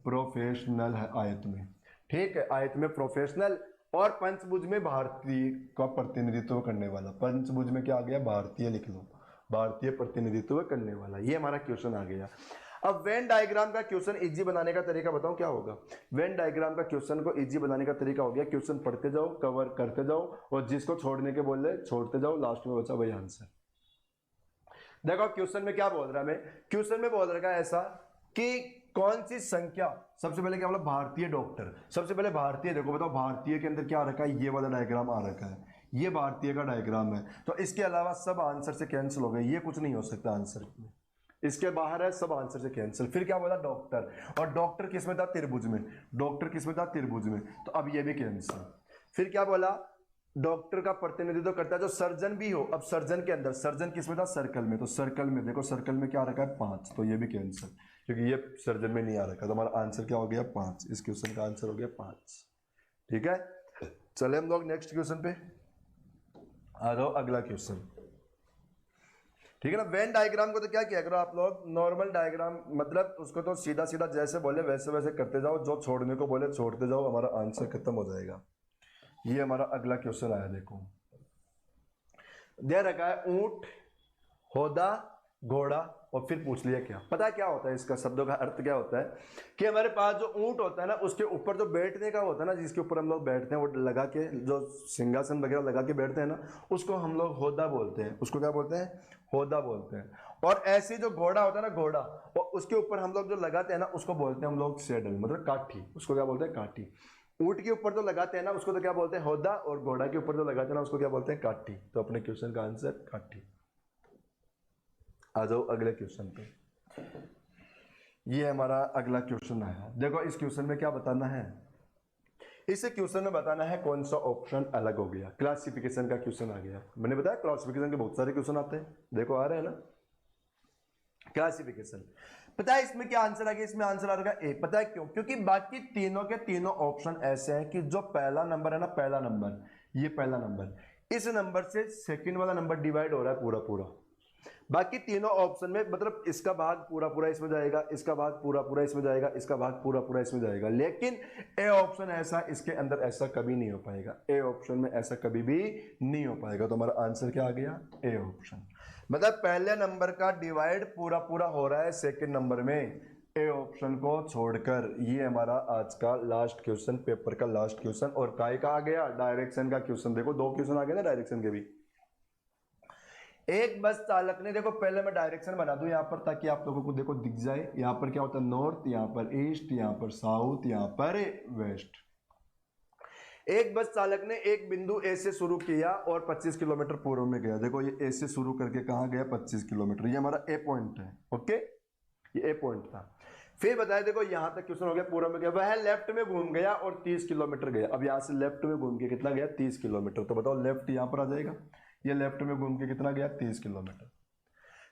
प्रोफेशनल है आयत में। ठीक है, आयत में प्रोफेशनल। और पंचभुज में भारतीय का प्रतिनिधित्व करने वाला, पंचभुज में क्या आ गया, भारतीय लिख लो, भारतीय प्रतिनिधित्व करने वाला। ये हमारा क्वेश्चन आ गया। अब वेन डायग्राम का क्वेश्चन इजी बनाने का तरीका बताओ क्या होगा। वेन डायग्राम का क्वेश्चन को इजी बनाने का तरीका हो गया, क्वेश्चन पढ़ते जाओ, कवर करते जाओ और जिसको छोड़ने के बोल रहे छोड़ते जाओ, लास्ट में बचा वही आंसर। देखो क्वेश्चन में क्या बोल रहा है, मैं क्वेश्चन में बोल रखा है ऐसा कि कौन सी संख्या, सबसे पहले क्या बोला, भारतीय डॉक्टर, सबसे पहले भारतीय। देखो बताओ भारतीय के अंदर क्या रखा है, ये वाला डायग्राम आ रखा है, ये भारतीय का डायग्राम है। तो इसके अलावा सब आंसर से कैंसिल हो गए, ये कुछ नहीं हो सकता आंसर में, इसके बाहर है, सब आंसर से कैंसिल। फिर क्या बोला, डॉक्टर, और डॉक्टर किस में था, त्रिभुज में, डॉक्टर किस में था, त्रिभुज में, तो अब ये भी कैंसिल। फिर क्या बोला, डॉक्टर का प्रतिनिधित्व करता है जो सर्जन भी हो। अब सर्जन के अंदर, सर्जन किस में था, सर्कल में, तो सर्कल में देखो, सर्कल में क्या रखा है, 5, तो ये भी कैंसिल क्योंकि ये सर्जन में नहीं आ रखा। तो हमारा आंसर क्या हो गया, 5। इस क्वेश्चन का आंसर हो गया 5। ठीक है, चले हम लोग नेक्स्ट क्वेश्चन पे। आ जाओ अगला क्वेश्चन। ठीक है ना। वेन डायग्राम को तो क्या किया करो आप लोग, नॉर्मल डायग्राम मतलब उसको तो सीधा सीधा जैसे बोले वैसे वैसे करते जाओ, जो छोड़ने को बोले छोड़ते जाओ, हमारा आंसर खत्म हो जाएगा। ये हमारा अगला क्वेश्चन आया, देखो दे रखा है ऊंट, होदा, घोड़ा और फिर पूछ लिया क्या। पता है क्या होता है इसका शब्दों का अर्थ क्या होता है कि हमारे पास जो ऊंट होता है ना, उसके ऊपर जो बैठने का होता है ना, जिसके ऊपर हम लोग बैठते हैं, वो लगा के जो सिंहासन वगैरह लगा के बैठते हैं ना, उसको हम लोग होदा बोलते हैं। उसको क्या बोलते हैं, होदा बोलते हैं। और ऐसे जो घोड़ा होता है ना, घोड़ा, और उसके ऊपर हम लोग जो लगाते हैं ना, उसको बोलते हैं हम लोग सेडल, मतलब काठी। उसको क्या बोलते हैं, काठी। ऊंट के ऊपर जो लगाते हैं ना, उसको तो क्या बोलते हैं, होदा, और घोड़ा के ऊपर जो लगाते हैं ना, उसको क्या बोलते हैं, काठी। तो अपने क्वेश्चन का आंसर काठी। आ जाओ अगले क्वेश्चन पे। ये हमारा अगला क्वेश्चन आया। देखो इस क्वेश्चन में क्या बताना है, इस क्वेश्चन में बताना है कौन सा ऑप्शन अलग हो गया। क्लासिफिकेशन का क्वेश्चन आ गया। मैंने बताया क्लासिफिकेशन के बहुत सारे क्वेश्चन आते हैं, देखो आ रहे हैं ना। क्लासिफिकेशन, पता है इसमें क्या आंसर आ गया, इसमें आंसर आ रहा है ए। पता है क्यों, क्योंकि बाकी तीनों के तीनों ऑप्शन ऐसे हैं कि जो पहला नंबर है ना, पहला नंबर, ये पहला नंबर, इस नंबर से सेकंड वाला नंबर डिवाइड हो रहा है पूरा पूरा। बाकी तीनों ऑप्शन में मतलब इसका भाग पूरा पूरा इसमें जाएगा, इसका भाग पूरा पूरा इसमें जाएगा, इसका भाग पूरा पूरा इसमें जाएगा। लेकिन ए ऑप्शन ऐसा, इसके अंदर ऐसा कभी नहीं हो पाएगा। ए ऑप्शन में ऐसा कभी भी नहीं हो पाएगा। तो हमारा आंसर क्या आ गया, ए ऑप्शन। मतलब पहले नंबर का डिवाइड पूरा पूरा हो रहा है सेकंड नंबर में, ए ऑप्शन को छोड़कर। ये हमारा आज का लास्ट क्वेश्चन, पेपर का लास्ट क्वेश्चन। और काय का आ गया, डायरेक्शन का क्वेश्चन। देखो दो क्वेश्चन आ गए ना डायरेक्शन के भी। एक बस चालक ने, देखो पहले मैं डायरेक्शन बना दूं यहां पर ताकि आप लोगों को देखो दिख जाए। यहां पर क्या होता है, नॉर्थ, यहां पर ईस्ट, यहां पर साउथ, यहां पर वेस्ट। एक बस चालक ने एक बिंदु ए से शुरू किया और 25 किलोमीटर पूर्व में गया। देखो ये ए से शुरू करके कहां गया, 25 किलोमीटर। ये हमारा ए पॉइंट है, ओके, ये ए पॉइंट था। फिर बताया, देखो यहां तक क्वेश्चन हो गया, पूर्व में गया, वह लेफ्ट में घूम गया और 30 किलोमीटर गया। अब यहां से लेफ्ट में घूम के कितना गया, 30 किलोमीटर। तो बताओ लेफ्ट यहां पर आ जाएगा, ये लेफ्ट में घूम के कितना गया, 30 किलोमीटर।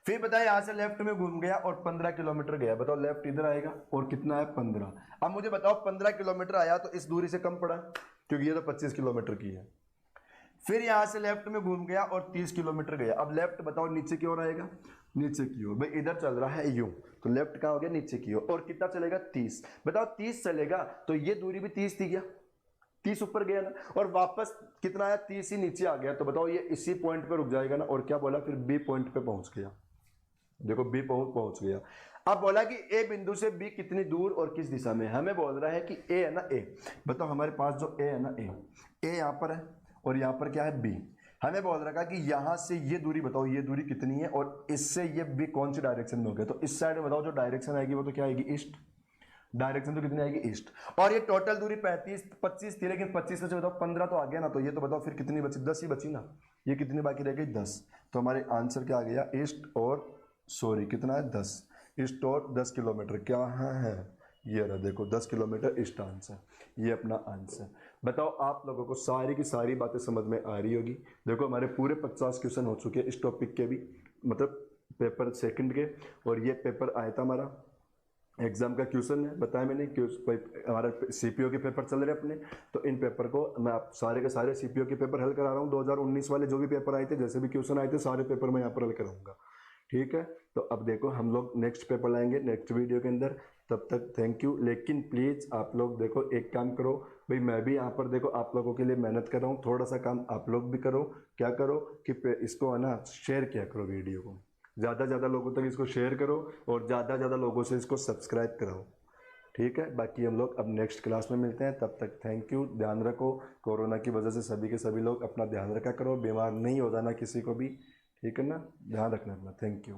फिर बताया यहां से लेफ्ट में घूम गया और 15 किलोमीटर गया। बताओ लेफ्ट इधर आएगा और कितना है, 15। अब मुझे बताओ 15 किलोमीटर आया तो इस दूरी से कम पड़ा, क्योंकि ये तो 25 किलोमीटर की है। फिर यहां से लेफ्ट में घूम गया और 30 किलोमीटर गया। अब लेफ्ट बताओ नीचे की ओर आएगा, नीचे की ओर। भाई इधर चल रहा है यूं, तो लेफ्ट कहां हो गया, नीचे की ओर। और कितना चलेगा, 30। बताओ 30 चलेगा तो ये दूरी भी 30 थी क्या, 30 ऊपर गया ना, और वापस कितना आया, 30 ही नीचे आ गया। तो बताओ ये इसी पॉइंट पे रुक जाएगा ना। और क्या बोला, फिर बी पॉइंट पे पहुंच गया। देखो बी पहुंच गया। अब बोला कि ए बिंदु से बी कितनी दूर और किस दिशा में। हमें बोल रहा है कि ए है ना, ए। बताओ हमारे पास जो ए है ना, ए यहां पर है और यहां पर क्या है, बी। हमें बोल रखा कि यहां से ये दूरी बताओ, ये दूरी कितनी है, और इससे ये बी कौन सी डायरेक्शन में हो गया। तो इस साइड में बताओ जो डायरेक्शन आएगी वो तो क्या आएगी, ईस्ट। डायरेक्शन तो कितनी आएगी, ईस्ट। और ये टोटल दूरी 25 थी, लेकिन 25 में से बताओ 15 तो आ गया ना, तो ये तो बताओ फिर कितनी बची, 10 ही बची ना। ये कितनी बाकी रह गई, 10। तो हमारे आंसर क्या आ गया, ईस्ट और सॉरी कितना है, 10। ईस्ट और 10 किलोमीटर क्या है, ये रहा देखो 10 किलोमीटर ईस्ट आंसर। ये अपना आंसर। बताओ आप लोगों को सारी की सारी बातें समझ में आ रही होगी। देखो हमारे पूरे 50 क्वेश्चन हो चुके हैं इस टॉपिक के भी, मतलब पेपर सेकंड के। और ये पेपर आया था हमारा एग्जाम का क्वेश्चन है, बताया मैंने कि हमारा सीपीओ के पेपर चल रहे अपने। तो इन पेपर को मैं आप सारे के सारे सीपीओ के पेपर हल करा रहा हूँ। 2019 वाले जो भी पेपर आए थे, जैसे भी क्वेश्चन आए थे, सारे पेपर मैं यहाँ पर हल कराऊंगा। ठीक है, तो अब देखो हम लोग नेक्स्ट पेपर लाएंगे नेक्स्ट वीडियो के अंदर। तब तक थैंक यू। लेकिन प्लीज़ आप लोग देखो एक काम करो भाई, मैं भी यहाँ पर देखो आप लोगों के लिए मेहनत कर रहा हूँ, थोड़ा सा काम आप लोग भी करो। क्या करो कि इसको है ना शेयर किया करो, वीडियो को ज़्यादा से ज़्यादा लोगों तक इसको शेयर करो, और ज़्यादा से ज़्यादा लोगों से इसको सब्सक्राइब कराओ। ठीक है, बाकी हम लोग अब नेक्स्ट क्लास में मिलते हैं। तब तक थैंक यू। ध्यान रखो, कोरोना की वजह से सभी के सभी लोग अपना ध्यान रखा करो, बीमार नहीं हो जाना किसी को भी। ठीक है ना, ध्यान रखना अपना। Thank you.